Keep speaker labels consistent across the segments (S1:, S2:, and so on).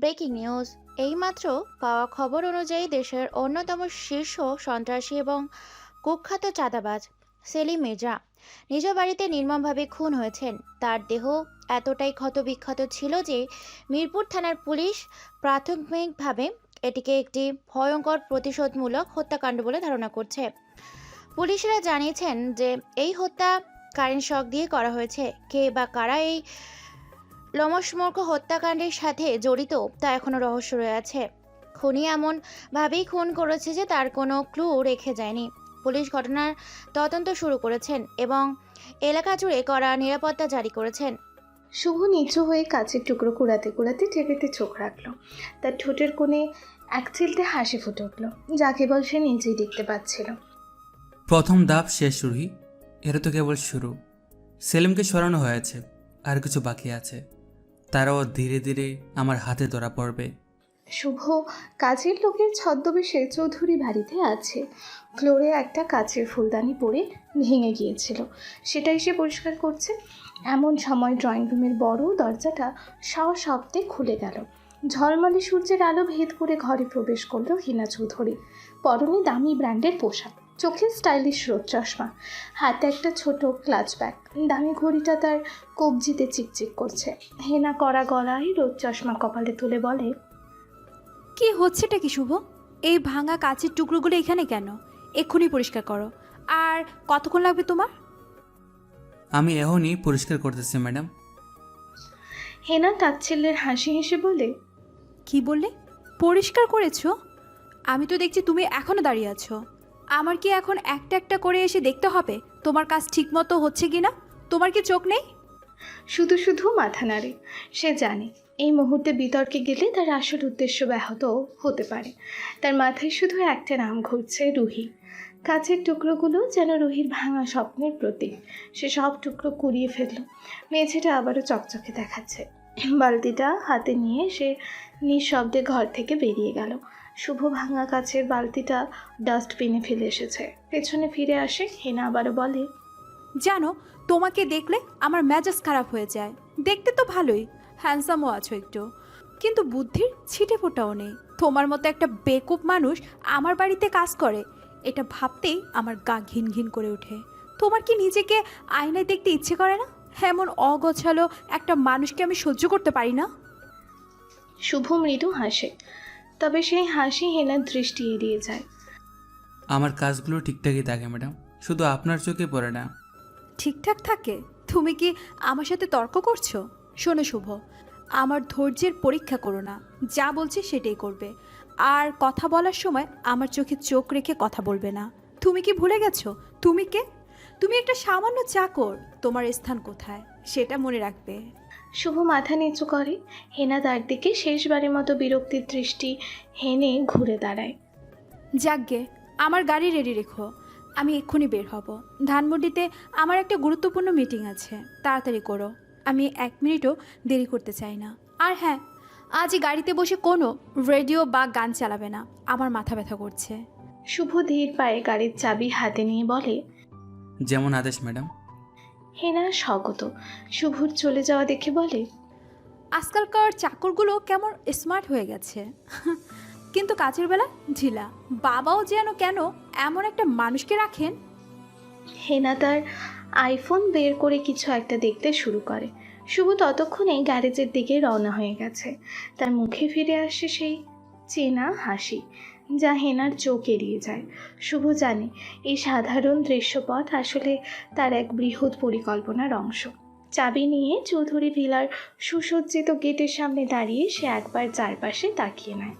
S1: Breaking news. এইমাত্র পাওয়া খবর অনুযায়ী দেশের অন্যতম শীর্ষ সন্ত্রাসী এবং কুখ্যাত চাঁদাবাজ সেলিম মির্জা নিজ বাড়িতে নির্মমভাবে খুন হয়েছেন। তার দেহ এতটাই ক্ষতবিক্ষত ছিল যে মিরপুর থানার পুলিশ প্রাথমিকভাবে এটিকে একটি ভয়ঙ্কর প্রতিশোধমূলক হত্যাকাণ্ড বলে ধারণা করছে। পুলিশরা জানিয়েছেন যে এই হত্যা কারেন্ট শক দিয়ে করা হয়েছে। কে বা কারা এই লোমশমূর্খ হত্যাকাণ্ডের সাথে জড়িত তা এখনো রহস্য রয়ে আছে। খুনি এমন ভাবেই খুন করেছে যে তার কোনো ক্লু রেখে যায়নি। পুলিশ ঘটনার তদন্ত শুরু করেছেন এবং এলাকা জুড়ে কড়া নিরাপত্তা জারি করেছেন।
S2: শুভ নিচু হয়ে কাচের টুকরো কুড়াতে কুড়াতে টেবিতে চোখ রাখলো। তার ঠোঁটের কোণে এক চিলতে হাসি ফুটে উঠল, যা কেবল সে নিজেই দেখতে পাচ্ছিল।
S3: প্রথম ধাপ শেষ রুহি, এটা তো কেবল শুরু। সেলিমকে সরানো হয়েছে, আর কিছু বাকি আছে। তারাও ধীরে ধীরে আমার হাতে ধরা পড়বে।
S2: শুভ কাজের লোকের ছদ্মবেশে চৌধুরী বাড়িতে আছে। ফ্লোরে একটা কাচের ফুলদানি পড়ে ভেঙে গিয়েছিল, সেটাই সে পরিষ্কার করছে। এমন সময় ড্রয়িং রুমের বড় দরজাটা সশব্দে খুলে গেল। ঝলমলে সূর্যের আলো ভেদ করে ঘরে প্রবেশ করলো হিনা চৌধুরী। পরনে দামি ব্র্যান্ডের পোশাক, চোখে স্টাইলিশ রোদ চশমা, হাতে একটা ছোট ক্লাচ ব্যাগ। দামি ঘড়িটা তার কবজিতে চিকচিক করছে। হেনা কড়া গলায় রোদ চশমা কপালে তুলে বলে,
S4: কি হচ্ছেটা কি শুভ? এই ভাঙা কাচের টুকরোগুলো এখানে কেন? এক্ষুনি পরিষ্কার করো। আর কতক্ষণ লাগবে তোমার?
S3: আমি এখনই পরিষ্কার করতেছি ম্যাডাম।
S2: হেনা তাচ্ছিল্যের হাসি হেসে বলে,
S4: কি বললে? পরিষ্কার করেছো? আমি তো দেখছি তুমি এখনো দাঁড়িয়ে আছো। আমার কি এখন একটা একটা করে এসে দেখতে হবে তোমার কাজ ঠিকমতো হচ্ছে কিনা? তোমার কি চোখ নেই?
S2: শুধু শুধু মাথা নাড়ে। সে জানে এই মুহূর্তে বিতর্কে গেলে তার আসল উদ্দেশ্য ব্যাহত হতে পারে। তার মাথায় শুধু একটা নাম ঘুরছে, রুহি। কাচের টুকরোগুলো যেন রুহির ভাঙা স্বপ্নের প্রতীক। সে সব টুকরো কুড়িয়ে ফেলল। মেঝেটা আবারও চকচকে দেখাচ্ছে। বালতিটা হাতে নিয়ে সে নিঃশব্দে ঘর থেকে বেরিয়ে গেল। শুভ ভাঙা কাচের বালতিটা ডাস্টবিনে ফেলে এসেছে। পেছনে ফিরে আসে। হেনা আবারও বলে,
S4: জানো, তোমাকে দেখলে আমার মেজাজ খারাপ হয়ে যায়। দেখতে তো ভালোই, হ্যান্ডসামও আছো একটু, কিন্তু বুদ্ধির ছিটে ফোটাও নেই। তোমার মতো একটা বেকুব মানুষ আমার বাড়িতে কাজ করে, এটা ভাবতেই আমার গা ঘিন ঘিন করে ওঠে। তোমার কি নিজেকে আয়নায় দেখতে ইচ্ছে করে না? এমন অগোছালো একটা মানুষকে আমি সহ্য করতে পারি না।
S2: শুভ মৃদু হাসে, তবে সেই হাসি হেনার দৃষ্টি এড়িয়ে যায়।
S3: আমার কাজগুলো ঠিকঠাকই থাকে ম্যাডাম, শুধু আপনার চোখে পড়ে না।
S4: ঠিকঠাক থাকে? তুমি কি আমার সাথে তর্ক করছো? শোনো শুভ, আমার ধৈর্যের পরীক্ষা করো না। যা বলছি সেটাই করবে। আর কথা বলার সময় আমার চোখে চোখ রেখে কথা বলবে না। তুমি কি ভুলে গেছো তুমি কে? তুমি একটা সামান্য চাকর। তোমার স্থান কোথায় সেটা মনে রাখবে।
S2: শুভ মাথা নিচু করে। হেনা তার দিকে শেষবারের মতো বিরক্তির দৃষ্টি হেনে ঘুরে দাঁড়ায়।
S4: যাকগে, আমার গাড়ি রেডি রেখো, আমি এক্ষুনি বের হব। ধানমন্ডিতে আমার একটা গুরুত্বপূর্ণ মিটিং আছে, তাড়াতাড়ি করো। আমি 1 মিনিটও দেরি করতে চাই না। আর হ্যাঁ, আজই গাড়িতে বসে কোনো রেডিও বা গান চালাবে না, আমার মাথা ব্যথা করছে।
S2: শুভ ধীর পায়ে গাড়ির চাবি হাতে নিয়ে বলে,
S3: যেমন আদেশ ম্যাডাম।
S2: হেনা স্বগত। শুভর চলে যাওয়া দেখে বলে,
S4: আজকালকার চাকরগুলো কেমন স্মার্ট হয়ে গেছে, কিন্তু কাজের বেলা ঢিলা। বাবাও যেন কেন এমন একটা মানুষকে রাখেন।
S2: হেনা তার আইফোন বের করে কিছু একটা দেখতে শুরু করে। শুভ ততক্ষণে গ্যারেজের দিকে রওনা হয়ে গেছে। তার মুখে ফিরে আসে সেই চেনা হাসি, যা হেনার চোখ এড়িয়ে যায়। শুভ জানে এই সাধারণ দৃশ্যপট আসলে তার এক বৃহৎ পরিকল্পনার অংশ। চাবি নিয়ে চৌধুরী ভিলার সুসজ্জিত গেটের সামনে দাঁড়িয়ে সে একবার চারপাশে তাকিয়ে নেয়।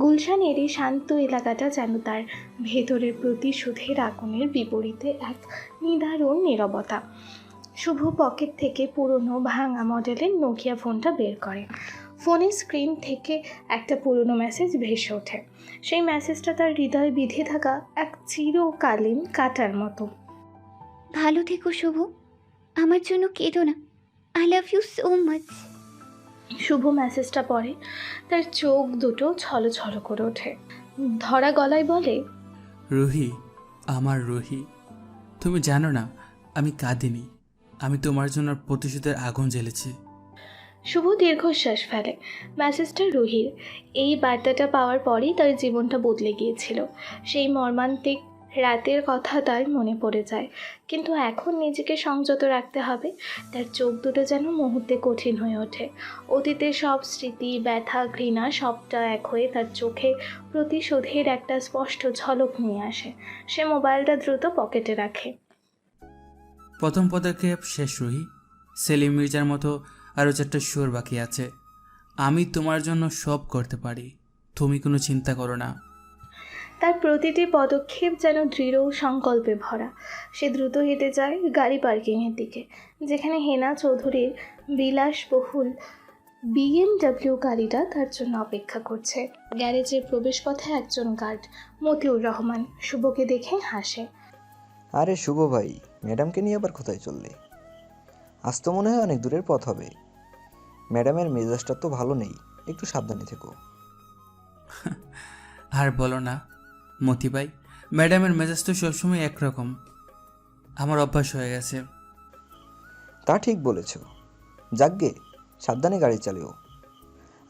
S2: গুলশানের এই শান্ত এলাকাটা যেন তার ভেতরের প্রতিশোধের আগুনের বিপরীতে এক নিদারুণ নীরবতা। শুভ পকেট থেকে পুরনো ভাঙা মডেলের নোকিয়া ফোনটা বের করে। ফোনের স্ক্রিন থেকে একটা পুরনো মেসেজ ভেসে ওঠে। সেই মেসেজটা তার হৃদয়ে বিঁধে থাকা এক চিরকালীন কাঁটার মতো।
S5: ভালো থেকো শুভ, আমার জন্য কেঁদো না, I love you so much.
S2: Shubho মেসেজটা পড়ে, তার চোখ দুটো ছলছল করে ওঠে। ধরা গলায় বলে,
S3: রুহি, আমার রুহি, তুমি জানো না আমি কাঁদিনি, আমি তোমার জন্য প্রতিশোধের আগুন জ্বেলেছি।
S2: শুভ দীর্ঘশ্বাস ফেলে। মেসেজটা রুহির। এই বার্তাটা পাওয়ার পরেই তার জীবনটা বদলে গিয়েছিল। সেই মর্মান্তিক রাতের কথা তার মনে পড়ে যায়, কিন্তু এখন নিজেকে সংযত রাখতে হবে। তার চোখ দুটো যেন মুহূর্তে কঠিন হয়ে ওঠে। অতীতের সব স্মৃতি, ব্যথা, ঘৃণা সবটা এক হয়ে তার চোখে প্রতিশোধের একটা স্পষ্ট ঝলক নিয়ে আসে। সে মোবাইলটা দ্রুত পকেটে রাখে।
S3: প্রথম পদক্ষেপ শেষ রুহি। সেলিম মির্জার মতো আরও 4টা সুর বাকি আছে। আমি তোমার জন্য সব করতে পারি, তুমি কোনো চিন্তা করো না।
S2: তার প্রতিটি পদক্ষেপ যেন দৃঢ় সংকল্পে ভরা। সে দ্রুত হেঁটে যায় গাড়ি পার্কিংয়ের দিকে, যেখানে হেনা চৌধুরীর বিলাসবহুল BMW গাড়িটা তার জন্য অপেক্ষা করছে। গ্যারেজের প্রবেশপথে একজন গার্ড, মতিউর রহমান, শুভকে দেখে হাসে।
S6: আরে শুভ ভাই, ম্যাডামকে নিয়ে আবার কোথায় চললে? আজ তো মনে হয় অনেক দূরের পথ হবে। ম্যাডামের মেজাজটা তো ভালো নেই, একটু সাবধানে থেকো।
S3: আর বলো না মতি ভাই, ম্যাডামের মেজাজ তো সবসময় একরকম, আমার অভ্যাস হয়ে গেছে।
S6: তা ঠিক বলেছ। যাকগে, সাবধানে গাড়ি চালিও।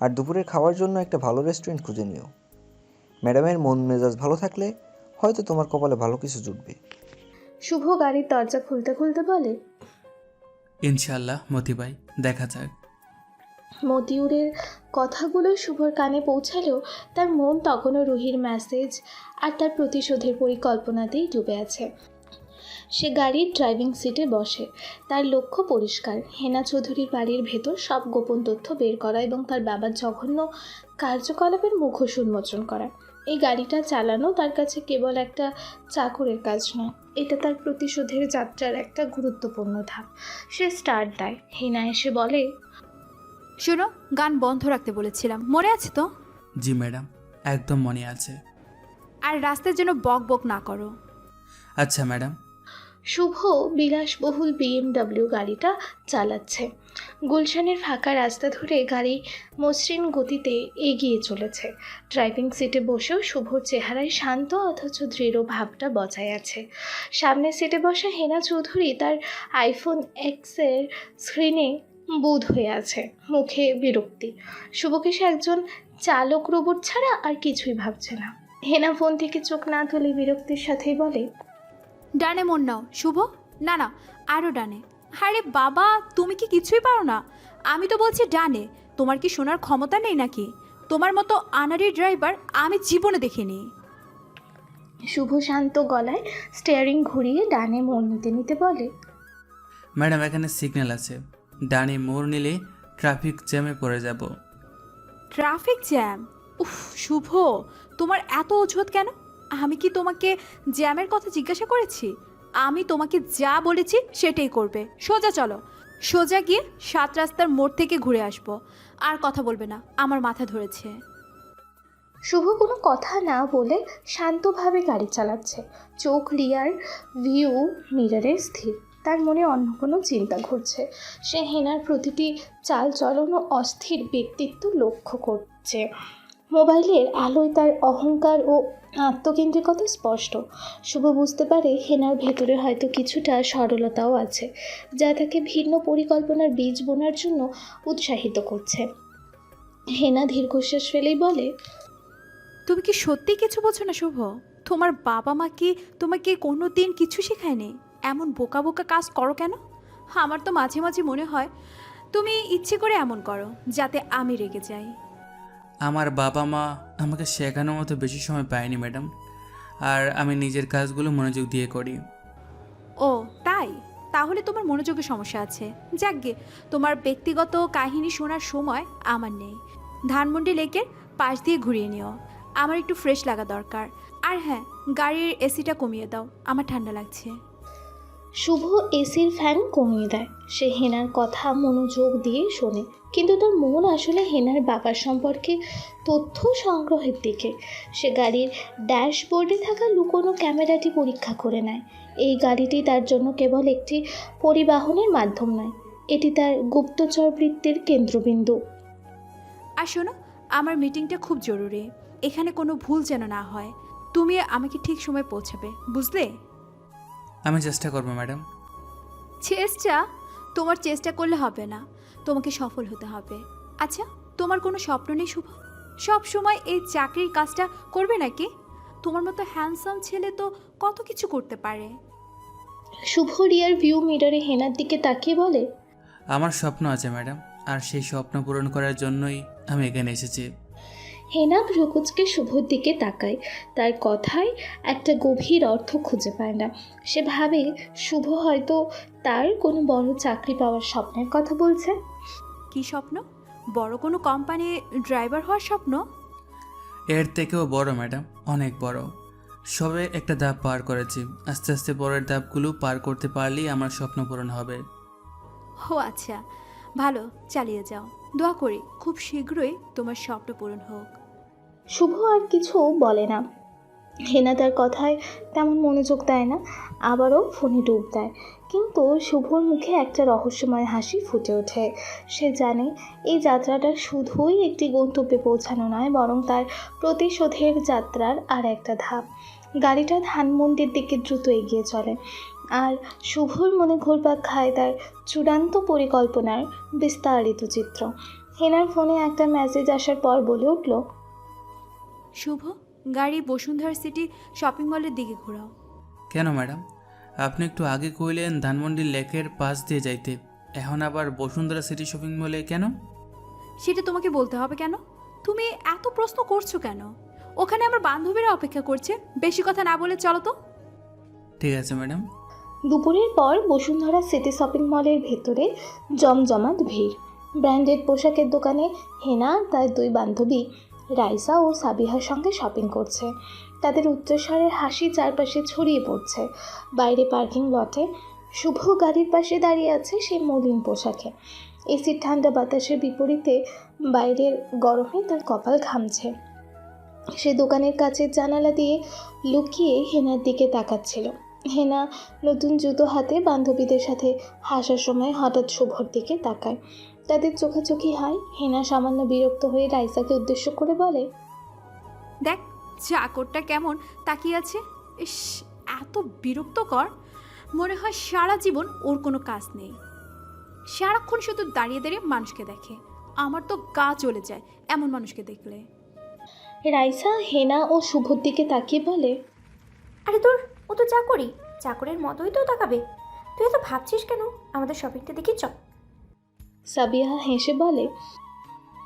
S6: আর দুপুরের খাওয়ার জন্য একটা ভালো রেস্টুরেন্ট খুঁজে নিও। ম্যাডামের মন মেজাজ ভালো থাকলে হয়তো তোমার কপালে ভালো কিছু জুটবে।
S2: শুভ গাড়ির দরজা খুলতে খুলতে বলে,
S3: ইনশাল্লাহ মতি ভাই, দেখা যাক।
S2: মতিউরের কথাগুলো শুভর কানে পৌঁছালেও তার মন তখনও রুহির মেসেজ আর তার প্রতিশোধের পরিকল্পনাতেই ডুবে আছে। সে গাড়ির ড্রাইভিং সিটে বসে। তার লক্ষ্য পরিষ্কার, হেনা চৌধুরীর বাড়ির ভেতর সব গোপন তথ্য বের করা এবং তার বাবার জঘন্য কার্যকলাপের মুখোশ উন্মোচন করা। এই গাড়িটা চালানো তার কাছে কেবল একটা চাকরের কাজ নয়, এটা তার প্রতিশোধের যাত্রার একটা গুরুত্বপূর্ণ ধাপ। সে স্টার্ট দেয়। হেনা এসে বলে,
S4: শোনো, গান বন্ধ রাখতে বলেছিলাম, মনে আছে তো?
S3: জি ম্যাডাম, একদম মনে আছে।
S4: আর রাস্তার জন্য বক বক না করো।
S3: আচ্ছা ম্যাডাম।
S2: শুভ বিলাসবহুল BMW গাড়িটা চালাচ্ছে। গুলশানের ফাঁকা রাস্তা ধরে গাড়ি মসৃণ গতিতে এগিয়ে চলেছে। ড্রাইভিং সিটে বসেও শুভর চেহারায় শান্ত অথচ দৃঢ় ভাবটা বজায় আছে। সামনের সিটে বসা হেনা চৌধুরী তার iPhone X-এর স্ক্রিনে বুঁদ হয়ে আছে, মুখে বিরক্তি। শুভকে সে একজন চালক রোবট ছাড়া আর কিছুই ভাবছে না। হেনা ফোন থেকে চোখ না তুলে বিরক্তির সাথেই বলে,
S4: ডানে মন নাও শুভ। না না, আরও ডানে। আরে বাবা, তুমি কি কিছুই পারো না? আমি তো বলছি ডানে। তোমার কি শোনার ক্ষমতা নেই নাকি? তোমার মতো আনাড়ি ড্রাইভার আমি জীবনে দেখিনি।
S2: শুভ শান্ত গলায় স্টিয়ারিং ঘুরিয়ে ডানে মোড় নিতে নিতে বলে,
S3: ম্যাডাম এখানে সিগন্যাল আছে, ডানে মোড় নিলে ট্রাফিক জ্যামে পড়ে যাব।
S4: Traffic jam? উফ শুভ, তোমার এত অজুহাত কেন? আমি কি তোমাকে জ্যামের কথা জিজ্ঞাসা করেছি? আমি তোমাকে যা বলেছি সেটাই করবে। সোজা চলো, সোজা গিয়ে 7 রাস্তার মোড় থেকে ঘুরে আসবো। আর কথা বলবে না, আমার মাথা ধরেছে।
S2: শুভ কোনো কথা না বলে শান্তভাবে গাড়ি চালাচ্ছে, চোখ রিয়ার ভিউ মিররে স্থির। তার মনে অন্য কোনো চিন্তা ঘুরছে। সে হেনার প্রতিটি চাল চলন ও অস্থির ব্যক্তিত্ব লক্ষ্য করছে। মোবাইলের আলোয় তার অহংকার ও আত্মকেন্দ্রিকতা স্পষ্ট। শুভ বুঝতে পারে হেনার ভেতরে হয়তো কিছুটা সরলতাও আছে, যা তাকে ভিন্ন পরিকল্পনার বীজ বোনার জন্য উৎসাহিত করছে। হেনা দীর্ঘশ্বাস ফেলেই বলে,
S4: তুমি কি সত্যি কিছু বোঝো না শুভ? তোমার বাবা মা কি তোমাকে কোনো দিন কিছু শেখায়নি? এমন বোকা বোকা কাজ করো কেন? আমার তো মাঝে মাঝে মনে হয় তুমি ইচ্ছে করে এমন করো যাতে আমি রেগে যাই।
S3: আমার বাবা মা আমাকে শেখানোর মতো বেশি সময় পায়নি ম্যাডাম, আর আমি নিজের কাজগুলো মনোযোগ দিয়ে করি।
S4: ও তাই? তাহলে তোমার মনোযোগের সমস্যা আছে। যাকগে, তোমার ব্যক্তিগত কাহিনী শোনার সময় আমার নেই। ধানমন্ডি লেকের পাশ দিয়ে ঘুরিয়ে নিও, আমার একটু ফ্রেশ লাগা দরকার। আর হ্যাঁ, গাড়ির এসিটা কমিয়ে দাও, আমার ঠান্ডা লাগছে।
S2: শুভ এসির ফ্যান কমিয়ে দেয়। সে হেনার কথা মনোযোগ দিয়ে শোনে, কিন্তু তার মন আসলে হেনার বাবার সম্পর্কে তথ্য সংগ্রহের দিকে। সে গাড়ির ড্যাশবোর্ডে থাকা লুকোনো ক্যামেরাটি পরীক্ষা করে নেয়। এই গাড়িটি তার জন্য কেবল একটি পরিবহনের মাধ্যম নয়, এটি তার গুপ্তচর বৃত্তির কেন্দ্রবিন্দু।
S4: আর শোনো, আমার মিটিংটা খুব জরুরি, এখানে কোনো ভুল যেন না হয়। তুমি আমাকে ঠিক সময় পৌঁছাবে, বুঝলে?
S3: আমি চেষ্টা করবো ম্যাডাম।
S4: চেষ্টা? তোমার চেষ্টা করলে হবে না, তোমাকে সফল হতে হবে। আচ্ছা, তোমার কোনো স্বপ্ন নেই শুভ? সব সময় এই চাকরির কাজটা করবে নাকি? তোমার মতো হ্যান্ডসাম ছেলে তো কত কিছু করতে পারে।
S2: শুভ রিয়ার ভিউ মিররে হেনার দিকে তাকিয়ে বলে,
S3: আমার স্বপ্ন আছে ম্যাডাম, আর সেই স্বপ্ন পূরণ করার জন্যই আমি এখানে এসেছি।
S2: হেনা ভ্রুকুচকে শুভর দিকে তাকায়। তার কথায় একটা গভীর অর্থ খুঁজে পায় না। সে ভাবে শুভ হয়তো তার কোনো বড় চাকরি পাওয়ার স্বপ্নের কথা বলছে।
S4: কি স্বপ্ন? বড় কোনো কোম্পানি ড্রাইভার হওয়ার স্বপ্ন?
S3: এর থেকেও বড় ম্যাডাম, অনেক বড়। সবে একটা ধাপ পার করেছি, আস্তে আস্তে পরের ধাপগুলো পার করতে পারলেই আমার স্বপ্ন পূরণ হবে।
S4: ও আচ্ছা, ভালো, চালিয়ে যাও। দোয়া করি খুব শীঘ্রই তোমার স্বপ্ন পূরণ হোক।
S2: শুভ আর কিছু বলে না। হেনা তার কথায় তেমন মনোযোগ দেয় না, আবারও ফোনে ডুব দেয়। কিন্তু শুভর মুখে একটা রহস্যময় হাসি ফুটে ওঠে। সে জানে এই যাত্রাটা শুধুই একটি গন্তব্যে পৌঁছানো নয়, বরং তার প্রতিশোধের যাত্রার আর একটা ধাপ। গাড়িটা ধানমন্ডির দিকে দ্রুত এগিয়ে চলে, আর শুভর মনে ঘুরপাক খায় তার চূড়ান্ত পরিকল্পনার বিস্তারিত চিত্র। হেনার ফোনে একটা মেসেজ আসার পর বলে উঠল,
S4: শুভ, গাড়ি বসুন্ধরা সিটি শপিং মলের দিকে ঘোরাও।
S3: কেন ম্যাডাম? আপনি একটু আগে কইলেন ধানমন্ডি লেকের পাশ দিয়ে যাইতে, এখন আবার বসুন্ধরা সিটি শপিং মলে কেন?
S4: সেটা তোমাকে বলতে হবে কেন? তুমি এত প্রশ্ন করছো কেন? ওখানে আমার বান্ধবীরা অপেক্ষা করছে, বেশি কথা না বলে চলো তো।
S3: ঠিক আছে ম্যাডাম।
S2: দুপুরের পর বসুন্ধরা সিটি শপিং মলের ভেতরে জমজমাট ভিড়। ব্র্যান্ডেড পোশাকের দোকানে হেনা আর তার দুই বান্ধবী রাইসা ও সাবিহার সঙ্গে শপিং করছে। তাদের উচ্চস্বরের হাসি চারপাশে ছড়িয়ে পড়ছে। বাইরে পার্কিং লটে শুভ গাড়ির পাশে দাঁড়িয়ে আছে সেই মলিন পোশাকে। এসির ঠান্ডা বাতাসের বিপরীতে বাইরের গরমে তার কপাল ঘামছে। সে দোকানের কাছের জানালা দিয়ে লুকিয়ে হেনার দিকে তাকাচ্ছিল। হেনা নতুন জুতো হাতে বান্ধবীদের সাথে হাসার সময় হঠাৎ শুভর দিকে তাকায়। তাদের চোখাচোখি হয়। হেনা সামান্য বিরক্ত হয়ে রাইসাকে উদ্দেশ্য করে বলে,
S4: দেখ চাকরটা কেমন তাকিয়ে আছে। ইস, এত বিরক্তকর। মনে হয় সারা জীবন ওর কোনো কাজ নেই, সারাক্ষণ শুধু দাঁড়িয়ে দাঁড়িয়ে মানুষকে দেখে। আমার তো গা চলে যায় এমন মানুষকে দেখলে।
S2: রাইসা হেনা ও শুভর দিকে তাকিয়ে বলে,
S7: আরে তোর, ও তো চাকরি, চাকরের মতোই তো তাকাবে। তুই তো ভাবছিস কেন? আমাদের শপিংটা দেখি চ।
S2: সাবিহা হেসে বলে,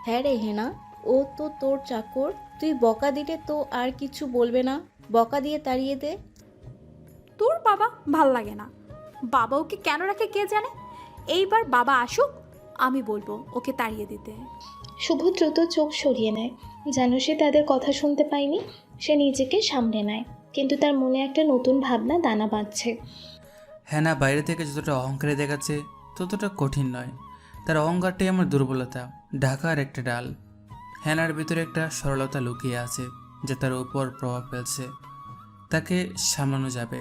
S8: হ্যাঁ রে হেনা, ও তো তোর চাকর, তুই বকা দিলে তো আর কিছু বলবে না, বকা দিয়ে তাড়িয়ে দে।
S4: তোর বাবা ভাল লাগে না। বাবা ওকে কেন রাখে কে জানে। এইবার বাবা আসুক, আমি বলবো ওকে তাড়িয়ে দিতে।
S2: শুভ দ্রুত চোখ সরিয়ে নেয়, যেন সে তাদের কথা শুনতে পায়নি। সে নিজেকে সামলে নেয়, কিন্তু তার মনে একটা নতুন ভাবনা দানা বাঁধছে।
S3: হ্যাঁ না, বাইরে থেকে যতটা অহংকারে দেখাচ্ছে ততটা কঠিন নয়। তার অহংকারটাই আমার দুর্বলতা, ঢাকার একটা ডাল। হ্যানার ভিতরে একটা সরলতা লুকিয়ে আছে, যে তার উপর প্রভাব ফেলছে। তাকে সামলানো যাবে।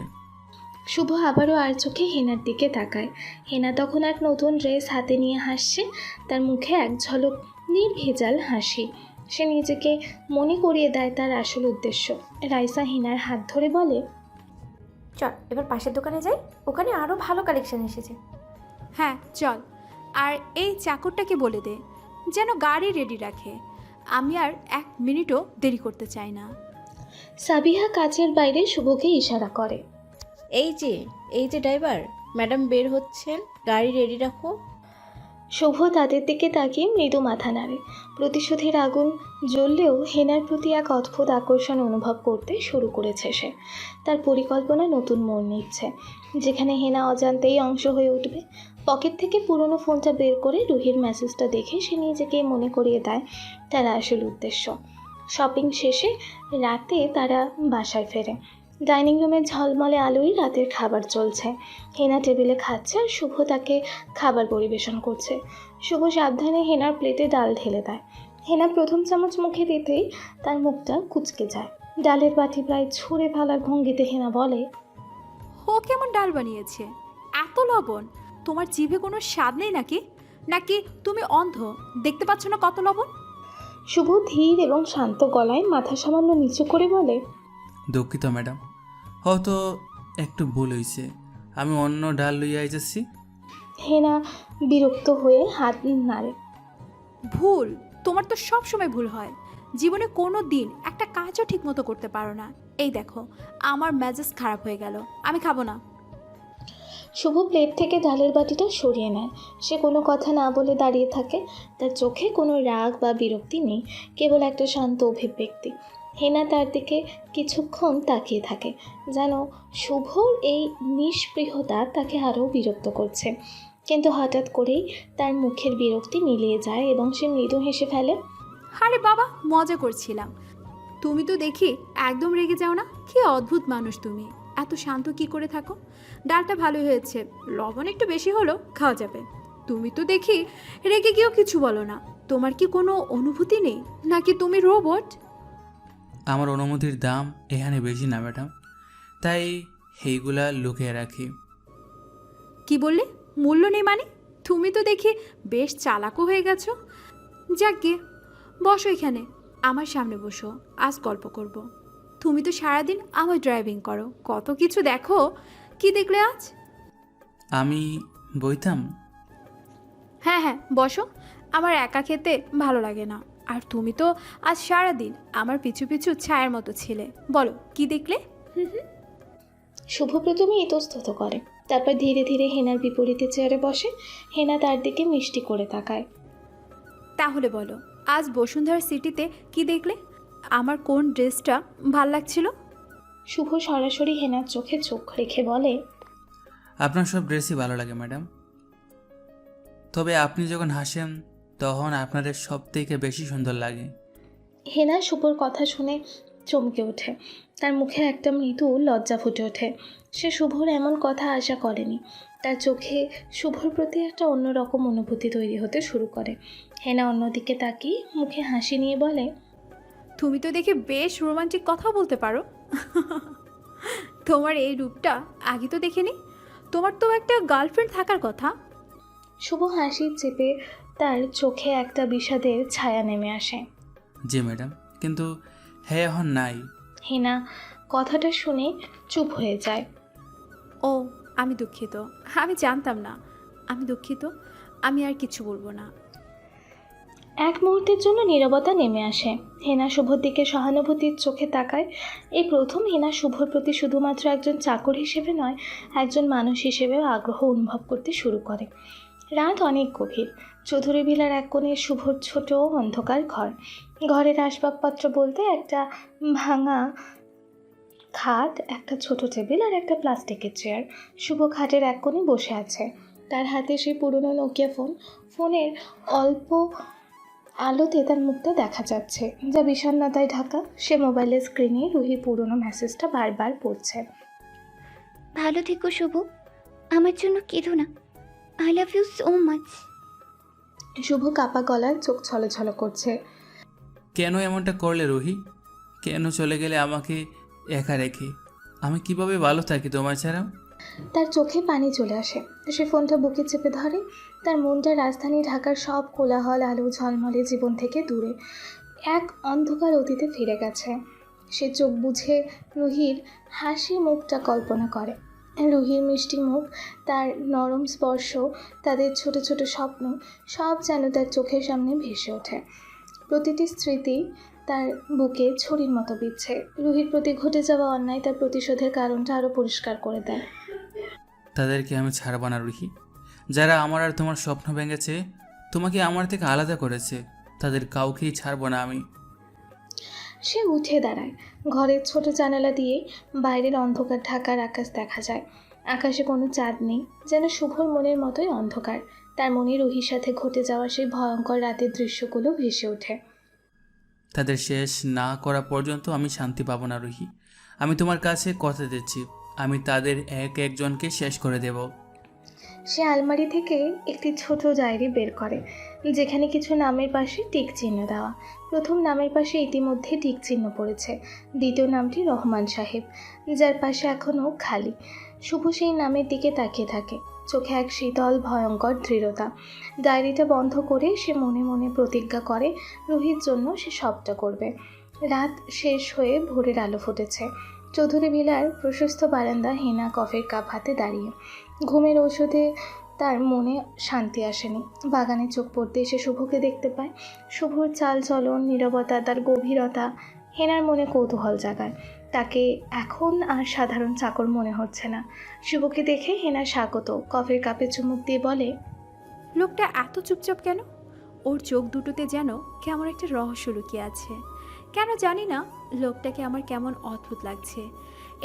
S2: শুভ আবারও আর চোখে হেনার দিকে তাকায়। হেনা তখন এক নতুন ড্রেস হাতে নিয়ে হাসছে, তার মুখে এক ঝলক নির্ভেজাল হাসি। সে নিজেকে মনে করিয়ে দেয় তার আসল উদ্দেশ্য। রাইসা হেনার হাত ধরে বলে,
S7: চল এবার পাশের দোকানে যাই, ওখানে আরও ভালো কালেকশন এসেছে।
S4: হ্যাঁ চল। আর এই চাকরটাকে বলে দে যেন গাড়ি রেডি রাখে, আমি আর 1 মিনিটও দেরি করতে চাই না।
S2: সাবিহা কাচের বাইরে শুভকে ইশারা করে।
S8: এই যে ড্রাইভার, ম্যাডাম বের হচ্ছেন, গাড়ি রেডি রাখো।
S2: শুভ তাদের দিকে তাকিয়ে মৃদু মাথা নাড়ে। প্রতিশোধের আগুন জ্বললেও হেনার প্রতি এক অদ্ভুত আকর্ষণ অনুভব করতে শুরু করেছে সে। তার পরিকল্পনা নতুন মোড় নিচ্ছে, যেখানে হেনা অজান্তেই অংশ হয়ে উঠবে। পকেট থেকে পুরনো ফোনটা বের করে রুহির মেসেজটা দেখে সে নিজেকে মনে করিয়ে দেয় তার আসল উদ্দেশ্য। শপিং শেষে রাতে তারা বাসায় ফেরে। ডাইনিং রুমের ঝলমলে আলোয় রাতের খাবার চলছে। হেনা টেবিলে খাচ্ছে আর শুভ তাকে খাবার পরিবেশন করছে। শুভ সাবধানে হেনার প্লেটে ডাল ঢেলে দেয়। হেনা প্রথম চামচ মুখে দিতেই তার মুখটা কুঁচকে যায়। ডালের বাটি প্রায় ছুঁড়ে ফেলার ভঙ্গিতে হেনা বলে,
S4: ও কেমন ডাল বানিয়েছে, এত লবণ। তোমার জিভে কোনো স্বাদ নেই নাকি? নাকি তুমি অন্ধ, দেখতে পাচ্ছ না কত লবণ?
S2: শুভ ধীর এবং শান্ত গলায় মাথা সামান্য নিচু করে বলে,
S3: দুঃখিত ম্যাডাম, হয়তো একটু ভুল হয়েছে, আমি অন্য ডাল লইয়া আইতেছি।
S2: হেনা বিরক্ত হয়ে হাত নাড়ে।
S4: ভুল, তোমার তো সব সময় ভুল হয়। জীবনে কোনো দিন একটা কাজও ঠিক মতো করতে পারো না। এই দেখো, আমার মেজাজ খারাপ হয়ে গেল, আমি খাবো না।
S2: শুভ প্লেট থেকে ডালের বাটিটা সরিয়ে নেয়। সে কোনো কথা না বলে দাঁড়িয়ে থাকে। তার চোখে কোনো রাগ বা বিরক্তি নেই, কেবল একটা শান্ত অভিব্যক্তি। হেনা তার দিকে কিছুক্ষণ তাকিয়ে থাকে, যেন শুভর এই নিষ্পৃহতা তাকে আরও বিরক্ত করছে। কিন্তু হঠাৎ করেই তার মুখের বিরক্তি মিলিয়ে যায় এবং সে মৃদু হেসে ফেলে।
S4: আরে বাবা, মজা করছিলাম। তুমি তো দেখি একদম রেগে যাও না। কি অদ্ভুত মানুষ তুমি, এত শান্ত কি করে থাকো? ডালটা ভালোই হয়েছে, লবণ একটু বেশি হলো, খাওয়া যাবে। তুমি তো দেখি রেগে গিয়েও কিছু বলো না। তোমার কি কোনো অনুভূতি নেই, নাকি তুমি রোবট?
S3: আমার অনুমতির দাম এখানে বেশি না ম্যাডাম, তাই এইগুলা লুকিয়ে রাখি।
S4: কি বললে? মূল্য নেই মানে? তুমি তো দেখি বেশ চালাকও হয়ে গেছো। যাকগে, বসো এখানে, আমার সামনে বসো, আজ গল্প করব। তুমি তো সারাদিন আমার ড্রাইভিং করো, কত কিছু দেখো। কি দেখলে আজ?
S3: আমি বইতাম।
S4: হ্যাঁ হ্যাঁ, বসো। আমার একা খেতে ভালো লাগে না। আর তুমি তো আজ সারাদিন আমার পিছু পিছু ছায়ার মতো ছিলে। বলো, কি দেখলে?
S2: শুভ প্রথমে ইতস্তত করে, তারপর ধীরে ধীরে হেনার বিপরীতে চেয়ারে বসে। হেনা তার দিকে মিষ্টি করে তাকায়।
S4: তাহলে বলো, আজ বসুন্ধরা সিটিতে কি দেখলে? আমার কোন ড্রেসটা ভাল লাগছিল?
S2: শুভ সরাসরি হেনার চোখে চোখ রেখে বলে,
S3: আপনার সব ড্রেসই ভালো লাগে ম্যাডাম, তবে আপনি যখন হাসেন তখন আপনাদের সব থেকে বেশি সুন্দর লাগে।
S2: হেনা শুভর কথা শুনে চমকে ওঠে। তার মুখে একটা মৃদু লজ্জা ফুটে ওঠে। সে শুভর এমন কথা আশা করেনি। তার চোখে শুভর প্রতি একটা অন্যরকম অনুভূতি তৈরি হতে শুরু করে। হেনা অন্যদিকে তাকিয়ে মুখে হাসি নিয়ে বলে,
S4: তুমি তো দেখে বেশ রোমান্টিক কথা বলতে পারো। তোমার এই রূপটা আগে তো দেখিনি। তোমার তো একটা গার্লফ্রেন্ড থাকার কথা।
S2: শুভ হাসি চেপে তার চোখে একটা বিষাদের ছায়া নেমে আসে।
S3: জি ম্যাডাম, কিন্তু হ্যাঁ এখন নাই।
S2: হেনা কথাটা শুনে চুপ হয়ে যায়।
S4: ও, আমি দুঃখিত, আমি জানতাম না। আমি দুঃখিত, আমি আর কিছু বলবো না।
S2: এক মুহূর্তের জন্য নীরবতা নেমে আসে। হেনা শুভর দিকে সহানুভূতির চোখে তাকায়। এই প্রথম হেনা শুভর প্রতি শুধুমাত্র একজন চাকর হিসেবে নয়, একজন মানুষ হিসেবেও আগ্রহ অনুভব করতে শুরু করে। রাত অনেক গভীর। চৌধুরী ভিলার এক কোণে শুভর ছোট অন্ধকার ঘর। ঘরের আসবাবপত্র বলতে একটা ভাঙা খাট, একটা ছোট টেবিল আর একটা প্লাস্টিকের চেয়ার। শুভ খাটের এক কোণে বসে আছে। তার হাতে সেই পুরনো নোকিয়া ফোন। ফোনের অল্প আলোতে তার মুখটা দেখা যাচ্ছে, যা বিষণ্ণতায় ঢাকা। সে মোবাইলের স্ক্রিনে রুহির পুরনো মেসেজটা বারবার পড়ছে।
S5: ভালো থেকো শুভ, আমার জন্য কেঁদো না। I love you so much.
S2: Shubho কাপা গলার চোখ ছলছল করছে।
S3: কেন এমনটা করলে রুহি? কেন চলে গেলে আমাকে একা রেখে? আমি কিভাবে ভালো থাকি তোমার ছাড়া?
S2: তার চোখে পানি চলে আসে। সে ফোনটা বুকে চেপে ধরে। তার মনটা রাজধানী ঢাকার সব কোলাহল, আলো ঝলমলে জীবন থেকে দূরে এক অন্ধকার অতীতে ফিরে গেছে। সে চোখ বুঝে রুহির হাসি মুখটা কল্পনা করে। রুহির মিষ্টি মুখ, তার নরম স্পর্শ, তাদের ছোট ছোট স্বপ্ন, সব যেন তার চোখের সামনে ভেসে ওঠে। প্রতিটি স্মৃতি তার বুকে ছুরির মতো বিচ্ছে। রুহির প্রতি ঘটে যাওয়া অন্যায় তার প্রতিশোধের কারণটা আরও পরিষ্কার করে দেয়।
S3: তাদেরকে আমি ছাড়ব না রুহি। যারা আমার আর তোমার স্বপ্ন ভেঙেছে, তোমাকে আমার থেকে আলাদা করেছে, তাদের কাউকেই ছাড়ব না আমি।
S2: সে উঠে দাঁড়ায়। ঘরের ছোট জানালা দিয়ে বাইরের অন্ধকার ঢাকার আকাশ দেখা যায়। আকাশে কোনো চাঁদ নেই, যেন শুভর মনের মতোই অন্ধকার। তার মনে রুহির সাথে ঘটে যাওয়া সেই ভয়ঙ্কর রাতের দৃশ্যগুলো ভেসে ওঠে।
S3: তাদের শেষ না করা পর্যন্ত আমি শান্তি পাবো না রুহি। আমি তোমার কাছে কথা দিচ্ছি, আমি তাদের এক একজনকে শেষ করে দেব।
S2: সে আলমারি থেকে একটি ছোট ডায়েরি বের করে, যেখানে কিছু নামের পাশে টিক চিহ্ন দেওয়া। প্রথম নামের পাশে ইতিমধ্যে টিক চিহ্ন পড়েছে। দ্বিতীয় নামটি রহমান সাহেব, যার পাশে এখনও খালি। শুভ সেই নামের দিকে তাকিয়ে থাকে, চোখে এক শীতল ভয়ঙ্কর দৃঢ়তা। ডায়েরিটা বন্ধ করে সে মনে মনে প্রতিজ্ঞা করে রুহির জন্য সে সবটা করবে। রাত শেষ হয়ে ভোরের আলো ফুটেছে। চৌধুরী ভিলার প্রশস্ত বারান্দা। হেনা কফির কাপ হাতে দাঁড়িয়ে। ঘুমের ওষুধে তার মনে শান্তি আসেনি। বাগানে চোখ পড়তে এসে শুভকে দেখতে পায়। শুভর চাল চলন, নীরবতা, তার গভীরতা হেনার মনে কৌতূহল জাগায়। তাকে এখন আর সাধারণ চাকর মনে হচ্ছে না। শুভকে দেখে হেনা স্বাগত কফির কাপে চুমুক দিয়ে বলে,
S4: লোকটা এত চুপচাপ কেন? ওর চোখ দুটোতে যেন কেমন একটা রহস্য লুকিয়ে আছে। কেন জানি না, লোকটাকে আমার কেমন অদ্ভুত লাগছে।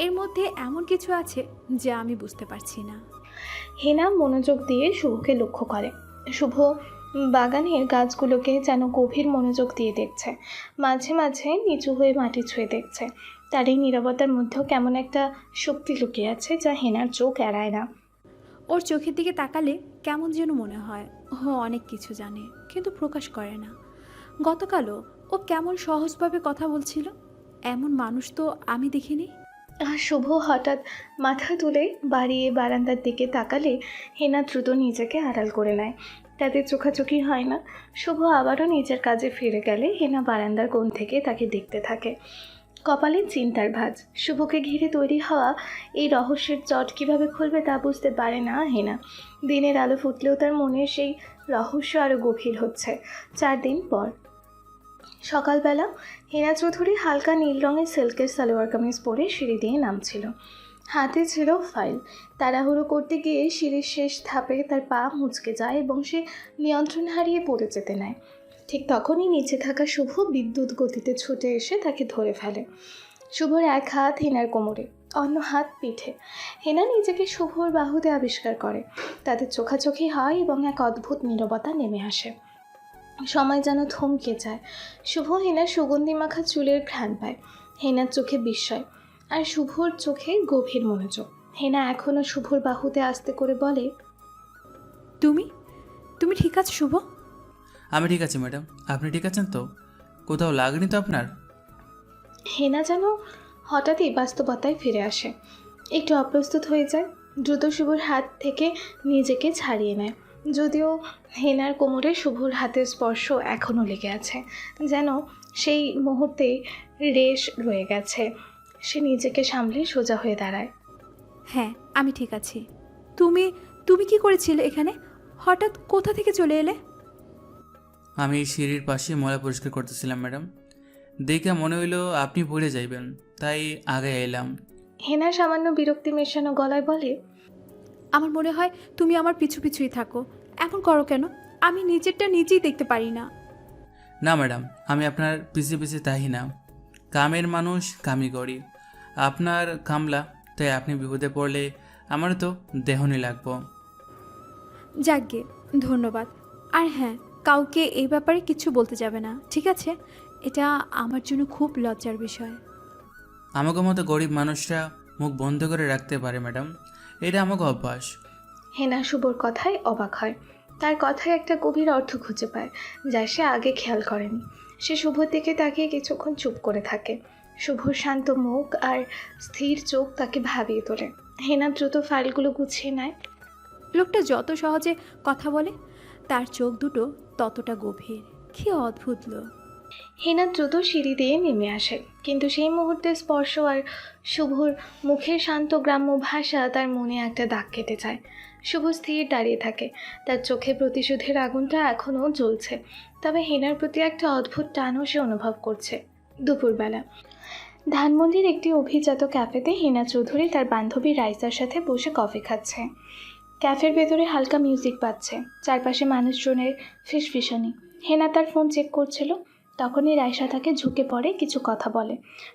S4: এর মধ্যে এমন কিছু আছে যা আমি বুঝতে পারছি না।
S2: হেনা মনোযোগ দিয়ে শুভকে লক্ষ্য করে। শুভ বাগানের গাছগুলোকে যেন গভীর মনোযোগ দিয়ে দেখছে। মাঝে মাঝে নিচু হয়ে মাটি ছুঁয়ে দেখছে। তার এই নীরবতার মধ্যেও কেমন একটা শক্তি লুকিয়ে আছে যা হেনার চোখ এড়ায় না।
S4: ওর চোখের দিকে তাকালে কেমন যেন মনে হয় ও অনেক কিছু জানে, কিন্তু প্রকাশ করে না। গতকালও ও কেমন সহজভাবে কথা বলছিল। এমন মানুষ তো আমি দেখিনি।
S2: শুভ হঠাৎ মাথা তুলে বাড়িয়ে বারান্দার দিকে তাকালে হেনা দ্রুত নিজেকে আড়াল করে নেয়। তাদের চোখাচোখি হয় না। শুভ আবারও নিজের কাজে ফিরে গেলে হেনা বারান্দার কোণ থেকে তাকে দেখতে থাকে। কপালে চিন্তার ভাঁজ। শুভকে ঘিরে তৈরি হওয়া এই রহস্যের জট কীভাবে খুলবে তা বুঝতে পারে না হেনা। দিনের আলো ফুটলেও তার মনে সেই রহস্য আরও গভীর হচ্ছে। 4 দিন পর সকালবেলা হেনা চৌধুরী হালকা নীল রঙের সিল্কের সালোয়ার কামিজ পরে সিঁড়ি দিয়ে নামছিল। হাতে ছিল ফাইল। তাড়াহুড়ো করতে গিয়ে সিঁড়ির শেষ ধাপে তার পা মুচকে যায় এবং সে নিয়ন্ত্রণ হারিয়ে পড়ে যেতে নেয়। ঠিক তখনই নিচে থাকা শুভ বিদ্যুৎ গতিতে ছুটে এসে তাকে ধরে ফেলে। শুভর এক হাত হেনার কোমরে, অন্য হাত পিঠে। হেনা নিজেকে শুভর বাহুতে আবিষ্কার করে। তাদের চোখাচোখি হয় এবং এক অদ্ভুত নীরবতা নেমে আসে। সময় যেন থমকে যায়। শুভ হেনার সুগন্ধি মাখা চুলের ঘ্রাণ পায়। হেনার চোখে বিস্ময় আর শুভর চোখে গভীর মনোযোগ। হেনা এখনও শুভর বাহুতে আস্তে করে বলে,
S4: তুমি তুমি ঠিক আছো শুভ?
S3: আমি ঠিক আছি ম্যাডাম, আপনি ঠিক আছেন তো? কোথাও লাগেনি তো আপনার?
S2: হেনা যেন হঠাৎই বাস্তবতায় ফিরে আসে। একটু অপ্রস্তুত হয়ে যায়। দ্রুত শুভর হাত থেকে নিজেকে ছাড়িয়ে নেয়। যদিও হেনার কোমরে শুভর হাতের স্পর্শ এখনও লেগে আছে, যেন সেই মুহূর্তে রেশ রয়ে গেছে। সে নিজেকে সামলে সোজা হয়ে দাঁড়ায়।
S4: হ্যাঁ, আমি ঠিক আছি। তুমি তুমি কি করেছিলে এখানে? হঠাৎ কোথা থেকে চলে এলে?
S3: আমি সিঁড়ির পাশে ময়লা পরিষ্কার করতেছিলাম ম্যাডাম, দেখে মনে হইলো আপনি পড়ে যাইবেন, তাই আগে এলাম।
S2: হেনা সামান্য বিরক্তি মেশানো গলায় বলে,
S4: আমার মনে হয় তুমি আমার পিছু পিছুই থাকো। এমন করো কেন? আমি নিজেরটা নিজেই দেখতে পারি না।
S3: না ম্যাডাম, আমি আপনার পিছিয়ে পিছিয়ে তাই না, কামের মানুষ কামই করি। আপনার কামলা, তাই আপনি বিপদে পড়লে আমারও তো দেহনি লাগবো।
S4: যাকগে, ধন্যবাদ। আর হ্যাঁ, কাউকে এই ব্যাপারে কিছু বলতে যাবে না, ঠিক আছে? এটা আমার জন্য খুব লজ্জার বিষয়।
S3: আমাকে মতো গরিব মানুষরা মুখ বন্ধ করে রাখতে পারে ম্যাডাম, এটা আমাকে অভ্যাস।
S2: হেনা শুভর কথায় অবাক হয়। তার কথায় একটা গভীর অর্থ খুঁজে পায় যা সে আগে খেয়াল করেনি। সে শুভর দিকে তাকিয়ে কিছুক্ষণ চুপ করে থাকে। শুভর শান্ত মুখ আর স্থির চোখ তাকে ভাবিয়ে তোলে। হেনা দ্রুত ফাইলগুলো গুছিয়ে নেয়।
S4: লোকটা যত সহজে কথা বলে, তার চোখ দুটো ততটা গভীর। কি অদ্ভুত লোক।
S2: হেনা দ্রুত সিঁড়ি দিয়ে নেমে আসে, কিন্তু সেই মুহূর্তে স্পর্শ আর শুভর মুখের শান্ত গ্রাম্য ভাষা তার মনে একটা দাগ কেটে যায়। শুভ স্থির দাঁড়িয়ে থাকে। তার চোখে প্রতিশোধের আগুনটা এখনও জ্বলছে, তবে হেনার প্রতি একটা অদ্ভুত টানও সে অনুভব করছে। দুপুরবেলা ধানমন্ডির একটি অভিজাত ক্যাফেতে হেনা চৌধুরী তার বান্ধবী রাইসার সাথে বসে কফি খাচ্ছে। ক্যাফের ভেতরে হালকা মিউজিক বাজছে, চারপাশে মানুষজনের ফিসফিসানি। হেনা তার ফোন চেক করছিল, তখনই রাইসা তাকে ঝুঁকে পড়ে কিছু কথা বলে।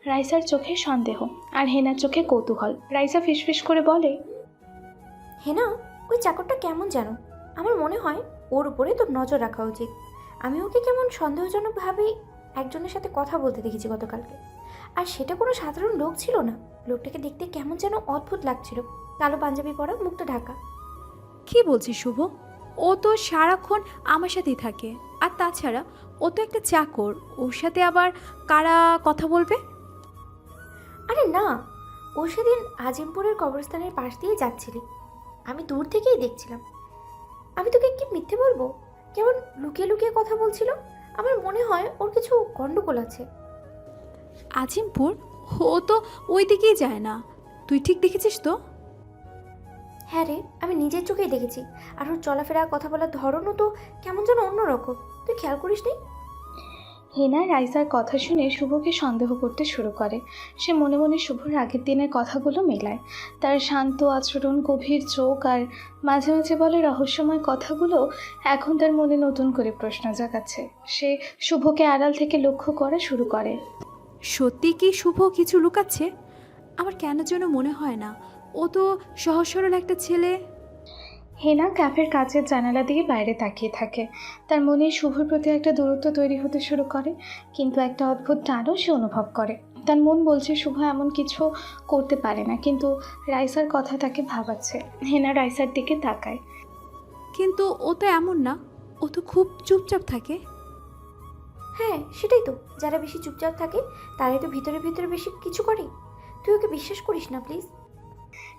S2: রাইসার চোখে সন্দেহ আর হেনার চোখে কৌতূহল। রাইসা ফিসফিস করে বলে,
S7: হেনা, ওই চাকরটা কেমন জানো? আমার মনে হয় ওর উপরে তোর নজর রাখা উচিত। আমি ওকে কেমন সন্দেহজনকভাবে একজনের সাথে কথা বলতে দেখেছি গতকালকে। আর সেটা কোনো সাধারণ লোক ছিল না। লোকটাকে দেখতে কেমন যেন অদ্ভুত লাগছিল। কালো পাঞ্জাবি পরা, মুখটা ঢাকা।
S4: কি বলছিস শুভ? ও তো সারাক্ষণ আমার সাথেই থাকে। আর তাছাড়া ও তো একটা চাকর, ওর সাথে আবার কারা কথা বলবে?
S7: আরে না, ও সেদিন আজিমপুরের কবরস্থানের পাশ দিয়ে যাচ্ছিলি, আমি দূর থেকেই দেখছিলাম। আমি তোকে কি মিথ্যে বলবো? কেমন লুকিয়ে লুকিয়ে কথা বলছিল। আমার মনে হয় ওর কিছু গন্ডগোল আছে।
S4: আজিমপুর? ও তো ওই দিকেই যায় না। তুই ঠিক দেখেছিস তো?
S7: হ্যাঁ রে, আমি নিজের চোখেই দেখেছি। আর ওর চলাফেরা, কথা বলার ধরনও তো কেমন যেন অন্যরকম। তুই খেয়াল করিস নি?
S2: হেনা রাইসার কথা শুনে শুভকে সন্দেহ করতে শুরু করে। সে মনে মনে শুভর আগের দিনের কথাগুলো মেলায়। তার শান্ত আচরণ, গভীর চোখ আর মাঝে মাঝে বলে রহস্যময় কথাগুলো এখন তার মনে নতুন করে প্রশ্ন জাগাচ্ছে। সে শুভকে আড়াল থেকে লক্ষ্য করা শুরু করে।
S4: সত্যি কি শুভ কিছু লুকাচ্ছে? আমার কেন যেন মনে হয় না ও তো সহজ সরল একটা ছেলে।
S2: হেনা ক্যাফের কাচের জানালা দিয়ে বাইরে তাকিয়ে থাকে। তার মনে শুভর প্রতি একটা দূরত্ব তৈরি হতে শুরু করে, কিন্তু একটা অদ্ভুত টানও সে অনুভব করে। তার মন বলছে শুভ এমন কিছু করতে পারে না, কিন্তু রাইসার কথা তাকে ভাবাচ্ছে। হেনা রাইসার দিকে তাকায়।
S4: কিন্তু ও তো এমন না, ও তো খুব চুপচাপ থাকে।
S7: হ্যাঁ, সেটাই তো। যারা বেশি চুপচাপ থাকে তারাই তো ভিতরে ভিতরে বেশি কিছু করে। তুই ওকে বিশ্বাস করিস না প্লিজ।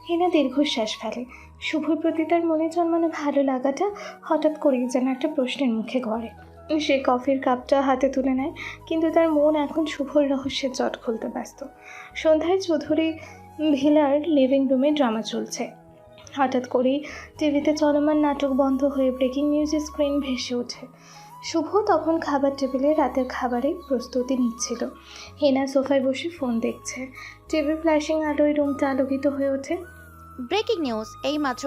S2: হেনা দীর্ঘশ্বাস ফেলে। শুভর প্রতি তার মনে জন্মানো ভালো লাগাটা হঠাৎ করেই যেন একটা প্রশ্নের মুখে গড়ে। সে কফির কাপটা হাতে তুলে নেয়, কিন্তু তার মন এখন শুভর রহস্যের জট খুলতে ব্যস্ত। সন্ধ্যায় চৌধুরী ভিলার লিভিং রুমে ড্রামা চলছে। হঠাৎ করেই টিভিতে চলমান নাটক বন্ধ হয়ে ব্রেকিং নিউজের স্ক্রিন ভেসে ওঠে। শুভ তখন খাবার টেবিলে রাতের খাবারের প্রস্তুতি নিচ্ছিল। হেনা সোফায় বসে ফোন দেখছে। টিভির ফ্ল্যাশিং আলোয় রুমটা আলোকিত হয়ে ওঠে।
S1: ব্রেকিং নিউজ, এইমাত্র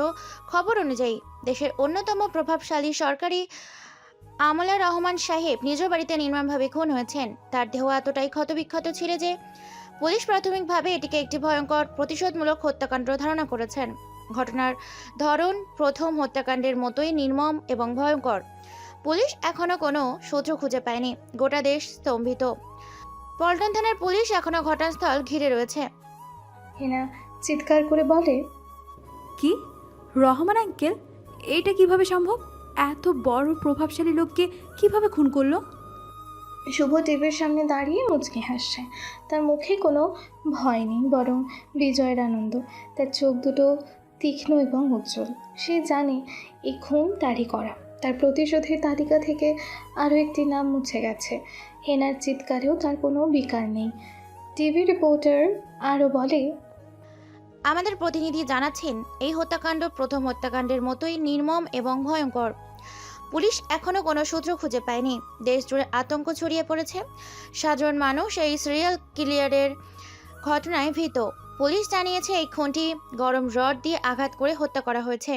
S1: খবর অনুযায়ী দেশের অন্যতম প্রভাবশালী সরকারি আমলা রহমান সাহেব নিজ বাড়িতে নির্মমভাবে খুন হয়েছেন। তার দেহ এতটাই ক্ষতবিক্ষত ছিল যে পুলিশ প্রাথমিকভাবে এটিকে একটি ভয়ঙ্কর প্রতিশোধমূলক হত্যাকাণ্ড ধারণা করেছেন। ঘটনার ধরন প্রথম হত্যাকাণ্ডের মতোই নির্মম এবং ভয়ঙ্কর। পুলিশ এখনো কোনো সূত্র খুঁজে পায়নি। গোটা দেশ স্তম্ভিত। পল্টন থানার পুলিশ এখনো ঘটনাস্থল ঘিরে রয়েছে।
S2: হেনা চিৎকার করে বলে,
S4: কি? রহমান আঙ্কেল? এটা কিভাবে সম্ভব? এত বড় প্রভাবশালী লোককে কিভাবে খুন করলো?
S2: শুভ টিভির সামনে দাঁড়িয়ে মুচকি হাসছে। তার মুখে কোনো ভয় নেই, বরং বিজয়ের আনন্দ। তার চোখ দুটো তীক্ষ্ণ এবং উজ্জ্বল। সে জানে এই খুন তারই করা। তার প্রতিশোধের তালিকা থেকে আরও একটি নাম মুছে গেছে। হেনার চিৎকারেও তার কোনো বিকার নেই। টিভি রিপোর্টার আরও বলে,
S1: আমাদের প্রতিনিধি জানাচ্ছেন এই হত্যাকাণ্ড প্রথম হত্যাকাণ্ডের মতোই নির্মম এবং ভয়ঙ্কর। পুলিশ এখনো কোনো সূত্র খুঁজে পায়নি। দেশ জুড়ে আতঙ্ক ছড়িয়ে পড়েছে। সাধারণ মানুষ এই সিরিয়াল কিলিয়ারের ঘটনায় ভীত। পুলিশ জানিয়েছে এই খুনটি গরম রড দিয়ে আঘাত করে হত্যা করা হয়েছে।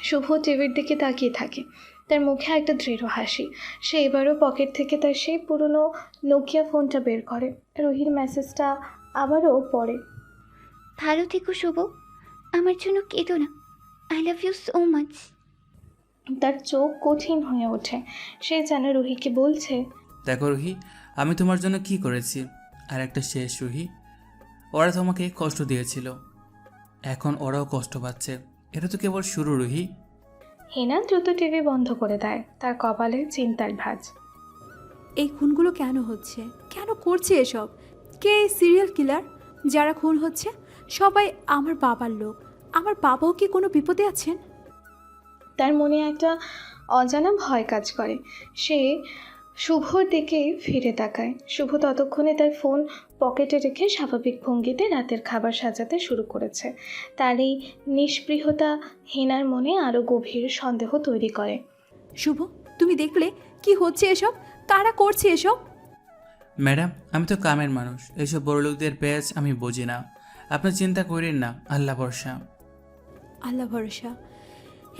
S2: শুভ টিভির দিকে তাকিয়ে থাকে। তার মুখে একটা দৃঢ় হাসি। সে এবারও পকেট থেকে তার সেই পুরনো নোকিয়া ফোনটা বের করে। রুহির মেসেজটা আবারও পড়ে।
S5: ভালো থেকো শুভ, আমার জন্য কেঁদো না। I love you so much.
S2: তার চোখ কঠিন হয়ে ওঠে। সে যেন রুহিকে বলছে,
S3: দেখো রুহি, আমি তোমার জন্য কি করেছি। আর একটা শেষ রুহি, ওরা তোমাকে কষ্ট দিয়েছিল, এখন ওরাও কষ্ট পাচ্ছে। এটা তো কেবল শুরু রুহি।
S2: হেনা দ্রুত টিভি বন্ধ করে দেয়। তার কপালে চিন্তার ভাঁজ।
S4: এই খুনগুলো কেন হচ্ছে? কেন করছে এসব? কে এই সিরিয়াল কিলার? যারা খুন হচ্ছে সবাই আমার বাবার লোক। আমার বাবাও কি কোনো বিপদে আছেন?
S2: তার মনে একটা অজানা ভয় কাজ করে। সে শুভর দিকে ফিরে তাকায়। শুভ ততক্ষণে তার ফোন পকেটে রেখে স্বাভাবিক ভঙ্গিতে রাতের খাবার সাজাতে শুরু করেছে। তার এই নিষ্পৃহতা হেনার মনে আরও গভীর সন্দেহ তৈরি করে।
S4: শুভ, তুমি দেখলে কি হচ্ছে এসব? কারা করছে এসব?
S3: ম্যাডাম, আমি তো কামের মানুষ, এইসব বড় লোকদের প্যাচ আমি বুঝি না। আপনি চিন্তা করেন না, আল্লাহ ভরসা।
S4: আল্লাহ ভরসা?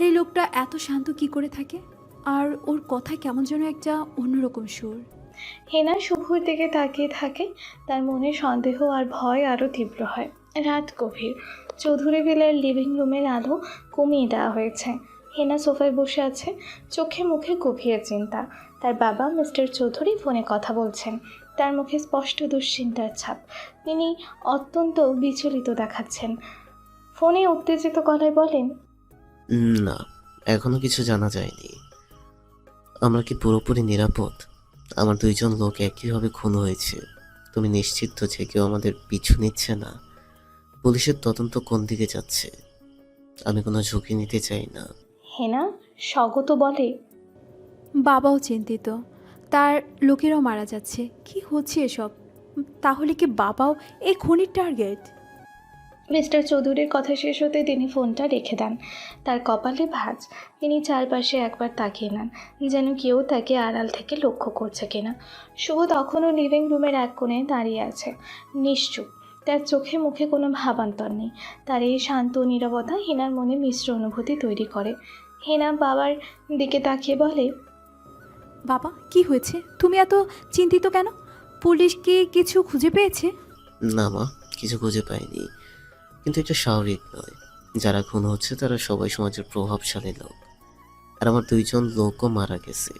S4: এই লোকটা এত শান্ত কি করে থাকে? আর ওর কথায় কেমন যেন একটা অন্যরকম সুর।
S2: হেনা শুভর দিকে তাকিয়ে থাকে। তার মনে সন্দেহ আর ভয় আরও তীব্র হয়। রাত গভীর। চৌধুরী ভিলার লিভিং রুমের আলো কমিয়ে দেওয়া হয়েছে। হেনা সোফায় বসে আছে, চোখে মুখে গভীর চিন্তা। তার বাবা মিস্টার চৌধুরী ফোনে কথা বলছেন। তার মুখে স্পষ্ট দুশ্চিন্তার ছাপ। তিনি অত্যন্ত বিচলিত দেখাচ্ছেন। ফোনে উত্তেজিত গলায় বলেন,
S9: না, এখনো কিছু জানা যায়নি। আমরা কি পুরোপুরি নিরাপদ? আমার দুইজন লোক একইভাবে খুন হয়েছে। তুমি নিশ্চিত তো যে কেউ আমাদের পিছু নিচ্ছে না? পুলিশের তদন্ত কোন দিকে যাচ্ছে? আমি কোনো ঝুঁকি নিতে চাই না।
S2: হেনা স্বগত বলে,
S4: বাবাও চিন্তিত, তার লোকেরাও মারা যাচ্ছে। কি হচ্ছে এসব? তাহলে কি বাবাও এই খুনির টার্গেট?
S2: মিস্টার চৌধুরীর কথা শেষ হতে তিনি ফোনটা রেখে দেন। তার কপালে ভাঁজ। তিনি চারপাশে একবার তাকিয়ে নেন, যেন কেউ তাকে আড়াল থেকে লক্ষ্য করছে কিনা। শুভ তখনও লিভিং রুমের এক কোণে দাঁড়িয়ে আছে, নিশ্চুপ। তার চোখে মুখে কোনো ভাবান্তর নেই। তার এই শান্ত নীরবতা হেনার মনে মিশ্র অনুভূতি তৈরি করে। হেনা বাবার দিকে তাকিয়ে বলে,
S4: বাবা কি হয়েছে? তুমি এত চিন্তিত কেন? পুলিশ কি কিছু খুঁজে পেয়েছে?
S9: না মা, কিছু খুঁজে পাইনি, কিন্তু এটা স্বাভাবিক নয়। যারা খুন হচ্ছে তারা সবাই সমাজের প্রভাবশালী লোক, আর আমার 2জন লোকও মারা গেছে।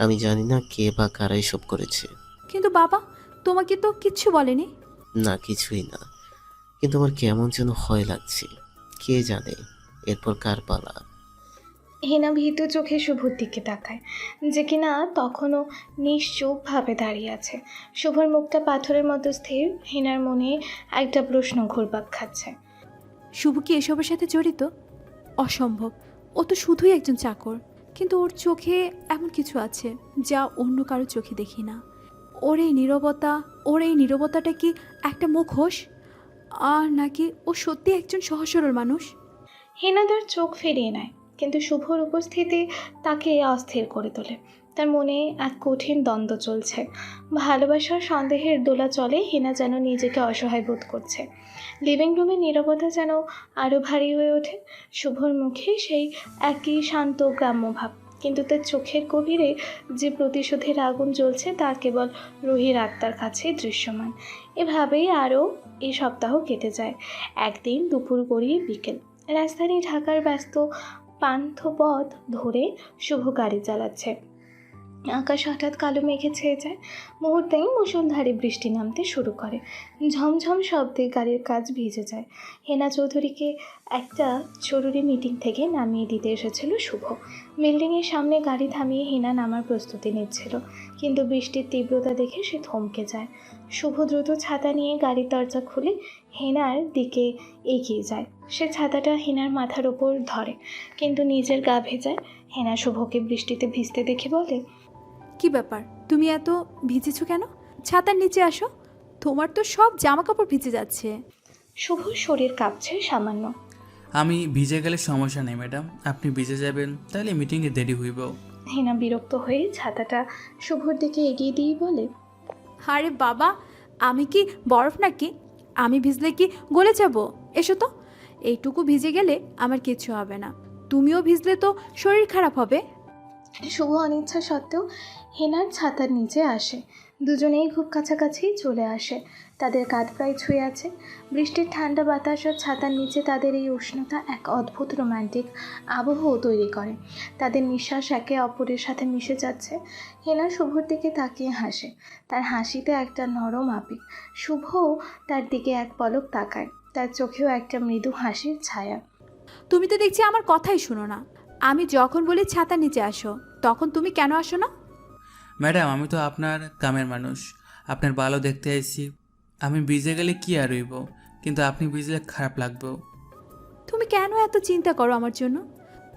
S9: আমি জানি না কে বা কারা এসব করেছে।
S4: কিন্তু বাবা তোমাকে তো কিচ্ছু বলেনি।
S9: না, কিছুই না, কিন্তু আমার কেমন যেন ভয় লাগছে। কে জানে এরপর কার পালা।
S2: হেনা ভীতু চোখে শুভর দিকে তাকায়, যে কিনা তখনও নিশ্চুপভাবে দাঁড়িয়ে আছে। শুভর মুখটা পাথরের মতো স্থির। হেনার মনে একটা প্রশ্ন ঘুরপাক খাচ্ছে।
S4: শুভ কি এসবের সাথে জড়িত? অসম্ভব, ও তো শুধুই একজন চাকর। কিন্তু ওর চোখে এমন কিছু আছে যা অন্য কারো চোখে দেখি না। ওর এই নীরবতাটা কি একটা মুখোশ, আর নাকি ও সত্যি একজন সহজ সরল মানুষ?
S2: হেনা তার চোখ ফিরিয়ে নেয়, কিন্তু শুভর উপস্থিতি তাকে অস্থির করে তোলে। তার মনে এক কঠিন দ্বন্দ্ব চলছে। ভালোবাসার সন্দেহের দোলা চলে। হেনা যেন নিজেকে অসহায় বোধ করছে। লিভিং রুমের নীরবতা যেন আরও ভারী হয়ে ওঠে। শুভর মুখে সেই একই শান্ত গ্রাম্য ভাব, কিন্তু তার চোখের গভীরে যে প্রতিশোধের আগুন জ্বলছে তা কেবল রুহির আত্মার কাছে দৃশ্যমান। এভাবেই আরও এই সপ্তাহ কেটে যায়। একদিন দুপুর গড়িয়ে বিকেল। রাজধানী ঢাকার ব্যস্ত পান্থপথ ধরে শুভ গাড়ি চালাচ্ছে। আকাশ হঠাৎ কালো মেঘে ছেয়ে যায়। মুহূর্তেই মুষলধারে বৃষ্টি নামতে শুরু করে। ঝমঝম শব্দে গাড়ির কাজ ভিজে যায়। হেনা চৌধুরীকে একটা জরুরি মিটিং থেকে নামিয়ে দিতে এসেছিল শুভ। বিল্ডিংয়ের সামনে গাড়ি থামিয়ে হেনা নামার প্রস্তুতি নিচ্ছিল, কিন্তু বৃষ্টির তীব্রতা দেখে সে থমকে যায়। শুভ দ্রুত ছাতা নিয়ে গাড়ির দরজা খুলে হেনার দিকে এগিয়ে যায়। সে ছাতাটা হেনার মাথার ওপর ধরে, কিন্তু নিজের গা ভেজায়। হেনা শুভকে বৃষ্টিতে ভিজতে দেখে বলে,
S4: কি ব্যাপার, তুমি এত ভিজেছো কেন? ছাতার নিচে আসো, তোমার তো সব জামা কাপড় ভিজে যাচ্ছে।
S2: শুভর শরীর কাঁপছে সামান্য।
S3: আমি ভিজে গেলে সমস্যা নেই ম্যাডাম, আপনি ভিজে যাবেন তাহলে মিটিংয়ে দেরি হইব।
S2: হেনা বিরক্ত হয়ে ছাতাটা শুভর দিকে এগিয়ে দিয়ে বলে,
S4: আরে বাবা, আমি কি বরফ নাকি? আমি ভিজলে কি গলে যাব? এসো তো, এইটুকু ভিজে গেলে আমার কিছু হবে না। তুমিও ভিজলে তো শরীর খারাপ হবে।
S2: শুভ অনিচ্ছা সত্ত্বেও হেনার ছাতার নিচে আসে। দুজনেই খুব কাছাকাছি চলে আসে। তাদের কাঁধ প্রায় ছুঁয়ে আছে। বৃষ্টির ঠান্ডা বাতাস আর ছাতার নিচে তাদের এই উষ্ণতা এক অদ্ভুত রোমান্টিক আবহ তৈরি করে। তাদের নিঃশ্বাস একে অপরের সাথে মিশে যাচ্ছে। হেনা শুভর দিকে তাকিয়ে হাসে। তার হাসিতে একটা নরম আবেগ। শুভও তার দিকে এক পলক তাকায়। তার চোখেও একটা মৃদু হাসির ছায়া।
S4: তুমি তো দেখছি আমার কথাই শুনো না। আমি যখন বলি ছাতার নিচে আসো, তখন তুমি কেন আসো না?
S3: ম্যাডাম, আমি তো আপনার কামের মানুষ, আপনার ভালো দেখতে আইছি। আমি ভিজে গেলে কি আর হইব, কিন্তু আপনি ভিজলে খারাপ লাগবে।
S4: তুমি কেন এত চিন্তা করো আমার জন্য?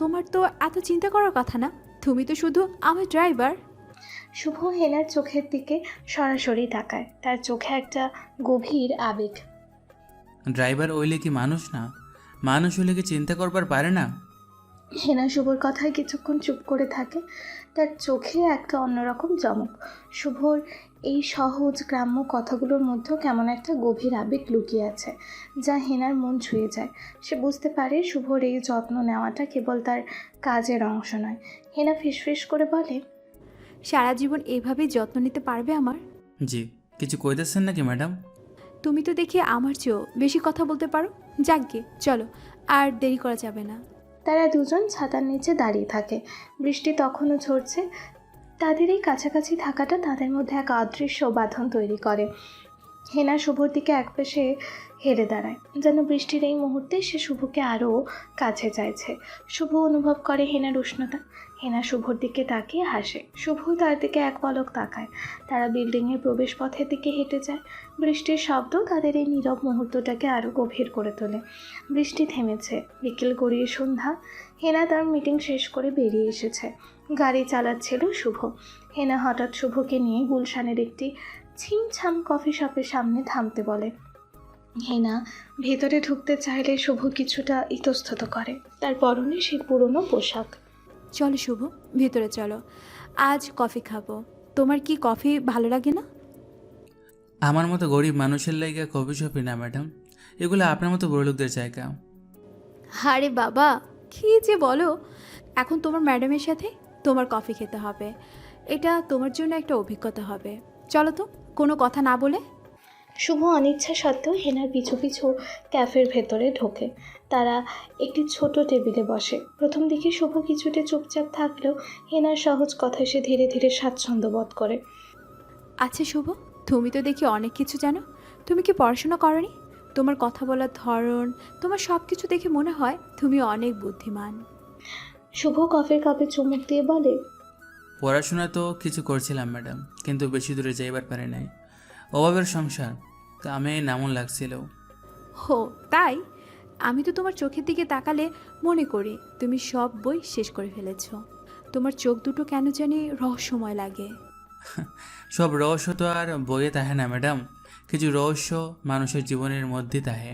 S4: তোমার তো এত চিন্তা করার কথা না, তুমি তো শুধু আমার ড্রাইভার।
S2: শুভ হেনার চোখের দিকে সরাসরি তাকায়। তার চোখে একটা গভীর আবেগ।
S3: ড্রাইভার হইলে কি মানুষ না? মানুষ হইলে কি চিন্তা করবার পারে না?
S2: হেনা শুভর কথায় কিছুক্ষণ চুপ করে থাকে। তার চোখে একটা অন্যরকম চমক। শুভর এই সহজ গ্রাম্য কথাগুলোর মধ্যেও কেমন একটা গভীর আবেগ লুকিয়ে আছে, যা হেনার মন ছুঁয়ে যায়। সে বুঝতে পারে শুভর এই যত্ন নেওয়াটা কেবল তার কাজের অংশ নয়। হেনা ফিসফিস করে বলে,
S4: সারা জীবন এভাবেই যত্ন নিতে পারবে আমার?
S3: জি, কিছু কইতেছেন নাকি ম্যাডাম?
S4: তুমি তো দেখি আমার চেয়েও বেশি কথা বলতে পারো। যাকগে, চলো, আর দেরি করা যাবে না।
S2: তারা দুজন ছাতার নিচে দাঁড়িয়ে থাকে। বৃষ্টি তখনও ঝরছে। তাদের এই কাছাকাছি থাকাটা তাদের মধ্যে এক অদৃশ্য বাঁধন তৈরি করে। হেনা শুভর দিকে একপাশে হেরে দাঁড়ায়, যেন বৃষ্টির এই মুহূর্তে সে শুভকে আরও কাছে চাইছে। শুভ অনুভব করে হেনার উষ্ণতা। হেনা শুভর দিকে তাকিয়ে হাসে। শুভ তার দিকে এক পলক তাকায়। তারা বিল্ডিংয়ের প্রবেশপথের দিকে হেঁটে যায়। বৃষ্টির শব্দ তাদের এই নীরব মুহূর্তটাকে আরও গভীর করে তোলে। বৃষ্টি থেমেছে। বিকেল গড়িয়ে সন্ধ্যা। হেনা তার মিটিং শেষ করে বেরিয়ে এসেছে। গাড়ি চালাচ্ছিল শুভ। হেনা হঠাৎ শুভকে নিয়ে গুলশানের একটি ছিমছাম কফি শপের সামনে থামতে বলে। হেনা ভেতরে ঢুকতে চাইলে শুভ কিছুটা ইতস্তত করে। তার পরনে সেই পুরনো পোশাক।
S4: চলো শুভ, ভেতরে চলো, আজ কফি খাবো। তোমার কি কফি ভালো লাগে না?
S3: আমার মতো গরিব মানুষের লাইগা কফি শপি না ম্যাডাম, এগুলো আপনার মতো বড়লোকদের জায়গা।
S4: আরে বাবা, কি যে বলো! এখন তোমার ম্যাডামের সাথে তোমার কফি খেতে হবে, এটা তোমার জন্য একটা অভিজ্ঞতা হবে। চলো তো, কোনো কথা না বলে।
S2: শুভ অনিচ্ছা সত্ত্বেও হেনার পিছু পিছু ক্যাফের ভেতরে ঢোকে। তারা একটি ছোট টেবিলে বসে। প্রথম দিকে শুভ কিছুটা চুপচাপ থাকলেও হেনার সহজ কথায় সে ধীরে ধীরে স্বাচ্ছন্দ্য বোধ করে।
S4: আচ্ছা শুভ, তুমি তো দেখি অনেক কিছু জানো। তুমি কি পড়াশোনা করনি? তোমার কথা বলার ধরন, তোমার সব কিছু দেখে মনে হয় তুমি অনেক বুদ্ধিমান।
S2: শুভ কফির কাপে চুমুক দিয়ে বলে,
S3: পড়াশোনা তো কিছু করছিলাম ম্যাডাম, কিন্তু বেশি দূরে যাইবার পারি নাই, অভাবের সংসার, তা আমি নামন লাগছিল।
S4: হো তাই? আমি তো তোমার চোখের দিকে তাকালে মনে করি তুমি সব বই শেষ করে ফেলেছ। তোমার চোখ দুটো কেন জানি রহস্যময় লাগে।
S3: সব রহস্য তো আর বইয়ে তাহে না ম্যাডাম, কিছু রহস্য মানুষের জীবনের মধ্যে তাহে।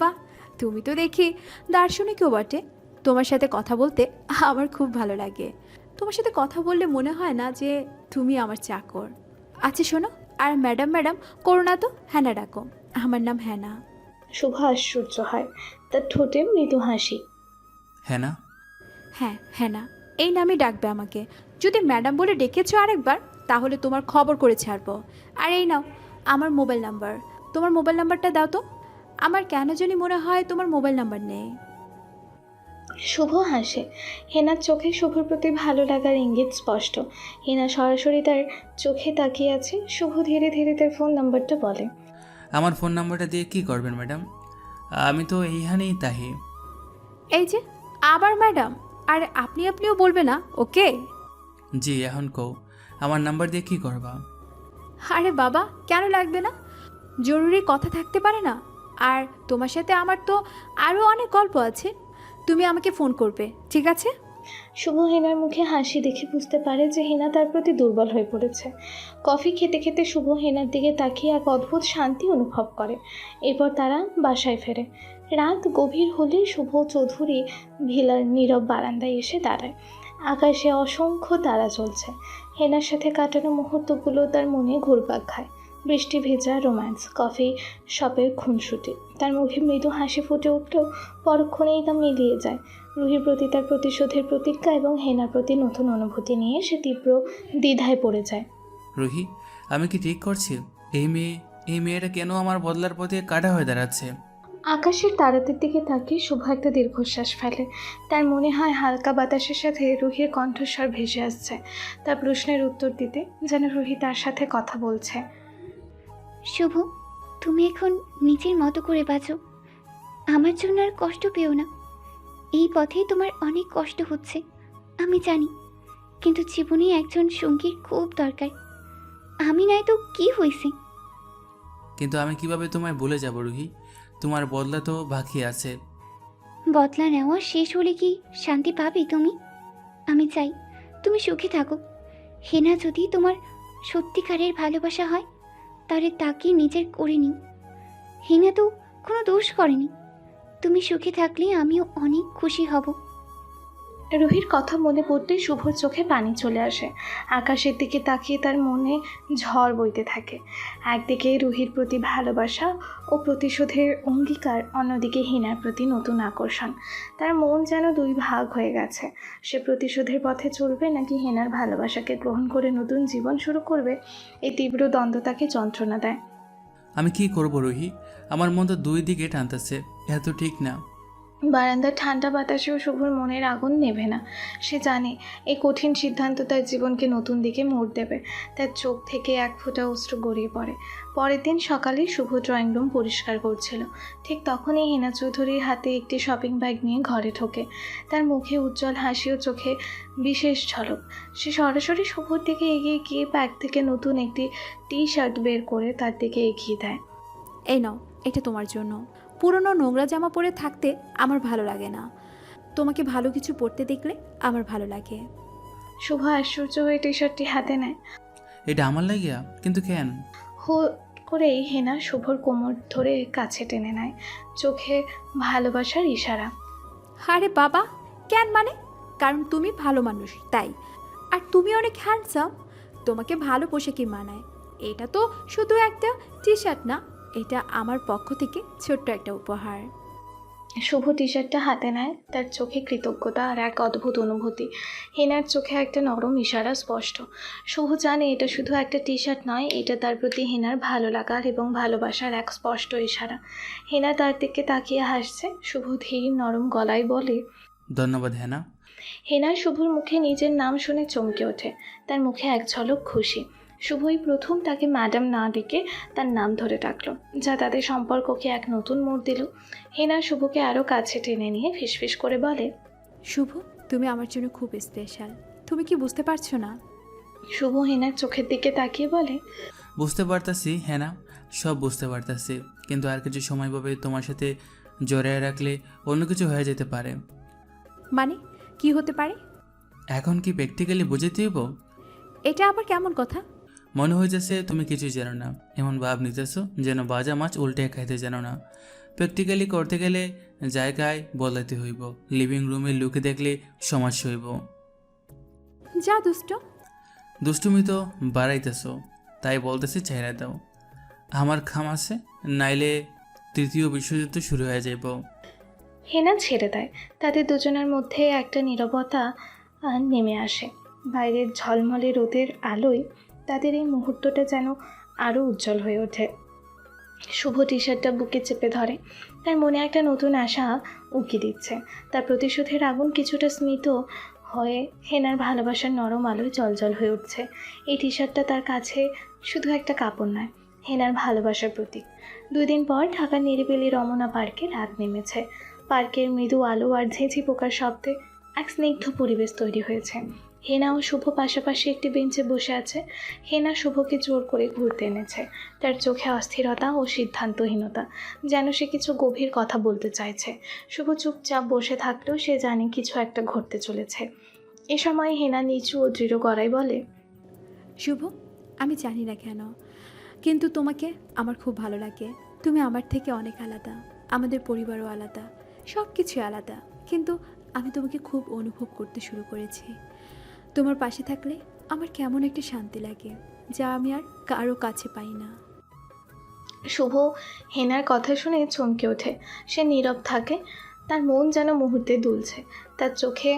S4: বাহ, তুমি তো দেখি দার্শনিকও বটে। তোমার সাথে কথা বলতে আমার খুব ভালো লাগে। তোমার সাথে কথা বললে মনে হয় না যে তুমি আমার চাকর। আচ্ছা শোনো, আর ম্যাডাম ম্যাডাম করো না তো, হ্যানা ডাকো। আমার নাম হ্যানা।
S2: শুভ আশ্চর্য হয়। তার ঠোঁটে মৃদু হাসি।
S3: হ্যাঁ না?
S4: হ্যাঁ হ্যানা, এই নামে ডাকবে আমাকে। যদি ম্যাডাম বলে ডেকেছো আরেকবার, তাহলে তোমার খবর করে ছাড়বো। আর এই নাও আমার মোবাইল নাম্বার। তোমার মোবাইল নাম্বারটা দাও তো। আমার কেন জানি মনে হয় তোমার মোবাইল নাম্বার নেই।
S2: শুভ হাসে। হেনার চোখে শুভর প্রতি ভালো লাগার ইঙ্গিত স্পষ্ট। হেনা সরাসরি তার চোখে তাকিয়ে আছে। শুভ ধীরে ধীরে তার ফোন নাম্বারটা বলে।
S3: আমার ফোন নাম্বারটা দিয়ে কি করবেন ম্যাডাম? আমি তো এইখানেই তাহি।
S4: এই যে আবার ম্যাডাম, আর আপনি আপনিও বলবে না, ওকে?
S3: জি, এখন কও, আমার নাম্বার দিয়ে কি করবা?
S4: আরে বাবা, কেন লাগবে না? জরুরি কথা থাকতে পারে না? আর তোমার সাথে আমার তো আরও অনেক গল্প আছে। তুমি আমাকে ফোন করবে, ঠিক আছে?
S2: শুভ হেনার মুখে হাসি দেখে বুঝতে পারে যে হেনা তার প্রতি দুর্বল হয়ে পড়েছে। কফি খেতে খেতে শুভ হেনার দিকে তাকিয়ে এক অদ্ভুত শান্তি অনুভব করে। এরপর তারা বাসায় ফেরে। রাত গভীর হলে শুভ চৌধুরী ভিলার নীরব বারান্দায় এসে দাঁড়ায়। আকাশে অসংখ্য তারা চলছে। হেনার সাথে কাটানো মুহূর্তগুলো তার মনে ঘুরপাক খায়। বৃষ্টি ভেজা রোম্যান্স, কফি শপের খুনসুটি। তার মুখে মৃদু হাসি ফুটে উঠলেও পরক্ষণেই তা মিলিয়ে যায়। রুহির প্রতি তার প্রতিশোধের প্রতিজ্ঞা এবং হেনার প্রতি নতুন অনুভূতি নিয়ে সে তীব্র দ্বিধায় পড়ে যায়।
S3: রুহি, আমি কি ঠিক করছি? এই মেয়েটা কেন আমার বদলার পথে কাটা হয়ে দাঁড়াচ্ছে?
S2: আকাশের তারাদের দিকে তাকিয়ে শুভ একটা দীর্ঘশ্বাস ফেলে। তার মনে হয় হালকা বাতাসের সাথে রুহির কণ্ঠস্বর ভেসে আসছে। তার প্রশ্নের উত্তর দিতে যেন রুহি তার সাথে কথা বলছে।
S5: শুভ, তুমি এখন নিজের মতো করে বাঁচো। আমার জন্য আর কষ্ট পেও না। এই পথে তোমার অনেক কষ্ট হচ্ছে, আমি জানি, কিন্তু জীবনে একজন সঙ্গীর খুব দরকার। আমি নাই তো কি হয়েছে?
S3: কিন্তু আমি কিভাবে তোমায় ভুলে যাব রুহি? তোমার বদলা তো বাকি আছে।
S5: বদলা নেওয়া শেষ হলে কি শান্তি পাবে তুমি? আমি চাই তুমি সুখে থাকো। হেনা যদি তোমার সত্যিকারের ভালোবাসা হয়, তাহলে তাকে নিজের করে নিও। হেনা তো কোনো দোষ করেনি। তুমি সুখে থাকলে আমিও অনেক খুশি হব।
S2: রুহির কথা মনে পড়তেই শুভর চোখে পানি চলে আসে। আকাশের দিকে তাকিয়ে তার মনে ঝড় বইতে থাকে। একদিকে রুহির প্রতি ভালোবাসা ও প্রতিশোধের অঙ্গীকার, অন্যদিকে হেনার প্রতি নতুন আকর্ষণ। তার মন যেন দুই ভাগ হয়ে গেছে। সে প্রতিশোধের পথে চলবে নাকি হেনার ভালোবাসাকে গ্রহণ করে নতুন জীবন শুরু করবে? এই তীব্র দ্বন্দ্ব তাকে যন্ত্রণা দেয়।
S3: আমি কি করব রুহি? আমার মন তো দুই দিকে টানতেছে, এত ঠিক না।
S2: বারান্দার ঠান্ডা বাতাসেও শুভর মনের আগুন নেভে না। সে জানে এই কঠিন সিদ্ধান্ত তার জীবনকে নতুন দিকে মোড় দেবে। তার চোখ থেকে এক ফোঁটা অশ্রু গড়িয়ে পড়ে। পরের দিন সকালে শুভ ড্রয়িং রুম পরিষ্কার করছিল। ঠিক তখনই হেনা চৌধুরীর হাতে একটি শপিং ব্যাগ নিয়ে ঘরে ঢোকে। তার মুখে উজ্জ্বল হাসি ও চোখে বিশেষ ঝলক। সে সরাসরি শুভর দিকে এগিয়ে গিয়ে ব্যাগ থেকে নতুন একটি টি-শার্ট বের করে তার দিকে এগিয়ে দেয়।
S4: এই নাও, এটা তোমার জন্য। পুরনো নোংরা জামা পরে থাকতে আমার ভালো লাগে না। তোমাকে ভালো কিছু পরতে দেখলে আমার ভালো লাগে।
S2: শুভ আশ্চর্য হয়ে টি-শার্টটি হাতে নেয়।
S3: এটা আমার লাগিয়া? কিন্তু কেন?
S2: করেই হেনা শুভর কোমর ধরে কাছে টেনে নেয়, চোখে ভালোবাসার ইশারা।
S4: আরে বাবা, কেন মানে? কারণ তুমি ভালো মানুষ তাই। আর তুমি অনেক হ্যান্ডসাম, তোমাকে ভালো পোশাকই মানায়। এটা তো শুধু একটা টি শার্ট না, এটা আমার পক্ষ থেকে ছোট্ট একটা উপহার।
S2: শুভ টি শার্টটা হাতে নেয়, তার চোখে কৃতজ্ঞতা আর এক অদ্ভুত অনুভূতি। হেনার চোখে একটা নরম ইশারা স্পষ্ট। শুভ জানে এটা শুধু একটা টি শার্ট নয়, এটা তার প্রতি হেনার ভালো লাগার এবং ভালোবাসার এক স্পষ্ট ইশারা। হেনা তার দিকে তাকিয়ে হাসছে। শুভ ধীর নরম গলায় বলে,
S3: ধন্যবাদ হেনা।
S2: হেনা শুভর মুখে নিজের নাম শুনে চমকে ওঠে। তার মুখে এক ঝলক খুশি। শুভই প্রথম তাকে ম্যাডাম না ডেকে তার নাম ধরে ডাকলো, যা তাদের সম্পর্ককে এক নতুন মোড় দিল। হেনা শুভকে আরও কাছে টেনে নিয়ে ফিসফিস করে বলে,
S4: শুভ, তুমি আমার জন্য খুব স্পেশাল। তুমি কি বুঝতে পারছো না?
S2: শুভ হেনার চোখের দিকে তাকিয়ে বলে,
S3: বুঝতে পারতাছি হেনা, সব বুঝতে পারতাছি, কিন্তু আর কিছু সময় পাবে তোমার সাথে জড়িয়ে রাখলে অন্য কিছু হয়ে যেতে পারে।
S4: মানে কি হতে পারে?
S3: এখন কি প্র্যাকটিক্যালি বুঝে দিব?
S4: এটা আবার কেমন কথা?
S3: মনে হইতেছে তুমি কিছুই জানো না, এমন ভাব নিতেছো যেন বাজা মাছ উল্টে খাইতে জানো না। প্র্যাকটিক্যালি করতে গেলে জায়গায় বদলাতে হইব, লিভিং রুমে লুকে দেখলে সমস্যা হইব।
S4: যা দুষ্ট।
S3: দুষ্টুমি তো বাড়াইতেছো, তাই বলতেছি চাইরা দাও। আমার খাম আছে, নাইলে তৃতীয় বিশ্বযুদ্ধ শুরু হয়ে যাইব।
S2: হেনা ছেড়ে দেয়। তাদের দুজনের মধ্যে একটা নীরবতা নেমে আসে। বাইরের ঝলমলে রোদের আলোয় তাদের এই মুহূর্তটা যেন আরও উজ্জ্বল হয়ে ওঠে। শুভ টি শার্টটা বুকে চেপে ধরে। তার মনে একটা নতুন আশা উকি দিচ্ছে। তার প্রতিশোধের আগুন কিছুটা স্মিত হয়ে হেনার ভালোবাসার নরম আলোয় জলজল হয়ে উঠছে। এই টি শার্টটা তার কাছে শুধু একটা কাপড় নয়, হেনার ভালোবাসার প্রতীক। 2 দিন পর ঢাকার নিরিবিলি রমনা পার্কে রাত নেমেছে। পার্কের মৃদু আলো আর ঝেঁঝি পোকার শব্দে এক স্নিগ্ধ পরিবেশ তৈরি হয়েছে। হেনা ও শুভ পাশাপাশি একটি বেঞ্চে বসে আছে। হেনা শুভকে জোর করে ঘুরতে এনেছে। তার চোখে অস্থিরতা ও সিদ্ধান্তহীনতা, যেন সে কিছু গভীর কথা বলতে চাইছে। শুভ চুপচাপ বসে থাকলেও সে জানে কিছু একটা ঘটতে চলেছে। এ সময় হেনা নিচু ও দৃঢ় গলায় বলে,
S4: শুভ, আমি জানি না কেন, কিন্তু তোমাকে আমার খুব ভালো লাগে। তুমি আমার থেকে অনেক আলাদা, আমাদের পরিবারও আলাদা, সব কিছু আলাদা, কিন্তু আমি তোমাকে খুব অনুভব করতে শুরু করেছি। তোমার পাশে থাকলে আমার কেমন একটা শান্তি লাগে, যা আমি আর কারো কাছে পাই না।
S2: শুভ হেনার কথা শুনে চমকে ওঠে। সে নীরব থাকে। তার মন যেন মুহূর্তে দুলছে। তার চোখে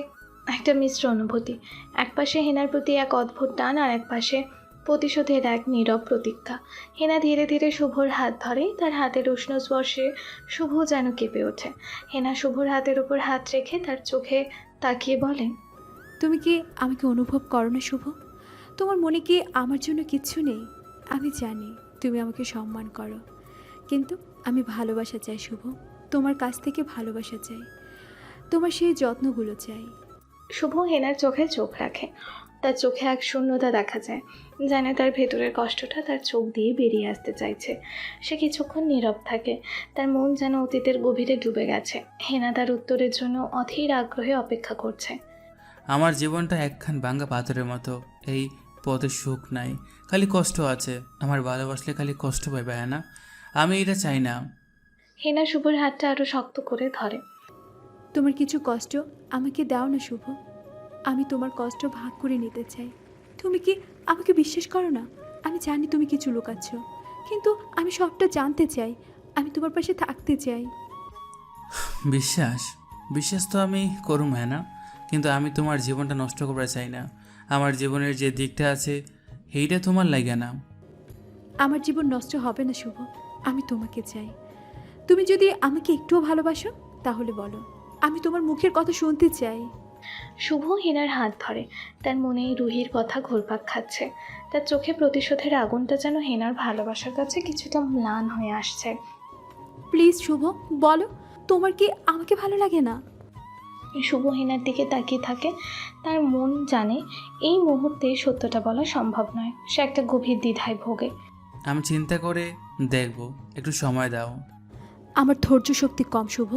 S2: একটা মিশ্র অনুভূতি। একপাশে হেনার প্রতি এক অদ্ভুত টান, আর একপাশে প্রতিশোধের এক নীরব প্রতীক্ষা। হেনা ধীরে ধীরে শুভর হাত ধরে। তার হাতের উষ্ণ স্পর্শে শুভ যেন কেঁপে ওঠে। হেনা শুভর হাতের উপর হাত রেখে তার চোখে তাকিয়ে বলে,
S4: তুমি কি আমাকে অনুভব করো না শুভ? তোমার মনে কি আমার জন্য কিচ্ছু নেই? আমি জানি তুমি আমাকে সম্মান করো, কিন্তু আমি ভালোবাসা চাই শুভ। তোমার কাছ থেকে ভালোবাসা চাই, তোমার সেই যত্নগুলো চাই।
S2: শুভ হেনার চোখে চোখ রাখে। তার চোখে এক শূন্যতা দেখা যায়, যেন তার ভেতরের কষ্টটা তার চোখ দিয়ে বেরিয়ে আসতে চাইছে। সে কিছুক্ষণ নীরব থাকে। তার মন যেন অতীতের গভীরে ডুবে গেছে। হেনা তার উত্তরের জন্য অধীর আগ্রহে অপেক্ষা করছে।
S3: আমার জীবনটা একখান ভাঙা পাথরের মতো, এই পথে সুখ নাই, খালি কষ্ট আছে। আমার ভালোবাসলে খালি কষ্ট পাবে না, আমি এটা চাই না।
S2: হেনা শুভর হাতটা আরও শক্ত করে ধরে।
S4: তোমার কিছু কষ্ট আমাকে দাও না শুভ, আমি তোমার কষ্ট ভাগ করে নিতে চাই। তুমি কি আমাকে বিশ্বাস করো না? আমি জানি তুমি কিছু লুকাচ্ছ, কিন্তু আমি সবটা জানতে চাই। আমি তোমার পাশে থাকতে চাই।
S3: বিশ্বাস বিশ্বাস তো আমি করুম না, কিন্তু আমি তোমার জীবনটা নষ্ট করতে চাই না। আমার জীবনের যে দিকটা আছে সেইটা তোমার লাগে না।
S4: আমার জীবন নষ্ট হবে না শুভ, আমি তোমাকে চাই। তুমি যদি আমাকে একটুও ভালোবাসো তাহলে বলো, আমি তোমার মুখের কথা শুনতে চাই।
S2: শুভ হেনার হাত ধরে। তার মনে রুহির কথা ঘুরপাক খাচ্ছে। তার চোখে প্রতিশোধের আগুনটা যেন হেনার ভালোবাসার কাছে কিছুটা ম্লান হয়ে আসছে।
S4: প্লিজ শুভ, বলো তোমার কি আমাকে ভালো লাগে না?
S2: শুভ হেনার দিকে তাকিয়ে থাকে। তার মন জানে এই মুহূর্তে সত্যটা বলা সম্ভব নয়। সে একটা গভীর দ্বিধায় ভোগে।
S3: আমি চিন্তা করে দেখব, একটু সময় দাও।
S4: আমার ধৈর্য শক্তি কম শুভ।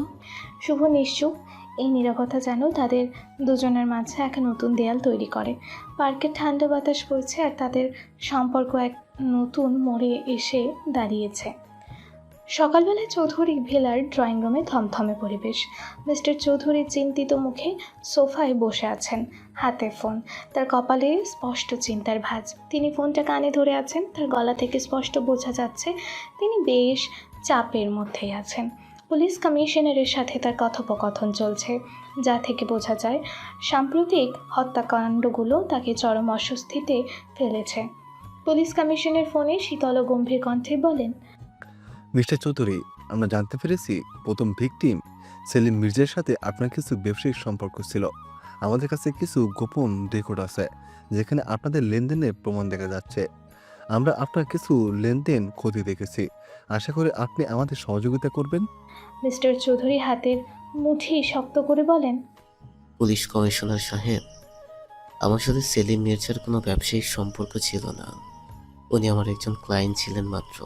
S2: শুভ নিশ্চুপ। এই নীরবতা যেন তাদের দুজনের মাঝে এক নতুন দেয়াল তৈরি করে। পার্কের ঠান্ডা বাতাস বইছে আর তাদের সম্পর্ক এক নতুন মোড়ে এসে দাঁড়িয়েছে। সকালবেলায় চৌধুরী ভিলার ড্রয়িং রুমে থমথমে পরিবেশ। মিস্টার চৌধুরী চিন্তিত মুখে সোফায় বসে আছেন, হাতে ফোন। তার কপালে স্পষ্ট চিন্তার ভাঁজ। তিনি ফোনটা কানে ধরে আছেন, তার গলা থেকে স্পষ্ট বোঝা যাচ্ছে তিনি বেশ চাপের মধ্যেই আছেন। পুলিশ কমিশনারের সাথে তার কথোপকথন চলছে, যা থেকে বোঝা যায় সাম্প্রতিক হত্যাকাণ্ডগুলো তাকে চরম অস্বস্তিতে ফেলেছে। পুলিশ কমিশনের ফোনে শীতল ও গম্ভীর কণ্ঠে বলেন,
S10: মিস্টার চৌধুরী, আমরা জানতে পেরেছি প্রথম ভিকটিম সেলিম মির্জার সাথে আপনার কিছু ব্যবসায়িক সম্পর্ক ছিল। আমাদের কাছে কিছু গোপন রেকর্ড আছে যেখানে আপনাদের লেনদেনের প্রমাণ দেখা যাচ্ছে। আমরা আপনার কিছু লেনদেন ক্ষতি দেখেছি। আশা করি আপনি আমাদের সহযোগিতা করবেন।
S2: মিস্টার চৌধুরী হাতের মুঠি শক্ত করে বলেন,
S9: পুলিশ কমিশনার সাহেব, আমার সাথে সেলিম মির্জার কোনো ব্যবসায়িক সম্পর্ক ছিল না। উনি আমার একজন ক্লায়েন্ট ছিলেন মাত্র।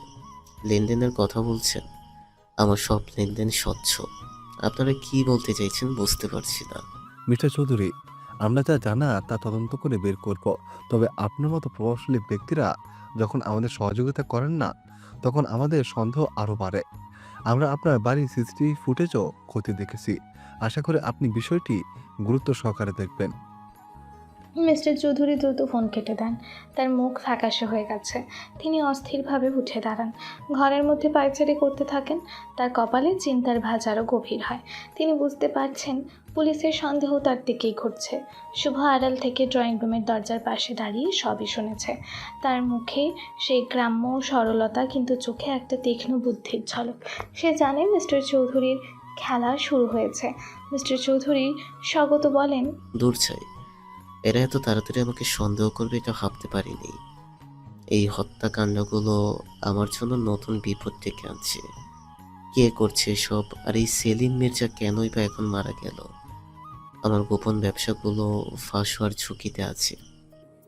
S9: লেনদেনের কথা বলছেন, আমার সব লেনদেন স্বচ্ছ। আপনারা কি বলতে চাইছেন বুঝতে পারছি না।
S10: মিস্টার চৌধুরী, আমরা যা জানা তা তদন্ত করে বের করব। তবে আপনার মতো প্রভাবশালী ব্যক্তিরা যখন আমাদের সহযোগিতা করেন না, তখন আমাদের সন্দেহ আরও বাড়ে। আমরা আপনার বাড়ির সিসিটিভি ফুটেজও ক্ষতি দেখেছি। আশা করি আপনি বিষয়টি গুরুত্ব সহকারে দেখবেন।
S2: মিস্টার চৌধুরী দ্রুত ফোন কেটে দেন। তার মুখ ফ্যাকাশে হয়ে গেছে। তিনি অস্থিরভাবে উঠে দাঁড়ান, ঘরের মধ্যে পায়চারি করতে থাকেন। তার কপালে চিন্তার ভাঁজ আরও গভীর হয়। তিনি বুঝতে পারছেন পুলিশের সন্দেহ তার দিকেই ঘুরছে। শুভ আড়াল থেকে ড্রয়িং রুমের দরজার পাশে দাঁড়িয়ে সবই শুনেছে। তার মুখে সেই গ্রাম্য সরলতা, কিন্তু চোখে একটা তীক্ষ্ণ বুদ্ধির ঝলক। সে জানে মিস্টার চৌধুরীর খেলা শুরু হয়েছে। মিস্টার চৌধুরী স্বগত বলেন,
S9: দূর চাই, এরা এত তাড়াতাড়ি আমাকে সন্দেহ করবে এটা ভাবতে পারিনি। এই হত্যাকাণ্ডগুলো আমার জন্য নতুন বিপদ ডেকে আনছে। কে করছে সব? আর এই সেলিম মির্জা কেনই বা এখন মারা গেল? আমার গোপন ব্যবসাগুলো ফাঁস হওয়ার ঝুঁকিতে আছে।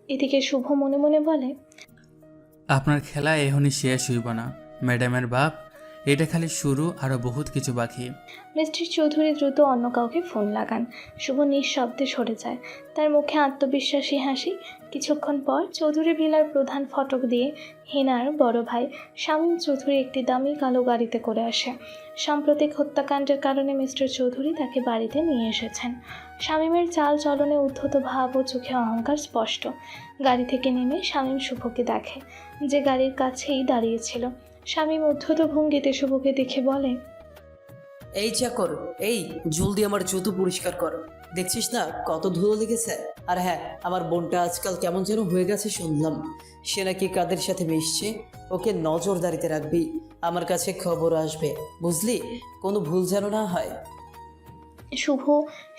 S2: এদিকে শুভ মনে মনে বলে,
S3: আপনার খেলা এখনই শেষ হইব না ম্যাডামের বাপ, এটা খালি শুরু, আরও বহুত কিছু বাকি।
S2: মিস্টার চৌধুরী দ্রুত অন্য কাউকে ফোন লাগান। শুভ নিঃশব্দে সরে যায়, তার মুখে আত্মবিশ্বাসী হাসি। কিছুক্ষণ পর চৌধুরী ভিলার প্রধান ফটক দিয়ে হেনার বড় ভাই শামীম চৌধুরী একটি দামি কালো গাড়িতে করে আসে। সাম্প্রতিক হত্যাকাণ্ডের কারণে মিস্টার চৌধুরী তাকে বাড়িতে নিয়ে এসেছেন। শামীমের চাল চলনে উদ্ধত ভাব ও চোখে অহংকার স্পষ্ট। গাড়ি থেকে নেমে শামীম শুভকে দেখে, যে গাড়ির কাছেই দাঁড়িয়েছিল। শামীম উদ্ধত ভঙ্গিতে শুভকে দেখে বলে,
S11: এই চাকর, এই জলদি আমার জুতো পরিষ্কার কর। দেখছিস না কত ধুলো লেগেছে? আর হ্যাঁ, আমার বোনটা আজকাল কেমন যেন হয়ে গেছে শুনলাম। সে নাকি কাদের সাথে মিশছে। ওকে নজরদারিতে রাখবি, আমার কাছে খবর আসবে, বুঝলি? কোনো ভুল যেন না হয়।
S2: শুভ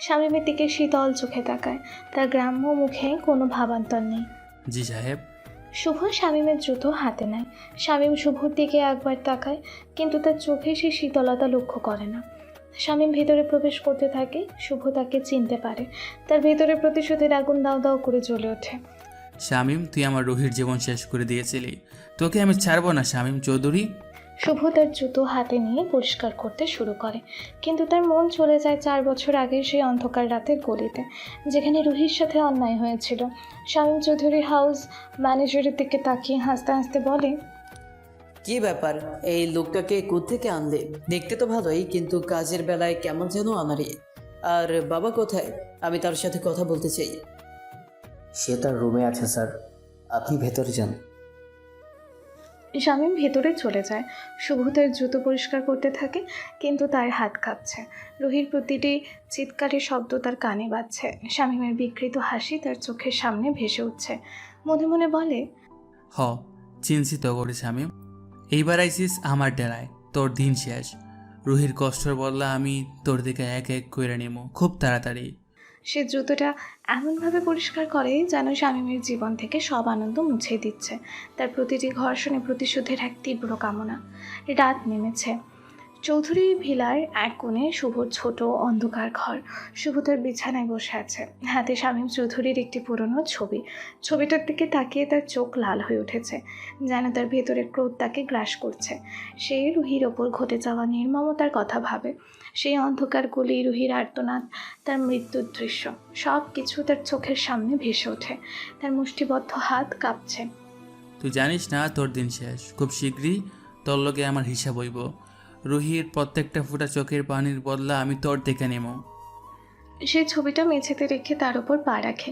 S2: শামীমের দিকে শীতল চোখে তাকায়। তার গ্রাম্য মুখে কোনো ভাবান্তর নেই।
S3: জি সাহেব।
S2: শুভ শামীমের জুতো হাতে নেয়। শামীম শুভর দিকে একবার তাকায়, কিন্তু তার চোখে সে শীতলতা লক্ষ্য করে না। শামীম ভেতরে প্রবেশ করতে থাকে। শুভ তাকে চিনতে পারে। তার ভেতরে প্রতিশোধের আগুন দাও দাও করে জ্বলে ওঠে।
S3: শামীম, তুই আমার রুহির জীবন শেষ করে দিয়েছিলি, তোকে আমি ছাড়বো না শামীম চৌধুরী।
S2: শুভ তার জুতো হাতে নিয়ে পরিষ্কার করতে শুরু করে, কিন্তু তার মন চলে যায় 4 বছর আগে সেই অন্ধকার রাতের গলিতে, যেখানে রুহির সাথে অন্যায় হয়েছিল। শামীম চৌধুরী হাউস ম্যানেজারের দিকে তাকিয়ে হাসতে হাসতে বলে,
S11: কি ব্যাপার, এই লোকটাকে কোত্থেকে আনলে? দেখতে তো ভালোই, কিন্তু কাজের বেলায় কেমন যেন আনারি। আর বাবা কোথায়? আমি তার সাথে কথা বলতে চাই।
S12: সে তার রুমে আছে স্যার, আপনি ভেতরে যান।
S2: শামীম ভেতরে চলে যায়। শুভ তার জুতো পরিষ্কার করতে থাকে, কিন্তু তার হাত কাঁপছে। রুহির প্রতিটি চিৎকারের শব্দ তার কানে বাজছে। শামীমের বিকৃত হাসি তার চোখের সামনে ভেসে উঠছে। মনে মনে বলে,
S3: হ, চিন্তিত করে শামীম, এইবার আইসিস আমার ডেরায়, তোর দিন শেষ। রুহির কষ্টর বদলা আমি তোর দিকে এক এক করে নেব খুব তাড়াতাড়ি।
S2: সে জুতোটা এমনভাবে পরিষ্কার করে যেন শামীমের জীবন থেকে সব আনন্দ মুছে দিচ্ছে। তার প্রতিটি ঘর্ষণে প্রতিশোধের এক তীব্র কামনা। রাত নেমেছে। চৌধুরী ভিলার এক কোণে শুভর ছোট অন্ধকার ঘর। শুভ তার বিছানায় বসে আছে, হাতে শামীম চৌধুরীর একটি পুরনো ছবি। ছবিটার দিকে তাকিয়ে তার চোখ লাল হয়ে উঠেছে, যেন তার ভেতরে ক্রোধ তাকে গ্রাস করছে। সে রুহির ওপর ঘটে যাওয়া নির্মমতার কথা ভাবে। সেই অন্ধকার গলি, রুহির আর্তনাদ, তার মৃত্যুর দৃশ্য, সব কিছু তার চোখের সামনে ভেসে ওঠে। তার মুষ্টিবদ্ধ হাত কাঁপছে।
S3: তুই জানিস না তোর দিন শেষ, খুব শীঘ্রই তোর লগে আমার হিসাব হইব। রুহির প্রত্যেকটা ফোঁটা চোখের পানির বদলা আমি তোর দেখে নেব।
S2: সে ছবিটা মেঝেতে রেখে তার উপর পা রাখে।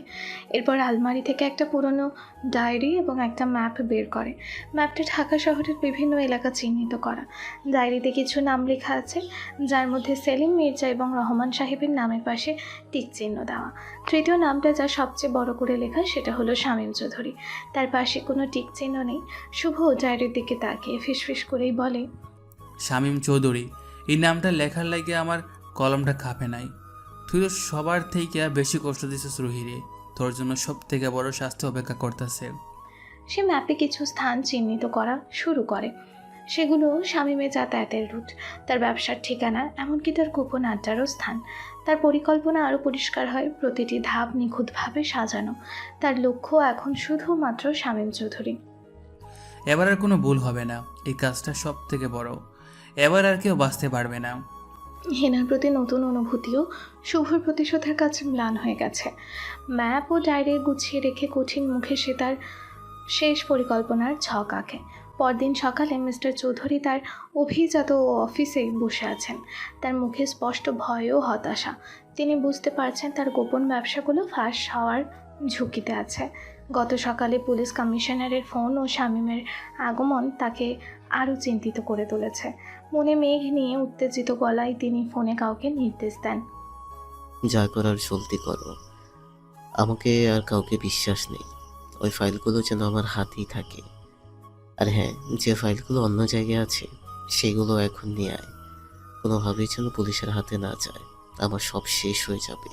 S2: এরপর আলমারি থেকে একটা পুরনো ডায়েরি এবং একটা ম্যাপ বের করে। ম্যাপটা ঢাকা শহরের বিভিন্ন এলাকা চিহ্নিত করা। ডায়েরিতে কিছু নাম লেখা আছে, যার মধ্যে সেলিম মির্জা এবং রহমান সাহেবের নামের পাশে টিক চিহ্ন দেওয়া। তৃতীয় নামটা যা সবচেয়ে বড় করে লেখা সেটা হলো শামীম চৌধুরী, তার পাশে কোনো টিক চিহ্ন নেই। শুভ ডায়েরির দিকে তাকিয়ে ফিসফিস করেই বলে,
S3: শামীম চৌধুরী, এই নামটা লেখার লাগে আমার কলমটা কাঁপে নাই। তুই তো সবার থেকে বেশি কষ্ট দিছিস রুহিরে, তোর জন্য সব থেকে বড় শাস্তি অপেক্ষা করতেছে।
S2: সে ম্যাপে কিছু স্থান চিহ্নিত করা শুরু করে। সেগুলো শামীমের যাতায়াতের রুট, তার ব্যবসার ঠিকানা, এমনকি তার গোপন আড্ডারও স্থান। তার পরিকল্পনা আরও পরিষ্কার হয়, প্রতিটি ধাপ নিখুঁতভাবে সাজানো। তার লক্ষ্য এখন শুধুমাত্র শামীম চৌধুরী।
S3: এবার আর কোনো ভুল হবে না, এই কাজটা সব থেকে বড়। এবার আর কেউ বাঁচতে পারবে না।
S2: হেনার প্রতি নতুন অনুভূতিও শুভর প্রতিশোধের কাছে ম্লান হয়ে গেছে। ম্যাপ ও ডায়েরি গুছিয়ে রেখে কঠিন মুখে সে তার শেষ পরিকল্পনার ছক আঁকে। পরদিন সকালে মিস্টার চৌধুরী তার অভিজাত অফিসে বসে আছেন। তার মুখে স্পষ্ট ভয় ও হতাশা। তিনি বুঝতে পারছেন তার গোপন ব্যবসাগুলো ফাঁস হওয়ার ঝুঁকিতে আছে। গত সকালে পুলিশ কমিশনারের ফোন ও শামীমের আগমন তাকে আরও চিন্তিত করে তুলেছে। মনে মেঘ নিয়ে উত্তেজিত গলায় তিনি ফোনে কাউকে নির্দেশ দেন,
S9: যা করার জলদি করো, আমাকে আর কাউকে বিশ্বাস নেই। ওই ফাইলগুলো যেন আমার হাতেই থাকে। আর হ্যাঁ, যে ফাইলগুলো অন্য জায়গায় আছে সেগুলো এখন নিয়ে আয়। কোনোভাবেই যেন পুলিশের হাতে না যায়, আমার সব শেষ হয়ে যাবে।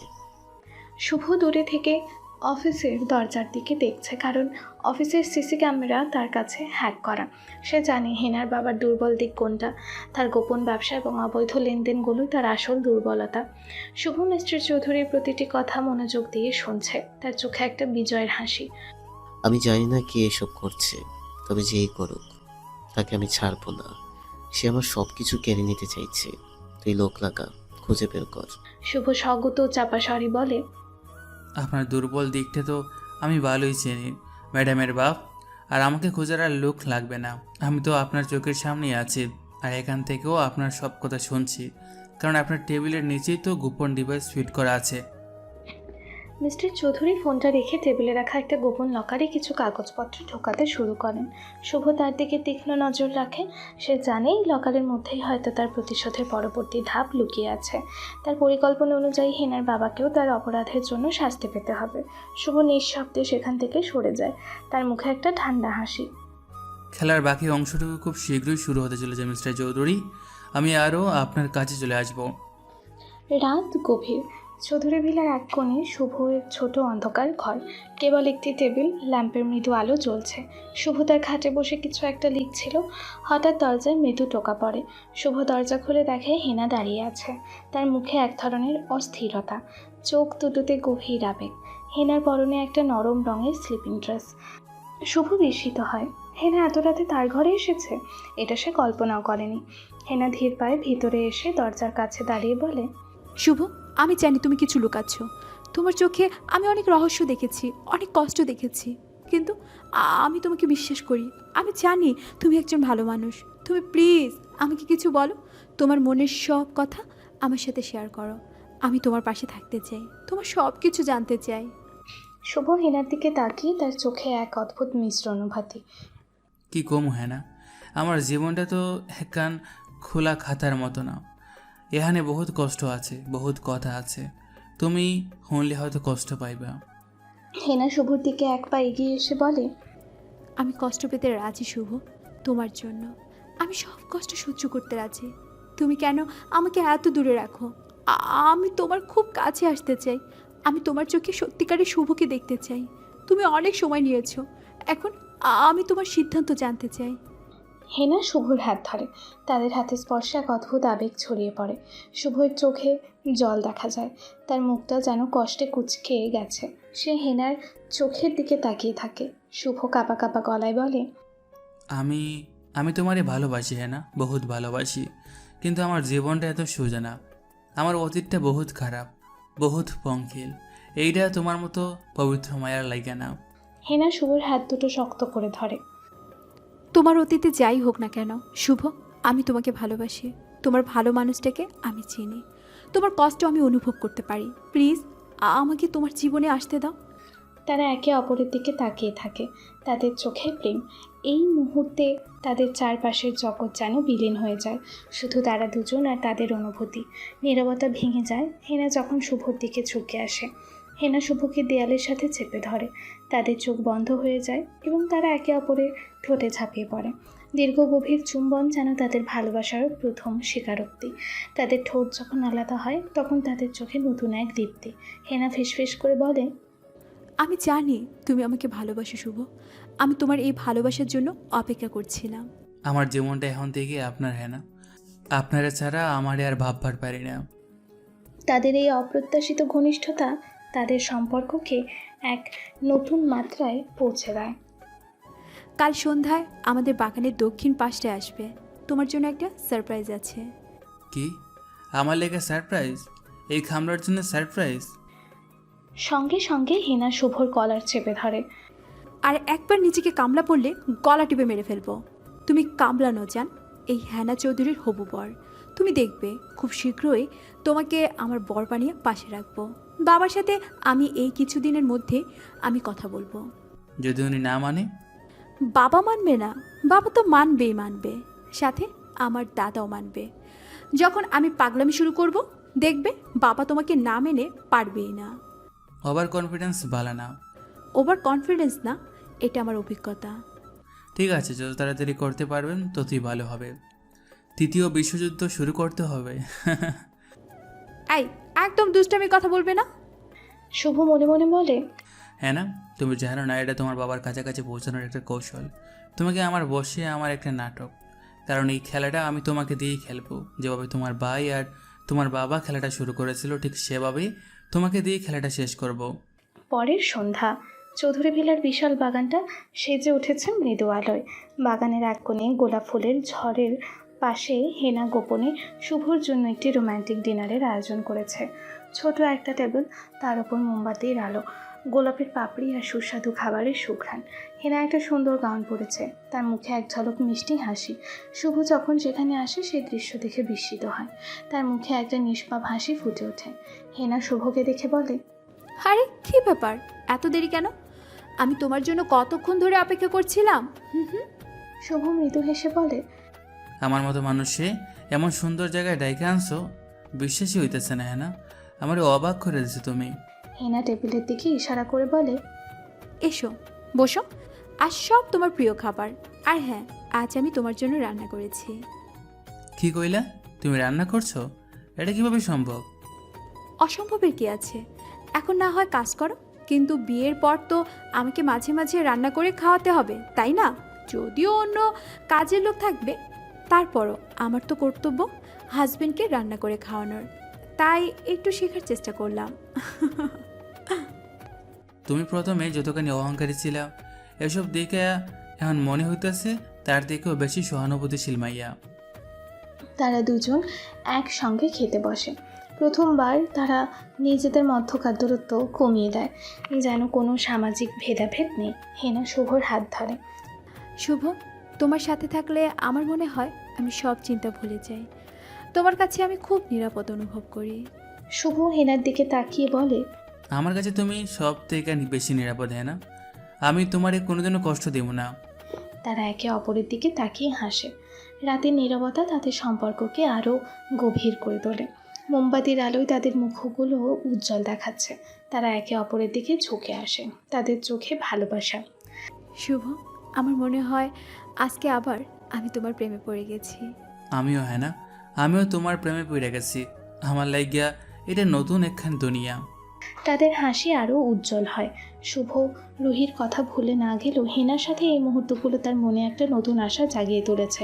S2: শুভ দূরে থেকে অফিসের দরজার দিকে দেখছে, কারণ অফিসের সিসি ক্যামেরা তার কাছে হ্যাক করা। সে জানে হেনার বাবার দুর্বল দিক কোনটা। তার গোপন ব্যবসা এবং অবৈধ লেনদেনগুলোই তার আসল দুর্বলতা। শুভ মিস্টার চৌধুরীর প্রতিটি কথা মনোযোগ দিয়ে শুনছে, তার চোখে একটা বিজয়ের হাসি।
S9: আমি জানি না কে এসব করছে, তবে যেই করুক তাকে আমি ছাড়বো না। সে আমার সব কিছু কেড়ে নিতে চাইছে। তুই লোক লাগা, খুঁজে বের কর।
S2: শুভ স্বগত চাপা স্বরে বলে,
S3: আপনার দুর্বল দিকটা তো আমি ভালোই চিনি ম্যাডামের বাপ, আর আমাকে খোঁজার আর লোক লাগবে না। আমি তো আপনার চোখের সামনেই আছি, আর এখান থেকেও আপনার সব কথা শুনছি, কারণ আপনার টেবিলের নিচেই তো গোপন ডিভাইস ফিট করা আছে।
S2: মিস্টার চৌধুরী ফোনটা রেখে টেবিলে রাখা একটা গোপন লকারে কিছু কাগজপত্র ঢোকাতে শুরু করেন। শুভ তার দিকে তীক্ষ্ণ নজর রাখে। সে জানে এই লকারের মধ্যেই হয়তো তার প্রতিশোধের পরবর্তী ধাপ লুকিয়ে আছে। তার পরিকল্পনা অনুযায়ী হেনার বাবাকেও তার অপরাধের জন্য শাস্তি পেতে হবে। শুভ নিঃশব্দে সেখান থেকে সরে যায়, তার মুখে একটা ঠান্ডা হাসি।
S3: খেলার বাকি অংশটুকু খুব শীঘ্রই শুরু হতে চলেছে মিস্টার চৌধুরী, আমি আরও আপনার কাছে চলে আসব।
S2: রাত গভীর। চৌধুরী ভিলার এক কোণে শুভের ছোট অন্ধকার ঘর। কেবল একটি টেবিল, ল্যাম্পের মৃদু আলো জ্বলছে। শুভ তার খাটে বসে কিছু একটা লিখছিল। হঠাৎ দরজায় মৃদু টোকা পড়ে। শুভ দরজা খুলে দেখে হেনা দাঁড়িয়ে আছে। তার মুখে এক ধরনের অস্থিরতা, চোখ দুটোতে গভীর আবেগ। হেনার পরনে একটা নরম রঙের স্লিপিং ড্রেস। শুভ বিস্মিত হয়, হেনা এত রাতে তার ঘরে এসেছে, এটা সে কল্পনাও করেনি। হেনা ধীর পায়ে ভিতরে এসে দরজার কাছে দাঁড়িয়ে বলে,
S4: শুভ, আমি জানি তুমি কিছু লুকাচ্ছ। তোমার চোখে আমি অনেক রহস্য দেখেছি, অনেক কষ্ট দেখেছি, কিন্তু আমি তোমাকে বিশ্বাস করি। আমি জানি তুমি একজন ভালো মানুষ। তুমি প্লিজ আমাকে কিছু বলো, তোমার মনের সব কথা আমার সাথে শেয়ার করো। আমি তোমার পাশে থাকতে চাই, তোমার সব কিছু জানতে চাই।
S2: শুভ হেনার দিকে তাকিয়ে তার চোখে এক অদ্ভুত মিশ্র অনুভূতি।
S3: কি কম হয় না, আমার জীবনটা তো একখান খোলা খাতার মতো না। এখানে বহুত কষ্ট আছে, বহুত কথা আছে, তুমি শুনলে হয়তো কষ্ট পাইবা।
S2: হেনা শুভর দিকে এক পা এগিয়ে এসে বলে,
S4: আমি কষ্ট পেতে রাজি শুভ, তোমার জন্য আমি সব কষ্ট সহ্য করতে রাজি। তুমি কেন আমাকে এত দূরে রাখো? আমি তোমার খুব কাছে আসতে চাই। আমি তোমার চোখে সত্যিকারের শুভকে দেখতে চাই। তুমি অনেক সময় নিয়েছো, এখন আমি তোমার সিদ্ধান্ত জানতে চাই।
S2: হেনা শুভর হাত ধরে। তাদের হাতে স্পর্শে এক অদ্ভুত আবেগ ছড়িয়ে পড়ে। শুভর চোখে জল দেখা যায়, তার মুখটা যেন কষ্টে কুঁচকে গেছে। সে হেনার চোখের দিকে তাকিয়ে থাকে। শুভ কাঁপা কাঁপা গলায় বলে,
S3: আমি আমি তোমারে ভালোবাসি, হ্যাঁ না, বহুত ভালোবাসি। কিন্তু আমার জীবনটা এত সোজা না। আমার অতীতটা বহুত খারাপ, বহুত পঙ্কিল। এইটা তোমার মতো পবিত্র মায়ার লাগে না।
S2: হেনা শুভর হাত দুটো শক্ত করে ধরে।
S4: তোমার অতীতে যাই হোক না কেন শুভ, আমি তোমাকে ভালোবাসি। তোমার ভালো মানুষটাকে আমি চিনি, তোমার কষ্ট আমি অনুভব করতে পারি। প্লিজ আমাকে তোমার জীবনে আসতে দাও।
S2: তারা একে অপরের দিকে তাকিয়ে থাকে, তাদের চোখে প্রেম। এই মুহূর্তে তাদের চারপাশের জগৎ যেন বিলীন হয়ে যায়, শুধু তারা দুজন আর তাদের অনুভূতি। নীরবতা ভেঙে যায় হেনা যখন শুভর দিকে ঝুঁকে আসে। হেনা শুভকে দেয়ালের সাথে চেপে ধরে। তাদের চোখ বন্ধ হয়ে যায় এবং তারা একে অপরের ঠোঁটে ঝাঁপিয়ে পড়ে। দীর্ঘ গভীর চুম্বন যেন তাদের ভালোবাসার প্রথম স্বীকারোক্তি। তাদের ঠোঁট যখন আলাদা হয় তখন তাদের চোখে নতুন এক দীপ্তি। হেনা ফিসফিস করে বলে,
S4: আমি জানি তুমি আমাকে ভালোবাসো শুভ। আমি তোমার এই ভালোবাসার জন্য অপেক্ষা করছিলাম।
S3: আমার জীবনটা এখন থেকে আপনার, হ্যাঁ না। আপনারা ছাড়া আমারে আর ভাববার পারি না।
S2: তাদের এই অপ্রত্যাশিত ঘনিষ্ঠতা তাদের সম্পর্ককে এক নতুন মাত্রায় পৌঁছে দেয়।
S4: কাল সন্ধ্যায় আমাদের বাগানের দক্ষিণ পাশটায় আসবে, তোমার জন্য একটা সারপ্রাইজ আছে।
S3: কি? আমার লেগে সারপ্রাইজ? এই খামলার জন্য সারপ্রাইজ?
S2: সঙ্গে সঙ্গে হেনা শুভর কলার চেপে ধরে।
S4: আর একবার নিজেকে কামলা পড়লে গলা টিপে মেরে ফেলবো। তুমি কামলানো জান, এই হেনা চৌধুরীর হবু বর। তুমি দেখবে খুব শীঘ্রই তোমাকে আমার বর বানিয়ে পাশে রাখবো। বাবার সাথে আমি এই কিছুদিনের মধ্যে আমি কথা বলবো।
S3: যদি উনি না মানে?
S4: বাবা মানবে না? বাবা তো মানবেই মানবে, সাথে আমার দাদাও মানবে। যখন আমি পাগলামি শুরু করব দেখবে বাবা তোমাকে না মেনে পারবেই না।
S3: ওভার কনফিডেন্স ভালো না।
S4: ওভার কনফিডেন্স না, এটা আমার অভিজ্ঞতা।
S3: ঠিক আছে, যত তাড়াতাড়ি করতে পারবেন ততই ভালো হবে। তৃতীয় বিশ্বযুদ্ধ শুরু করতে হবে।
S4: এই একদম দুষ্টামি কথা বলবে না।
S2: শুভ মনে মনে বলে,
S3: হ্যাঁ না, তুমি জানো না এটা তোমার বাবার কাছাকাছি পৌঁছানোর একটা কৌশল। তোমাকে আমার বসে আমার একটা নাটক। কারণ এই খেলাটা আমি তোমাকে দিয়েই খেলবো। যেভাবে তোমার ভাই আর তোমার বাবা খেলাটা শুরু করেছিল, ঠিক সেভাবেই তোমাকে দিয়ে খেলাটা শেষ করব।
S2: পরের সন্ধ্যা। চৌধুরী ভিলার বিশাল বাগানটা সেজে উঠেছে মৃদু আলোয়। বাগানের এক কোণে গোলাপ ফুলের ঝড়ের পাশে হেনা গোপনে শুভর জন্য একটি রোম্যান্টিক ডিনারের আয়োজন করেছে। ছোট একটা টেবিল, তার উপর মোমবাতির আলো, গোলাপের পাপড়ি আর সুস্বাদু খাবারের সুঘ্রাণ। হেনা একটা সুন্দর গাউন পরেছে, তার মুখে এক ঝলক মিষ্টি হাসি। শুভ যখন সেখানে আসে সেই দৃশ্য দেখে বিস্মিত হয়, তার মুখে একটা নিষ্পাপ হাসি ফুটে ওঠে। হেনা শুভকে দেখে বলে,
S4: আরে কী ব্যাপার, এত দেরি কেন? আমি তোমার জন্য কতক্ষণ ধরে অপেক্ষা করছিলাম।
S2: শুভ মৃদু হেসে বলে,
S3: আমার মতো মানুষে এমন সুন্দর জায়গায় ডাইকে আনছো, বিশ্বাসই হইতেছে না। হ্যাঁ না, আমার অবাক করে দিছো তুমি।
S2: হেনা টেবিলের দিকে ইশারা করে বলে,
S4: এসো বসো, আজ সব তোমার প্রিয় খাবার। আর হ্যাঁ, আজ আমি তোমার জন্য রান্না করেছি।
S3: কি কইলা? তুমি রান্না করছো? এটা কিভাবে সম্ভব?
S4: অসম্ভবের কি আছে? এখন না হয় কাজ করো, কিন্তু বিয়ের পর তো আমাকে মাঝে মাঝে রান্না করে খাওয়াতে হবে, তাই না? যদিও অন্য কাজের লোক থাকবে, তারপরও আমার তো কর্তব্য হাজবেন্ডকে রান্না করে খাওয়ানোর। তাই একটু শেখার চেষ্টা করলাম।
S3: তুমি প্রথমে যতখানি অহংকারী ছিলা, এসব দেখে এখন মনে হইতেছে তার থেকেও বেশি সহানুভূতিশীল মাইয়া।
S2: তারা দুজন একসঙ্গে খেতে বসে। প্রথমবার তারা নিজেদের মধ্যকার দূরত্ব কমিয়ে দেয়, যেন কোনো সামাজিক ভেদাভেদ নেই। হেনা শুভর হাত ধরে।
S4: শুভ, তোমার সাথে থাকলে আমার মনে হয় আমি সব চিন্তা ভুলে যাই। তোমার কাছে আমি খুব নিরাপদ অনুভব করি।
S2: শুভ হেনার দিকে তাকিয়ে বলে,
S3: আমার কাছে তুমি সব থেকে বেশি নিরাপদ, হ্যাঁ না। আমি তোমারে কোনোদিনও কষ্ট দেব না।
S2: তারা একে অপরের দিকে তাকিয়ে হাসে। রাতের নীরবতা তাদের সম্পর্ককে আরও গভীর করে তোলে। মোমবাতির আলোয় তাদের মুখগুলো উজ্জ্বল দেখাচ্ছে। তারা একে অপরের দিকে ঝুঁকে আসে, তাদের চোখে ভালোবাসা।
S4: শুভ, আমার মনে হয় আজকে আবার আমি তোমার প্রেমে পড়ে গেছি।
S3: আমিও, হ্যাঁ না, আমিও তোমার প্রেমে পড়ে গেছি। আমার লাগিয়া এটা নতুন একখান দুনিয়া।
S2: তাদের হাসি আরও উজ্জ্বল হয়। শুভ রুহির কথা ভুলে না গেলেও হেনার সাথে এই মুহূর্তগুলো তার মনে একটা নতুন আশা জাগিয়ে তুলেছে।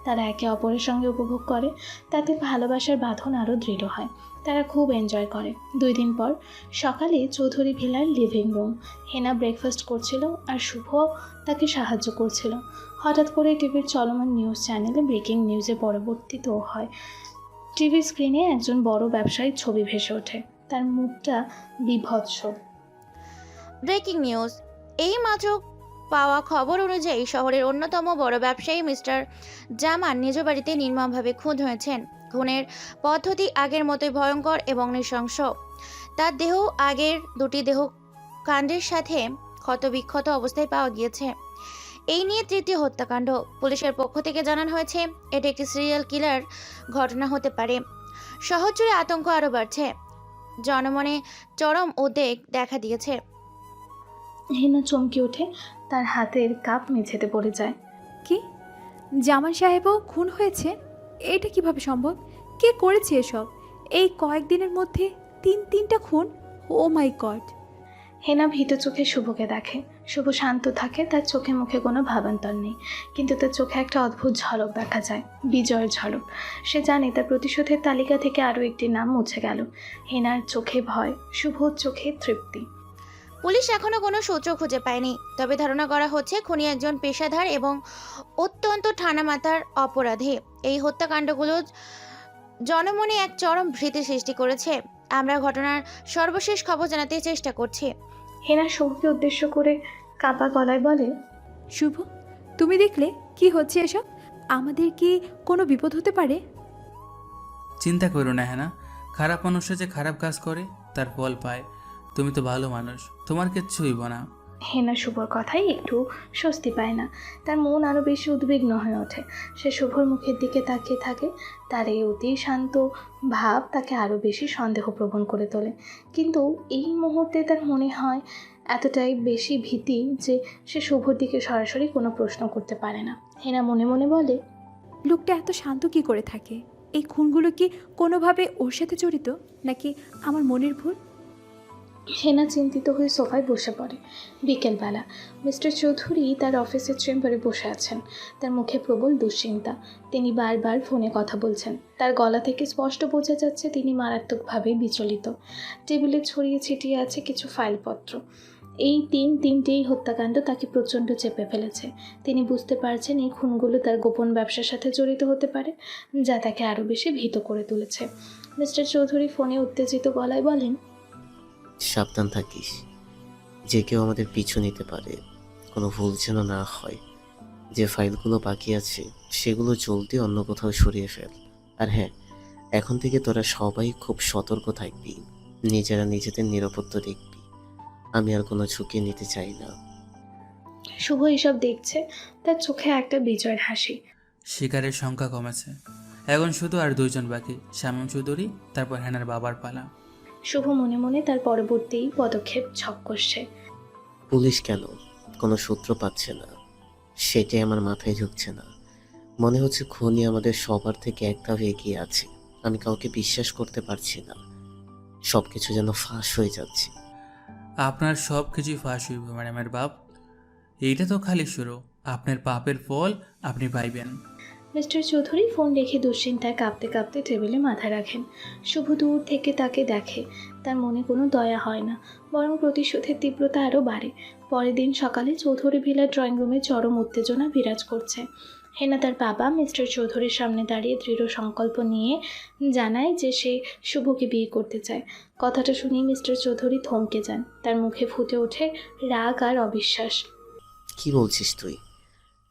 S2: তারা একে অপরের সঙ্গে উপভোগ করে, তাতে ভালোবাসার বাঁধন আরও দৃঢ় হয়। তারা খুব এনজয় করে। 2 দিন পর সকালে চৌধুরী ভিলার লিভিং রুম। হেনা ব্রেকফাস্ট করছিল আর শুভ তাকে সাহায্য করছিল। হঠাৎ করে টিভির চলমান নিউজ চ্যানেলে ব্রেকিং নিউজে পরিবর্তিত হয়। টিভি স্ক্রিনে একজন বড় ব্যবসায়ীর ছবি ভেসে ওঠে। তার মুখটা বিভৎস।
S1: ব্রেকিং নিউজ, এই মাত্র পাওয়া খবর অনুযায়ী শহরের অন্যতম বড় ব্যবসায়ী মিস্টার জামান নিজ বাড়িতে নির্মমভাবে খুন হয়েছেন। খুনের পদ্ধতি আগের মতোই ভয়ঙ্কর এবং নৃশংস। তার দেহ আগের 2টি দেহ কাণ্ডের সাথে ক্ষতবিক্ষত অবস্থায় পাওয়া গিয়েছে। এই নিয়ে 3টি হত্যাকাণ্ড। পুলিশের পক্ষ থেকে জানানো হয়েছে এটি একটি সিরিয়াল কিলার ঘটনা হতে পারে। শহর জুড়ে আতঙ্ক আরও বাড়ছে। জনমনে চরম উদ্বেগ দেখা দিয়েছে।
S2: হেনা চমকে ওঠে, তার হাতের কাপ মেঝেতে পড়ে যায়।
S4: কি, জামান সাহেবও খুন হয়েছে? এটা কিভাবে সম্ভব? কে করেছে এসব? এই কয়েকদিনের মধ্যে 3টা খুন? ও মাই গড!
S2: হেনা ভীত চোখে শুভকে দেখে। শুভ শান্ত থাকে, তার চোখে মুখে কোনো ভাবান্তর নেই, কিন্তু তার চোখে একটা অদ্ভুত ঝলক দেখা যায়, বিজয়ের ঝলক। সে জানে তার প্রতিশোধের তালিকা থেকে আরও একটি নাম মুছে গেল। হেনার চোখে ভয়, শুভর চোখে তৃপ্তি।
S1: পুলিশ এখনো কোনো সূত্র খুঁজে পায়নি, তবে ধারণা করা হচ্ছে খুনি একজন পেশাদার এবং অত্যন্ত ঠান্ডা মাথার অপরাধী। এই হত্যাকাণ্ডগুলো জনমনে এক চরম ভীতি সৃষ্টি করেছে। আমরা ঘটনার সর্বশেষ খবর জানাতে চেষ্টা করছি।
S2: হেনা শুভকে উদ্দেশ্য করে কাঁপা গলায় বলে,
S4: শুভ, তুমি দেখলে কি হচ্ছে এসব? আমাদের কি কোনো বিপদ হতে পারে?
S3: চিন্তা করো না হ্যাঁ, খারাপ মানুষরা যে খারাপ কাজ করে তার ফল পায়। তুমি তো ভালো মানুষ, তোমার কিচ্ছু হইব না।
S2: হেনা শুভর কথাই একটু স্বস্তি পায় না, তার মন আরও বেশি উদ্বিগ্ন হয়ে ওঠে। সে শুভর মুখের দিকে তাকিয়ে থাকে। তার এই অতি শান্ত ভাব তাকে আরও বেশি সন্দেহপ্রবণ করে তোলে, কিন্তু এই মুহূর্তে তার মনে হয় এতটাই বেশি ভীতি যে সে শুভর দিকে সরাসরি কোনো প্রশ্ন করতে পারে না। হেনা মনে মনে বলে,
S4: লোকটা এত শান্ত কি করে থাকে? এই খুনগুলো কি কোনোভাবে ওর সাথে জড়িত, নাকি আমার মনের ভুল?
S2: হেনা চিন্তিত হয়ে সোফায় বসে পড়ে। বিকেলবেলা মিস্টার চৌধুরী তার অফিসের চেম্বারে বসে আছেন। তার মুখে প্রবল দুশ্চিন্তা। তিনি বারবার ফোনে কথা বলছেন। তার গলা থেকে স্পষ্ট বোঝা যাচ্ছে তিনি মারাত্মকভাবে বিচলিত। টেবিলে ছড়িয়ে ছিটিয়ে আছে কিছু ফাইলপত্র। এই তিনটেই হত্যাকাণ্ড তাকে প্রচণ্ড চেপে ফেলেছে। তিনি বুঝতে পারছেন এই খুনগুলো তার গোপন ব্যবসার সাথে জড়িত হতে পারে, যা তাকে আরও বেশি ভীত করে তুলেছে। মিস্টার চৌধুরী ফোনে উত্তেজিত গলায় বলেন,
S9: সাবধান থাকিস, যে কেউ আমাদের পিছু নিতে পারে। কোনো ভুল যেন না হয়। যে ফাইলগুলো বাকি আছে সেগুলো জলদি অন্য কোথাও সরিয়ে ফেল। আর হ্যাঁ, এখন থেকে তোরা সবাই খুব সতর্ক থাকবি, নিজেরা নিজেদের নিরাপত্তা দেখবি। আমি আর কোনো ঝুঁকি নিতে চাই না।
S2: শুভ এসব দেখছে, তার চোখে একটা বিজয়ের হাসি।
S3: শিকারের সংখ্যা কমেছে, এখন শুধু আর 2 জন বাকি, শামীম চৌধুরী, তারপর হ্যানার বাবার পালা।
S2: শুভ মনে মনে তার পরবর্তী পদক্ষেপ ছক করছে।
S9: পুলিশ কেন কোনো সূত্র পাচ্ছে না, সেটাই আমার মাথায় ঢুকছে না। মনে হচ্ছে খুনি আমাদের সবার থেকে এক ধাপ এগিয়ে আছে। আমি কাউকে বিশ্বাস করতে পারছি না, সব কিছু যেন ফাঁস হয়ে যাচ্ছে।
S3: আপনার সব কিছুই ফাঁস হইব ম্যাডামের বাপ। এইটা তো খালি শুরু, আপনার পাপের ফল আপনি পাইবেন।
S2: মিস্টার চৌধুরী ফোন রেখে দুশ্চিন্তায় কাঁপতে কাঁপতে টেবিলে মাথা রাখেন। শুভ দূর থেকে তাকে দেখে। তার মনে কোনো দয়া হয় না, বরং প্রতিশোধের তীব্রতা আরও বাড়ে। পরের দিন সকালে চৌধুরী ভিলার ড্রয়িং রুমে চরম উত্তেজনা বিরাজ করছে। হেনা তার বাবা মিস্টার চৌধুরীর সামনে দাঁড়িয়ে দৃঢ় সংকল্প নিয়ে জানায় যে সে শুভকে বিয়ে করতে চায়। কথাটা শুনেই মিস্টার চৌধুরী থমকে যান। তার মুখে ফুটে ওঠে রাগ আর অবিশ্বাস।
S9: কি বলছিস তুই?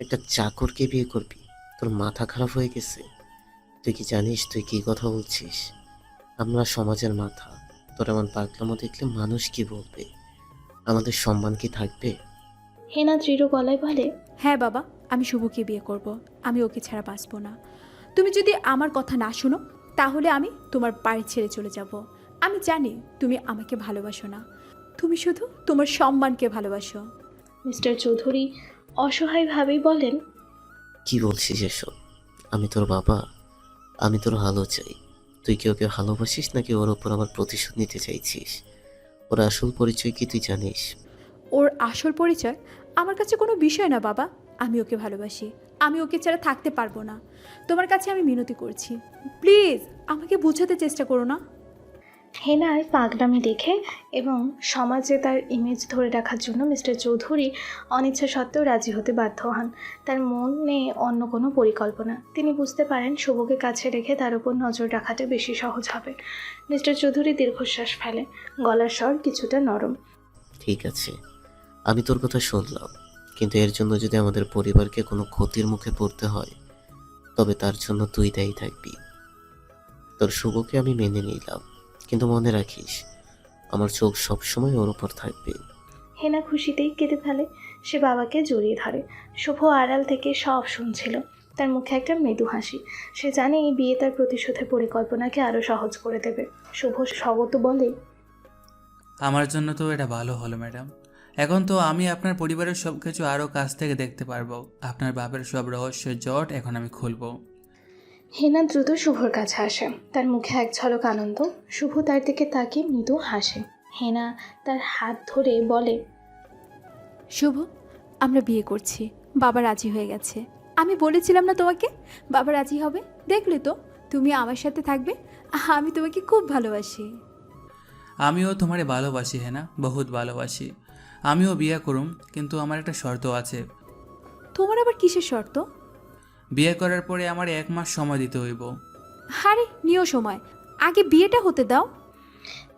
S9: একটা চাকরকে বিয়ে করবি? তোর মাথা খারাপ হয়ে গেছে? তুই কি জানিস তুই কি কথা বলছিস? আমরা সমাজের মাথা, তোর এমন পাগলামো দেখলে মানুষ কি বলবে? আমাদের সম্মান কি থাকবে?
S2: হেনা দৃঢ় গলায় বলে,
S4: হ্যাঁ বাবা, আমি শুভকে বিয়ে করব। আমি ওকে ছাড়া বাঁচব না। তুমি যদি আমার কথা না শোনো তাহলে আমি তোমার বাড়ি ছেড়ে চলে যাব। আমি জানি তুমি আমাকে ভালোবাসো না, তুমি শুধু তোমার সম্মানকে ভালোবাসো।
S2: মিস্টার চৌধুরী অসহায়ভাবেই বলেন,
S9: কি বলছিস এসব? আমি তোর বাবা, আমি তোর ভালো চাই। তুই কি ওকে ভালোবাসিস নাকি ওর ওপর আবার প্রতিশোধ নিতে চাইছিস? ওর আসল পরিচয় কি তুই জানিস?
S4: ওর আসল পরিচয় আমার কাছে কোনো বিষয় না বাবা। আমি ওকে ভালোবাসি, আমি ওকে ছাড়া থাকতে পারবো না। তোমার কাছে আমি মিনতি করছি, প্লিজ আমাকে বোঝাতে চেষ্টা করো না।
S2: হেনার পাগলামি দেখে এবং সমাজে তার ইমেজ ধরে রাখার জন্য মিস্টার চৌধুরী অনিচ্ছা সত্ত্বেও রাজি হতে বাধ্য হন। তার মনে অন্য কোনো পরিকল্পনা। তিনি বুঝতে পারেন শুভকে কাছে রেখে তার উপর নজর রাখাটা বেশি সহজ হবে। মিস্টার চৌধুরী দীর্ঘশ্বাস ফেলে, গলার স্বর কিছুটা নরম।
S9: ঠিক আছে, আমি তোর কথা শুনলাম, কিন্তু এর জন্য যদি আমাদের পরিবারকে কোনো ক্ষতির মুখে পড়তে হয় তবে তার জন্য তুই দায়ী থাকবি। তোর শুভকে আমি মেনে নিলাম, কিন্তু মনে রাখিস আমার চোখ সবসময় ওর উপর থাকবে।
S2: হেনা খুশিতেই কেঁদে ফেলে। সে বাবাকে জড়িয়ে ধরে। শুভ আড়াল থেকে সব শুনছিল। তার মুখে একটা মৃদু হাসি। সে জানে এই বিয়ে তার প্রতিশোধের পরিকল্পনাকে আরও সহজ করে দেবে। শুভ স্বগত বলে,
S3: আমার জন্য তো এটা ভালো হলো ম্যাডাম। এখন তো আমি আপনার পরিবারের সব কিছু আরও কাছ থেকে দেখতে পারবো। আপনার বাপের সব রহস্যের জট এখন আমি খুলবো।
S2: হেনা দ্রুত শুভর কাছে আসে। তার মুখে এক ঝলক আনন্দ। শুভ তার দিকে তাকিয়ে মৃদু হাসে। হেনা তার হাত ধরে বলে,
S4: শুভ, আমরা বিয়ে করছি, বাবা রাজি হয়ে গেছে। আমি বলেছিলাম না তোমাকে বাবা রাজি হবে? দেখলে তো, তুমি আমার সাথে থাকবে। আমি তোমাকে খুব ভালোবাসি।
S3: আমিও তোমারে ভালোবাসি হ্যাঁ, বহুত ভালোবাসি। আমিও বিয়ে করুম, কিন্তু আমার একটা শর্ত আছে।
S4: তোমার আবার কিসের শর্ত?
S3: বিয়ে করার পরে আমার 1 মাস সময় দিতে হইব।
S4: আরে নিও সময়, আগে বিয়েটা হতে দাও।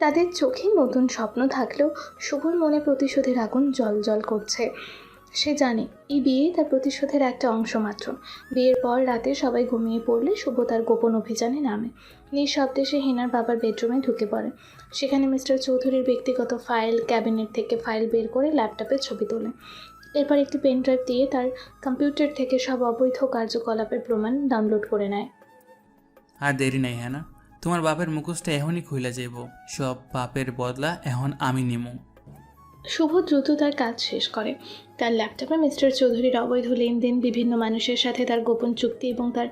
S2: তাদের চোখে নতুন স্বপ্ন থাকলেও শুভর মনে প্রতিশোধের আগুন জ্বল করছে। সে জানে এই বিয়ে তার প্রতিশোধের একটা অংশ মাত্র। বিয়ের পর রাতে সবাই ঘুমিয়ে পড়লে শুভ তার গোপন অভিযানে নামে। নিঃশব্দে সে হেনার বাবার বেডরুমে ঢুকে পড়ে। সেখানে মিস্টার চৌধুরীর ব্যক্তিগত ফাইল, ক্যাবিনেট থেকে ফাইল বের করে ল্যাপটপে ছবি তোলে। এরপর একটি পেন ড্রাইভ দিয়ে তার কম্পিউটার থেকে সব অবৈধ কার্যকলাপের প্রমাণ ডাউনলোড করে নেয়।
S3: আর দেরি নাই হ্যাঁ, তোমার বাপের মুখোশটা এখনই খুলে যাইব। সব পাপের বদলা এখন আমি নিমু।
S2: শুভ দ্রুত তার কাজ শেষ করে। তার ল্যাপটপে মিস্টার চৌধুরীর অবৈধ লেনদেন, বিভিন্ন মানুষের সাথে তার গোপন চুক্তি এবং তার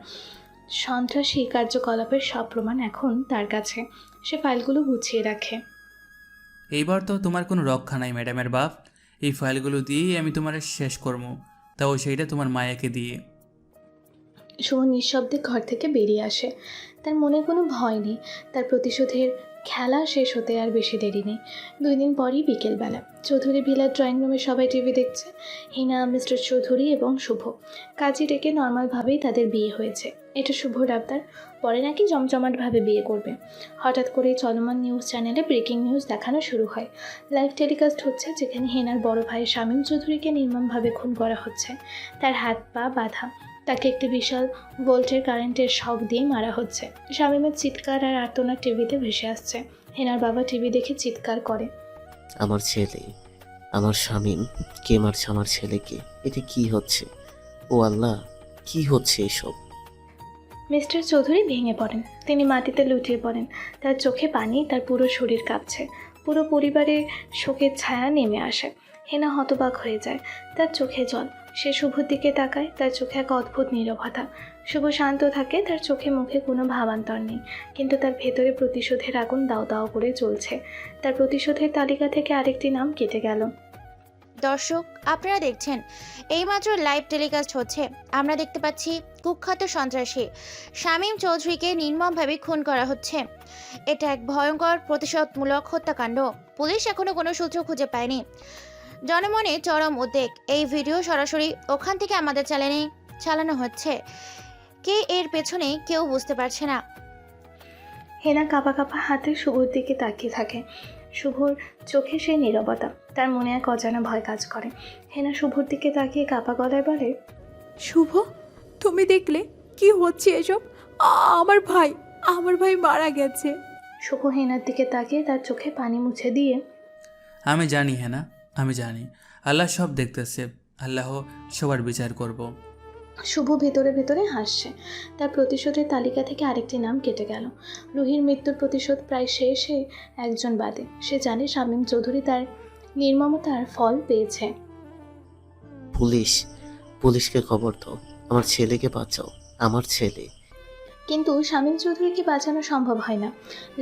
S2: সন্ত্রাসী কার্যকলাপের সব প্রমাণ এখন তার কাছে। সে ফাইলগুলো গুছিয়ে রাখে।
S3: এইবার তো তোমার কোনো রক্ষা নাই ম্যাডামের বাপ। এই ফাইলগুলো দিয়েই আমি তোমার শেষ করবো, তাও সেইটা তোমার মায়াকে দিয়ে।
S2: শুভ নিঃশব্দে ঘর থেকে বেরিয়ে আসে। তার মনে কোনো ভয় নেই। তার প্রতিশোধের খেলা শেষ হতে আর বেশি দেরি নেই। 2 দিন পরই বিকেলবেলা চৌধুরী ভিলার ড্রয়িং রুমে সবাই টিভি দেখছে। হিনা, মিস্টার চৌধুরী এবং শুভ। কাজী ডেকে নর্মালভাবেই তাদের বিয়ে হয়েছে। এটা শুভর আবদার। পরে নাকি জমজমাটভাবে বিয়ে করবে। হঠাৎ করেই চলমান নিউজ চ্যানেলে ব্রেকিং নিউজ দেখানো শুরু হয়। লাইভ টেলিকাস্ট হচ্ছে, যেখানে হেনার বড় ভাই শামীম চৌধুরীকে নির্মমভাবে খুন করা হচ্ছে। তার হাত পা বাঁধা। তাকে একটি বিশাল ভোল্টের কারেন্টের শক দিয়ে মারা হচ্ছে। শামীমের চিৎকার আর আর্তনাদ টিভিতে ভেসে আসছে। হেনার বাবা টিভি দেখে চিৎকার করে,
S9: আমার ছেলে, আমার শামীম, কে মারছে আমার ছেলেকে? এটা কি হচ্ছে? ও আল্লাহ, কি হচ্ছে এসব?
S2: মিস্টার চৌধুরী ভেঙে পড়েন। তিনি মাটিতে লুটিয়ে পড়েন। তার চোখে পানি, তার পুরো শরীর কাঁপছে। পুরো পরিবারে শোকের ছায়া নেমে আসে। হেনা হতবাক হয়ে যায়। তার চোখে জল। সে শুভর দিকে তাকায়। তার চোখে এক অদ্ভুত নীরবতা। শুভ শান্ত থাকে। তার চোখে মুখে কোনো ভাবান্তর নেই, কিন্তু তার ভেতরে প্রতিশোধের আগুন দাও দাও করে জ্বলছে। তার প্রতিশোধের তালিকা থেকে আরেকটি নাম কেটে গেল।
S1: দর্শক, আপনারা দেখছেন এইমাত্র লাইভ টেলিকাস্ট হচ্ছে। আমরা দেখতে পাচ্ছি কুখ্যাত সন্ত্রাসী শামীম চৌধুরীকে নির্মমভাবে খুন করা হচ্ছে। এটা এক ভয়ঙ্কর প্রতিশোধমূলক হত্যাকাণ্ড। পুলিশ এখনো কোনো সূত্র খুঁজে পায়নি। জনমনে চরম উদ্বেগ। এই ভিডিও সরাসরি ওখান থেকে আমাদের চ্যানেলে চালানো হচ্ছে। কে এর পেছনে কেউ বুঝতে পারছে না।
S2: হেনা কাঁপা কাঁপা হাতে শুভর দিকে তাকিয়ে থাকে। শুভর চোখে সেই নীরবতা। তার মনে এক অজানা ভয় কাজ করে। হেনা শুভর দিকে তাকিয়ে কাঁপা গলায় বলে,
S4: শুভ, তুমি দেখলে কি হচ্ছে এসব? আমার ভাই মারা গেছে।
S2: শুভ হেনার দিকে তাকিয়ে তার চোখে পানি মুছে দিয়ে,
S3: আমি জানি হ্যাঁ, আমি জানি আল্লাহ সব দেখতেছে। আল্লাহ সবার বিচার করব।
S2: শুভ ভেতরে ভেতরে হাসছে। তার প্রতিশোধের তালিকা থেকে আরেকটি নাম কেটে গেল। রুহির মৃত্যুর প্রতিশোধ প্রায় শেষে একজন বাদে। সে জানে শামীম চৌধুরী তার নির্মমতার ফল পেয়েছে।
S9: পুলিশকে খবর দাও, আমার ছেলেকে বাঁচাও, আমার ছেলে।
S2: কিন্তু শামীম চৌধুরীকে বাঁচানো সম্ভব হয় না।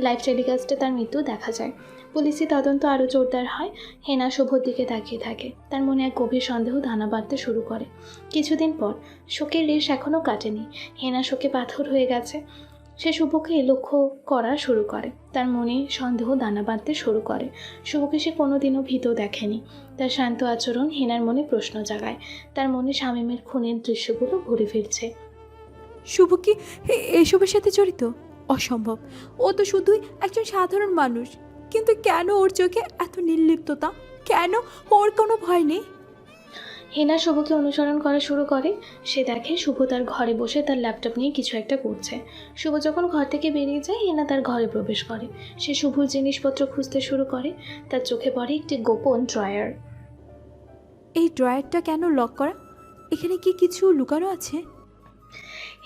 S2: লাইভ টেলিকাস্টে তার মৃত্যু দেখা যায়। পুলিশি তদন্ত আরও জোরদার হয়। হেনা শুভর দিকে তাকিয়ে থাকে। তার মনে এক গভীর সন্দেহ দানা বাঁধতে শুরু করে। কিছুদিন পর শোকের রেশ এখনও কাটেনি। হেনা শোকে পাথর হয়ে গেছে। সে শুভকে লক্ষ্য করা শুরু করে। তার মনে সন্দেহ দানা বাঁধতে শুরু করে। শুভকে সে কোনোদিনও ভীত দেখেনি। তার শান্ত আচরণ হেনার মনে প্রশ্ন জাগায়। তার মনে শামীমের খুনের দৃশ্যগুলো ঘুরে ফিরছে।
S4: শুভ কি এসবের সাথে জড়িত? অসম্ভব। ও তো শুধুই একজন সাধারণ মানুষ, কিন্তু কেন ওর চোখে এত নির্লিপ্ততা? কেন ওর কোনো ভয় নেই?
S2: হেনা শুভকে অনুসরণ করা শুরু করে। সে দেখে শুভ তার ঘরে বসে তার ল্যাপটপ নিয়ে কিছু একটা করছে। শুভ যখন ঘর থেকে বেরিয়ে যায়, হেনা তার ঘরে প্রবেশ করে। সে শুভর জিনিসপত্র খুঁজতে শুরু করে। তার চোখে পড়ে একটি গোপন ড্রয়ার।
S4: এই ড্রয়ারটা কেন লক করা? এখানে কি কিছু লুকানো আছে?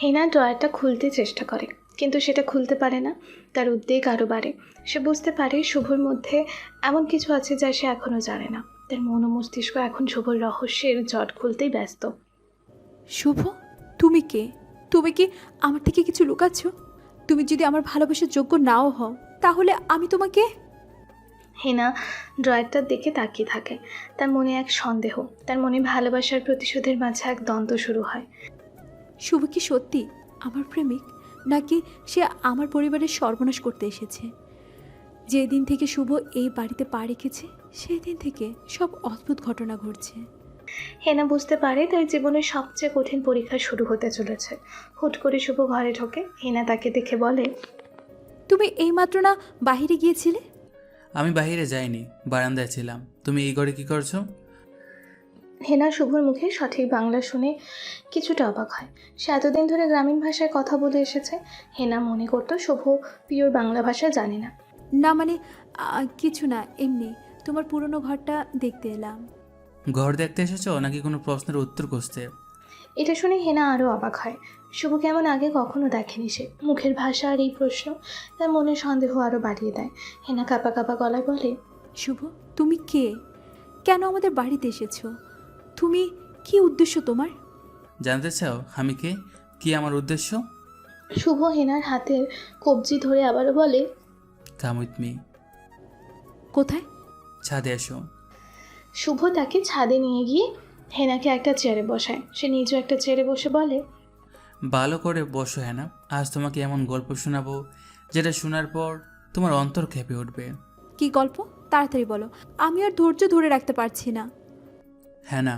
S2: হেনা ড্রয়ারটা খুলতে চেষ্টা করে, কিন্তু সেটা খুলতে পারে না। তার উদ্বেগ আরও বাড়ে। সে বুঝতে পারে শুভর মধ্যে এমন কিছু আছে যা সে এখনও জানে না। তার মন ও মস্তিষ্ক এখন শুভর রহস্যের জট খুলতেই ব্যস্ত।
S4: শুভ, তুমি কে? তুমি কি আমার থেকে কিছু লুকাচ্ছ? তুমি যদি আমার ভালোবাসার যোগ্য নাও হও, তাহলে আমি তোমাকে...
S2: হেনা ড্রয়ারটার দিকে তাকিয়ে থাকে। তার মনে এক সন্দেহ, তার মনে ভালোবাসার প্রতিশোধের মাঝে এক দ্বন্দ্ব শুরু হয়।
S4: শুভ কি সত্যি আমার প্রেমিক, নাকি সে আমার পরিবারের সর্বনাশ করতে এসেছে? যেদিন থেকে শুভ এই বাড়িতে পা রেখেছে, সেই দিন থেকে সব অদ্ভুত ঘটনা ঘটছে।
S2: হেনা বুঝতে পারে তার জীবনের সবচেয়ে কঠিন পরীক্ষা শুরু হতে চলেছে। হুট করে শুভ ঘরে ঢোকে। হেনা তাকে দেখে বলে,
S4: তুমি এইমাত্র না বাহিরে গিয়েছিলে?
S3: আমি বাইরে যাইনি, বারান্দায় ছিলাম। তুমি এই ঘরে কি করছো?
S2: হেনা শুভর মুখে সঠিক বাংলা শুনে কিছুটা অবাক হয়। সে এতদিন ধরে গ্রামীণ ভাষায় কথা বলে এসেছে। হেনা মনে করতো শুভ পিওর বাংলা ভাষা জানে না।
S4: না মানে কিছু না, এমনি তোমার পুরনো ঘরটা দেখতে এলাম।
S3: ঘর দেখতে এসেছো নাকি কোনো প্রশ্নের উত্তর খুঁজতে?
S2: এটা শুনে হেনা আরও অবাক হয়। শুভ কেমন আগে কখনো দেখেনি সে। মুখের ভাষা আর এই প্রশ্ন তার মনে সন্দেহ আরও বাড়িয়ে দেয়। হেনা কাঁপা কাঁপা গলায় বলে,
S4: শুভ, তুমি কে? কেন আমাদের বাড়িতে এসেছো? তুমি কি উদ্দেশ্য তোমার?
S3: জানতে চাও আমি কে, কি আমার উদ্দেশ্য?
S2: শুভ হেনার হাতের কবজি ধরে আবারও বলে,
S3: কাম উইথ মি।
S4: কোথায়?
S3: ছাদে এসো।
S2: শুভ তাকে ছাদে নিয়ে গিয়ে হেনাকে একটা চেয়ারে বসায়। সে নিজেও একটা চেয়ারে বসে বলে,
S3: ভালো করে বসো হ্যানা, আজ তোমাকে এমন গল্প শোনাবো যেটা শোনার পর তোমার অন্তর কেঁপে উঠবে।
S4: কি গল্প? তাড়াতাড়ি বলো, আমি আর ধৈর্য ধরে রাখতে পারছি না।
S3: হ্যানা,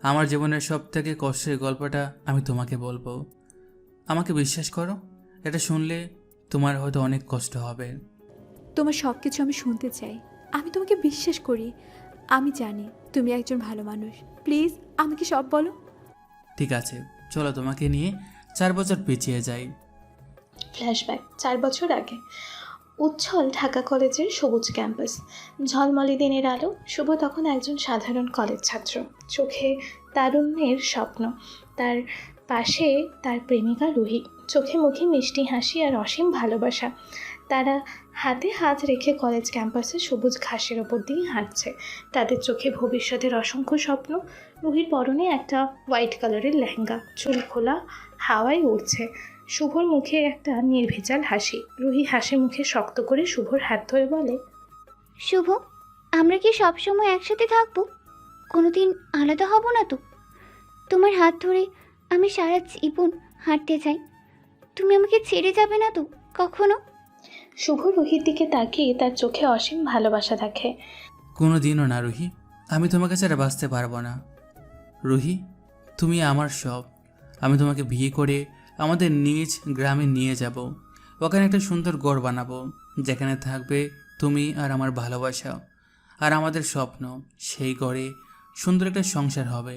S3: আমার জীবনের সব থেকে কষ্টের গল্পটা আমি তোমাকে বলবো। আমাকে বিশ্বাস করো, এটা শুনলে তোমার হয়তো অনেক কষ্ট হবে।
S4: তোমার সব কিছু আমি শুনতে চাই। আমি তোমাকে বিশ্বাস করি। আমি জানি তুমি একজন ভালো মানুষ। প্লিজ আমাকে সব বলো।
S3: ঠিক আছে, চলো তোমাকে নিয়ে 4 বছর পিছিয়ে যাই।
S2: ফ্ল্যাশব্যাক 4 বছর আগে। উচ্ছল ঢাকা কলেজের সবুজ ক্যাম্পাস, ঝলমলে দিনের আলো। শুভ তখন একজন সাধারণ কলেজ ছাত্র। চোখে তারুণ্যের স্বপ্ন। তার পাশে তার প্রেমিকা রুহি। চোখে মুখে মিষ্টি হাসি আর অসীম ভালোবাসা। তারা হাতে হাত রেখে কলেজ ক্যাম্পাসে সবুজ ঘাসের ওপর দিয়ে হাঁটছে। তাদের চোখে ভবিষ্যতের অসংখ্য স্বপ্ন। রুহির পরনে একটা হোয়াইট কালারের লেহেঙ্গা, চুল খোলা, হাওয়ায় উড়ছে। শুভর মুখে একটা নির্ভেজাল হাসি। রুহি হাসি মুখে শক্ত করে শুভর হাত ধরে বলে,
S5: শুভ, আমরা কি সবসময় একসাথে থাকবো? কোনোদিন আলাদা হব না তো? তোমার হাত ধরে আমি সারা জীবন হাঁটতে চাই। তুমি আমাকে ছেড়ে যাবে না তো কখনো?
S2: শুভ রুহির দিকে তাকিয়ে তার চোখে অসীম ভালোবাসা দেখে।
S3: কোনো দিনও না রুহি, আমি তোমাকে ছাড়া বাঁচতে পারবো না। রুহি, তুমি আমার সব। আমি তোমাকে বিয়ে করে আমাদের নিজ গ্রামে নিয়ে যাব। ওখানে একটা সুন্দর ঘর বানাবো, যেখানে থাকবে তুমি আর আমার ভালোবাসা আর আমাদের স্বপ্ন। সেই ঘরে সুন্দর একটা সংসার হবে,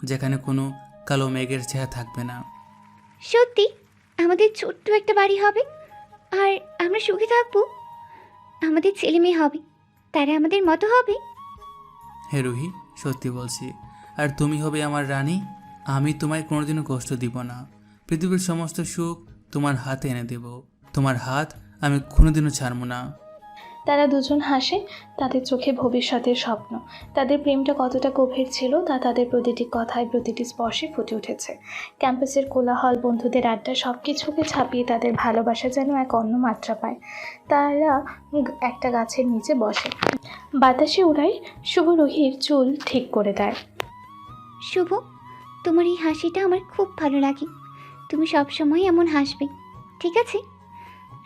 S3: যেখানে কোনো কালো মেঘের ছায়া থাকবে না।
S5: সত্যি আমাদের ছোট্ট একটা বাড়ি হবে, আর আমরা সুখে থাকবো। আমাদের ছেলে মেয়ে হবে, তারা আমাদের মতো হবে।
S3: হে রুহি, সত্যি বলছি। আর তুমি হবে আমার রানী। আমি তোমায় কোনোদিনও কষ্ট দিব না। পৃথিবীর সমস্ত সুখ তোমার হাতে এনে দেব। তোমার হাত আমি কোনোদিনও ছাড়ব না।
S2: তারা দুজন হাসে, তাদের চোখে ভবিষ্যতের স্বপ্ন। তাদের প্রেমটা কতটা গভীর ছিল তা তাদের প্রতিটি কথায়, প্রতিটি স্পর্শে ফুটে উঠেছে। ক্যাম্পাসের কোলাহল, বন্ধুদের আড্ডা, সব কিছুকে ছাপিয়ে তাদের ভালোবাসা যেন এক অন্য মাত্রা পায়। তারা একটা গাছের নিচে বসে, বাতাসে উড়ায়। শুভ রুহির চুল ঠিক করে দেয়।
S5: শুভ, তোমার এই হাসিটা আমার খুব ভালো লাগে। তুমি সবসময় এমন হাসবে, ঠিক আছে?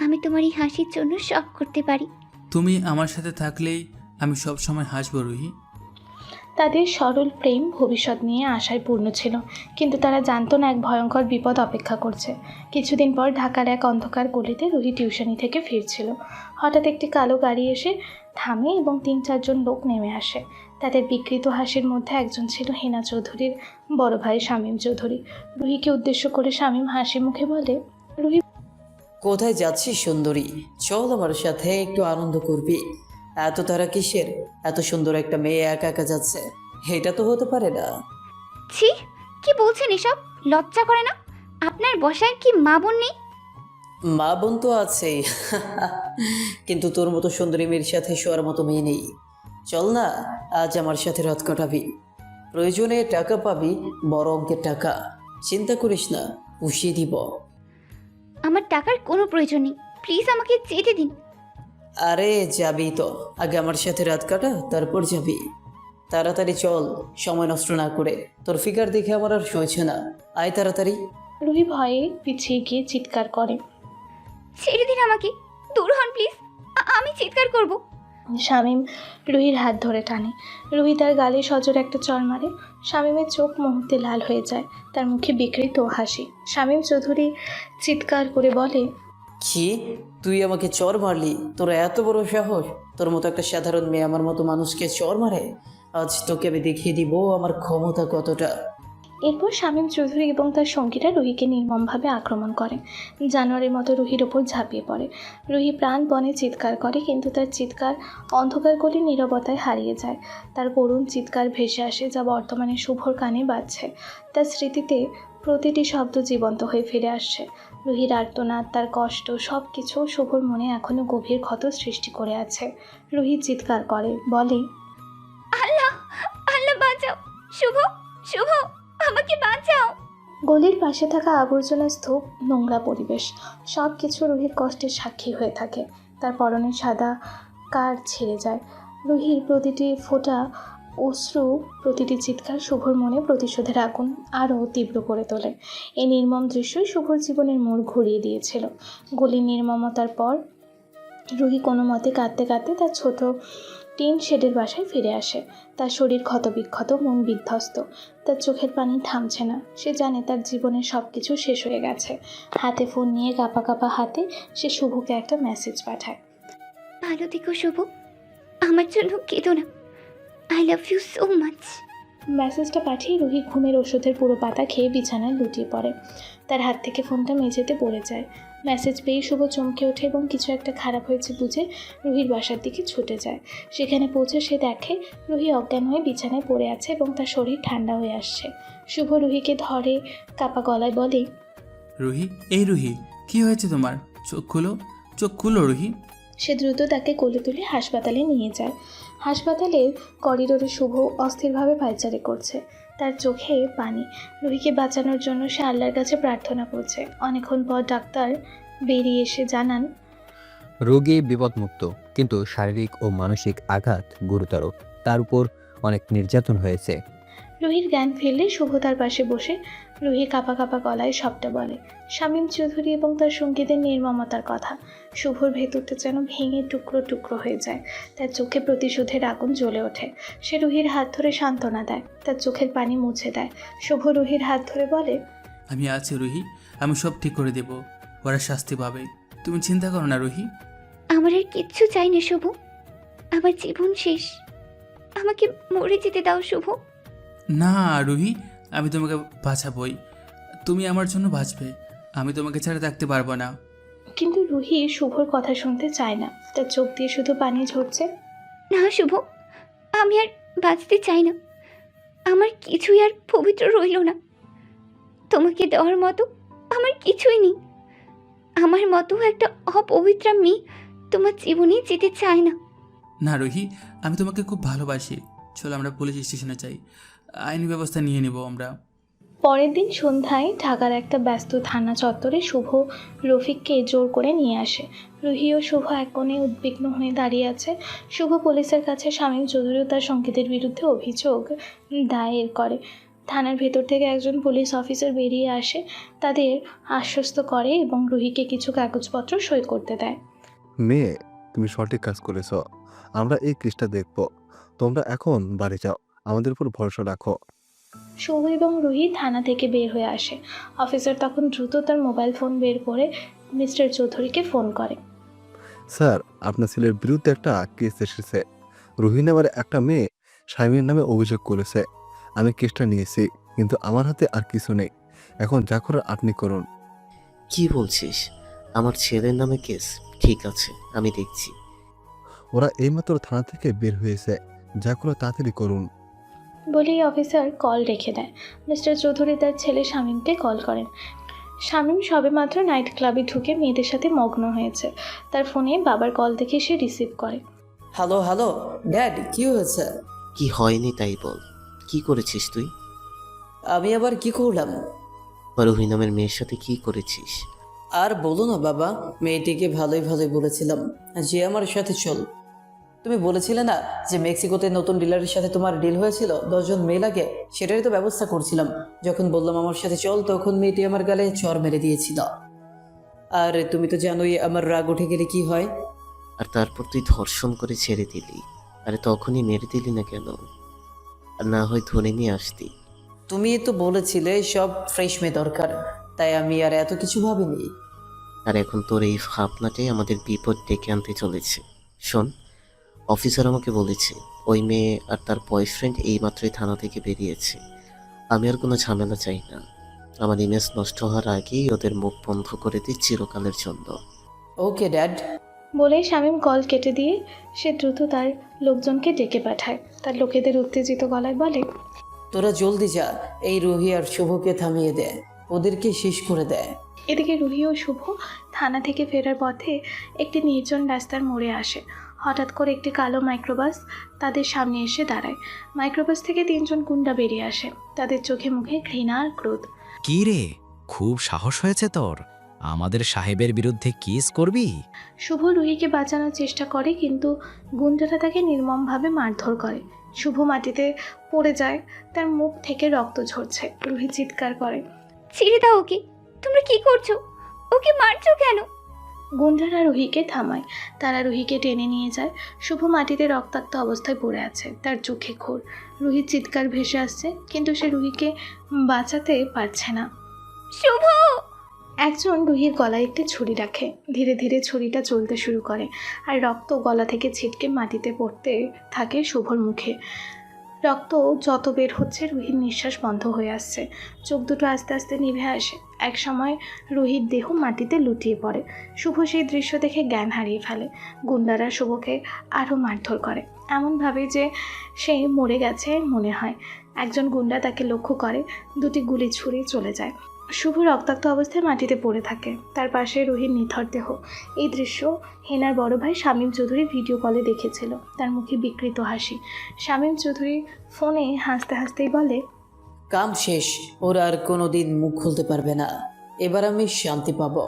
S5: আমি তোমার এই হাসির জন্য সব করতে পারি।
S3: তুমি আমার সাথে থাকলেই আমি সব সময় হাসবো রুহি।
S2: তাদের সরল প্রেম ভবিষ্যৎ নিয়ে আশায় পূর্ণ ছিল, কিন্তু তারা জানতো না এক ভয়ঙ্কর বিপদ অপেক্ষা করছে। কিছুদিন পর ঢাকার এক অন্ধকার গলিতে রুহি টিউশনি থেকে ফিরছিল। হঠাৎ একটি কালো গাড়ি এসে থামে এবং ৩-৪ জন লোক নেমে আসে। তাদের বিকৃত হাসির মধ্যে একজন ছিল হেনা চৌধুরীর বড় ভাই শামীম চৌধুরী। রুহিকে উদ্দেশ্য করে শামীম হাসি মুখে বলে, রুহি,
S11: কোথায় যাচ্ছিস সুন্দরী? চল আমার সাথে, একটু আনন্দ করবি। এত তারা কিসের? এত সুন্দর একটা মেয়ে একা একা যাচ্ছে, এটা তো হতে পারে না।
S5: ছি, কি বলছেন এসব? লজ্জা করে না? আপনার বসার কি মা বোন নেই?
S11: মা বোন তো আছেই, কিন্তু তোর মতো সুন্দরী মেয়ের সাথে শোয়ার মতো মেয়ে নেই। চল না, আজ আমার সাথে রাত কাটাবি। প্রয়োজনে টাকা পাবি, বড় অঙ্কের টাকা। চিন্তা করিস না, পুষিয়ে দিব।
S5: আমার টাকার কোনো প্রয়োজন নেই, প্লিজ আমাকে যেতে দিন।
S11: আরে যাবি তো, আগে আমার সাথে রাত কাটা, তারপর যাবি। তাড়াতাড়ি চল, সময় নষ্ট না করে। তোর ফিগার দেখে আমার আর সইছে না, আয় তাড়াতাড়ি।
S2: রুহি ভয়ে পিছিয়ে গিয়ে চিৎকার করে।
S5: ছেড়ে দিন আমাকে, দূর হন প্লিজ, আমি চিৎকার করব।
S2: শামীম রুহির হাত ধরে টানে। রুহি তার গালে সজোর একটা চড় মারে। শামীমের চোখ মুহূর্তে লাল হয়ে যায়, তার মুখে বিকৃত হাসি। শামীম চৌধুরী চিৎকার করে বলে,
S11: কি, তুই আমাকে চর মারলি? তোর এত বড় সাহস? তোর মতো একটা সাধারণ মেয়ে আমার মতো মানুষকে চর মারে? আজ তোকে আমি দেখিয়ে দিব আমার ক্ষমতা কতটা।
S2: এরপর শামীম চৌধুরী এবং তার সঙ্গীরা রুহিকে নির্মমভাবে আক্রমণ করে। জানোয়ারের মতো রুহির ওপর ঝাঁপিয়ে পড়ে। রুহি প্রাণপণে চিৎকার করে, কিন্তু তার চিৎকার অন্ধকার গলির নীরবতায় হারিয়ে যায়। তার করুণ চিৎকার ভেসে আসে, যা বর্তমানে শুভর কানে বাজছে। তার স্মৃতিতে প্রতিটি শব্দ জীবন্ত হয়ে ফিরে আসছে। রুহির আর্তনাদ, তার কষ্ট, সব কিছু শুভর মনে এখনও গভীর ক্ষত সৃষ্টি করে আছে। রুহি চিৎকার করে, বলে,
S5: আল্লাহ, আল্লাহ বাঁচাও, শুভ, শুভ, আমাকে বাঁচাও।
S2: গলির পাশে থাকা আবর্জনা স্তূপ, নোংরা পরিবেশ, সব কিছু রুহির কষ্টের সাক্ষী হয়ে থাকে। তার পরনে সাদা কার ছিঁড়ে যায়। রুহির প্রতিটি ফোঁটা অশ্রু, প্রতিটি চিৎকার শুভর মনে প্রতিশোধের আগুন আরও তীব্র করে তোলে। এই নির্মম দৃশ্যই শুভর জীবনের মোড় ঘুরিয়ে দিয়েছিল। গলির নির্মমতার পর রুহি কোনো মতে কাঁদতে কাঁদতে তার ছোট টিন শেডের বাসায় ফিরে আসে। তার শরীর ক্ষতবিক্ষত, মন বিধ্বস্ত। তার চোখের পানি থামছে না। সে জানে তার জীবনের সব কিছু শেষ হয়ে গেছে। হাতে ফোন নিয়ে কাঁপা কাঁপা হাতে সে শুভকে একটা মেসেজ পাঠায়।
S5: ভালো থেকো শুভ, আমার জন্য কেঁদো না, I love you so much.
S2: মেসেজটা পাঠিয়ে রুহি ঘুমের ওষুধের পুরো পাতা খেয়ে বিছানায় লুটিয়ে পড়ে। তার হাত থেকে ফোনটা মেঝেতে পড়ে যায়। মেসেজ পেয়ে শুভ চমকে ওঠে এবং কিছু একটা খারাপ হয়েছে বুঝে রুহির বাসার দিকে ছুটে যায়। সেখানে পৌঁছে সে দেখে রুহি অজ্ঞান হয়ে বিছানায় পড়ে আছে এবং তার শরীর ঠান্ডা হয়ে আসছে। শুভ রুহিকে ধরে কাপা গলায় বলে,
S3: রুহি, এই রুহি, কি হয়েছে তোমার? চোখ খুলো, চোখ খুলো রুহি।
S2: সে দ্রুত তাকে কোলে তুলে হাসপাতালে নিয়ে যায়। হাসপাতালের করিডোরে শুভ অস্থিরভাবে পায়চারি করছে। তার চোখে পানি। রুহিকে বাঁচানোর জন্য সে আল্লাহর কাছে প্রার্থনা করছে। অনেকক্ষণ পর ডাক্তার বেরিয়ে এসে জানান,
S13: রোগী বিপদমুক্ত, কিন্তু শারীরিক ও মানসিক আঘাত গুরুতর। তার উপর অনেক নির্যাতন হয়েছে।
S2: রুহির জ্ঞান ফিরলে শুভ তার পাশে বসে রুহি কাঁপা কাঁপা গলায় সবটা বলে। শামীম চৌধুরী এবং তার সঙ্গীদের নির্মমতার কথা। শুভর ভেতরটা যেন ভেঙে টুকরো টুকরো হয়ে যায়। তার চোখে প্রতিশোধের আগুন জ্বলে ওঠে। সে রুহির হাত ধরে সান্ত্বনা দেয়, তার চোখের পানি মুছে দেয়। শুভ রুহির হাত ধরে বলে,
S3: আমি আছি রুহি, আমি সব ঠিক করে দেব। ওরা শাস্তি পাবে, তুমি চিন্তা করো না রুহি।
S5: আমার আর কিচ্ছু চাই না শুভ, আমার জীবন শেষ, আমাকে মরে যেতে দাও শুভ।
S3: না রুহি, আমি তোমাকে বাঁচাবই, তুমি আমার জন্য বাঁচবে। আমি তোমাকে ছাড়া থাকতে পারবো না।
S2: কিন্তু রুহি শুভর কথা শুনতে চায় না। তার চোখ দিয়ে শুধু পানি ঝরছে।
S5: না শুভ, আমি আর বাঁচতে চাই না, আমার কিছুই আর পবিত্র রইল না। তোমাকে দেওয়ার মতো আমার কিছুই নেই। আমার মতো একটা অপবিত্রা মেয়ে তোমার জীবনে যেতে চাই না।
S3: না রুহি, আমি তোমাকে খুব ভালোবাসি। চলো আমরা পুলিশ স্টেশনে যাই, আইনি ব্যবস্থা নিয়ে নিব আমরা।
S2: পরের দিন সন্ধ্যায় ঢাকার একটা ব্যস্ত থানা চত্বরে শুভ রফিককে জোর করে নিয়ে আসে। রুহি ও শুভ এক কোণে উদ্বিগ্ন হয়ে দাঁড়িয়ে আছে। শুভ পুলিশের কাছে শামীম চৌধুরী ও তার সঙ্গীতের বিরুদ্ধে অভিযোগ দায়ের করে। থানার ভেতর থেকে একজন পুলিশ অফিসার বেরিয়ে আসে, তাদের আশ্বস্ত করে এবং রুহিকে কিছু কাগজপত্র সই করতে দেয়।
S10: মেয়ে, তুমি সঠিক কাজ করেছ। আমরা এই কেসটা দেখব। তোমরা এখন বাড়ি যাও, আমাদের উপর ভরসা রাখো।
S2: শুভ এবং রুহি থানা থেকে বের হয়ে আসে। অফিসার তখন দ্রুত তার মোবাইল ফোন বের করে মিস্টার চৌধুরীকে ফোন করে।
S10: স্যার, আপনার ছেলের বিরুদ্ধে একটা কেস এসেছে। রুহি নামের একটা মেয়ে শামীমের নামে অভিযোগ করেছে। আমি কেসটা নিয়েছি, কিন্তু আমার হাতে আর কিছু নেই। এখন যা করার আপনি করুন।
S9: কি বলছিস? আমার ছেলের নামে কেস? ঠিক আছে, আমি দেখছি।
S10: ওরা এইমাত্র থানা থেকে বের হয়েছে, যা করে তাড়াতাড়ি করুন।
S2: বলেই অফিসার কল রেখে দেয়। মিস্টার চৌধুরী তার ছেলে শামীমকে কল করেন। শামীম সবেমাত্র নাইট ক্লাবে ঢুকে মেয়েদের সাথে মগ্ন হয়েছে। তার ফোনে বাবার কল দেখে সে রিসিভ করে।
S11: হ্যালো হ্যালো ড্যাড, কি হয়েছে?
S9: কি হয়নি তাই বল। কি করেছিস তুই?
S11: আমি আবার কি করলাম?
S9: রুহি নামের মেয়ের সাথে কি করেছিস?
S11: আর বলো না বাবা, মেয়েটিকে ভালোই ভালোই বলেছিলাম যে আমার সাথে চল। তুমি বলেছিলে না যে মেক্সিকোতে নতুন ডিলারের সাথে তোমার ডিল হয়েছিল 10 জন মেয়ে লাগে, সেটারই তো ব্যবস্থা করছিলাম। যখন বললাম আমার সাথে চল, তখন মেয়েটি আমার গালে চড় মেরে দিয়েছিল। আর তুমি তো জানোই আমার রাগ উঠে গেলে কি হয়।
S9: আর তারপর তুই ধর্ষণ করে ছেড়ে দিলি। আরে তখনই মেরে দিলি না কেন? আর না হয় ধরে নিয়ে আসতি।
S11: তুমি তো বলেছিলে সব ফ্রেশ মেয়ে দরকার, তাই আমি আর এত কিছু ভাবিনি।
S9: আর এখন তোর এই ভাবনাটাই আমাদের বিপদ ডেকে আনতে চলেছে। শোন, অফিসার আমাকে বলেছে ওই মেয়ে আর তার বয়ফ্রেন্ড এইমাত্রই থানা থেকে বেরিয়েছে। আমি আর কোনো ঝামেলা চাই না। আমার ইমেজ নষ্ট হওয়ার আগেই ওদের মুখ বন্ধ করে দিই চিরকালের জন্য।
S11: Okay dad.
S2: বলেই শামীম কল কেটে দিয়ে সে দ্রুত তার লোকজনকে ডেকে পাঠায়। তার লোকেদের উত্তেজিত গলায় বলে,
S11: তোরা জলদি যা, এই রুহি আর শুভকে থামিয়ে দে, ওদেরকে শেষ করে দেয়।
S2: এদিকে রুহি ও শুভ থানা থেকে ফেরার পথে একটি নির্জন রাস্তার মোড়ে আসে। হঠাৎ করে একটি কালো মাইক্রোবাস তাদের সামনে এসে দাঁড়ায়। মাইক্রোবাস থেকে 3 জন গুন্ডা বেরিয়ে আসে। তাদের চোখে মুখে ঘৃণা আর ক্রোধ।
S14: কি রে, খুব সাহস হয়েছে তোর? আমাদের সাহেবের বিরুদ্ধে কেস করবি?
S2: শুভ রুহিকে বাঁচানোর চেষ্টা করে, কিন্তু গুন্ডারা তাকে নির্মমভাবে মারধর করে। শুভ মাটিতে পড়ে যায়, তার মুখ থেকে রক্ত ঝরছে। রুহি চিৎকার করে,
S5: ছেড়ে দাও ওকে। তোমরা কি করছো? ওকে মারছো কেন?
S2: গুন্ডারা রুহিকে থামায়। তারা রুহিকে টেনে নিয়ে যায়। শুভ মাটিতে রক্তাক্ত অবস্থায় পড়ে আছে, তার চোখে ঘোর। রুহির চিৎকার ভেসে আসছে, কিন্তু সে রুহিকে বাঁচাতে পারছে না।
S5: শুভ!
S2: একজন রুহির গলায় একটি ছুরি রাখে। ধীরে ধীরে ছুরিটা চলতে শুরু করে, আর রক্ত গলা থেকে ছিটকে মাটিতে পড়তে থাকে শুভর মুখে। রক্ত যত বের হচ্ছে, রুহির নিঃশ্বাস বন্ধ হয়ে আসছে। চোখ দুটো আস্তে আস্তে নিভে আসে। এক সময় রুহির দেহ মাটিতে লুটিয়ে পড়ে। শুভ সেই দৃশ্য দেখে জ্ঞান হারিয়ে ফেলে। গুন্ডারা শুভকে আরও মারধর করে, এমনভাবে যে সে মরে গেছে মনে হয়। একজন গুন্ডা তাকে লক্ষ্য করে, 2টি গুলি ছুঁড়ে চলে যায়। শুভ রক্তাক্ত অবস্থায় মাটিতে পড়ে থাকে, তার পাশে রুহির নিথর দেহ। এই দৃশ্য হেনার বড় ভাই শামীম চৌধুরী ভিডিও কলে দেখেছিল। তার মুখে বিকৃত হাসি। শামীম চৌধুরী ফোনে হাসতে হাসতেই বলে,
S11: কাম শেষ, ওরা আর কোনোদিন মুখ খুলতে পারবে না। এবার আমি শান্তি পাবো।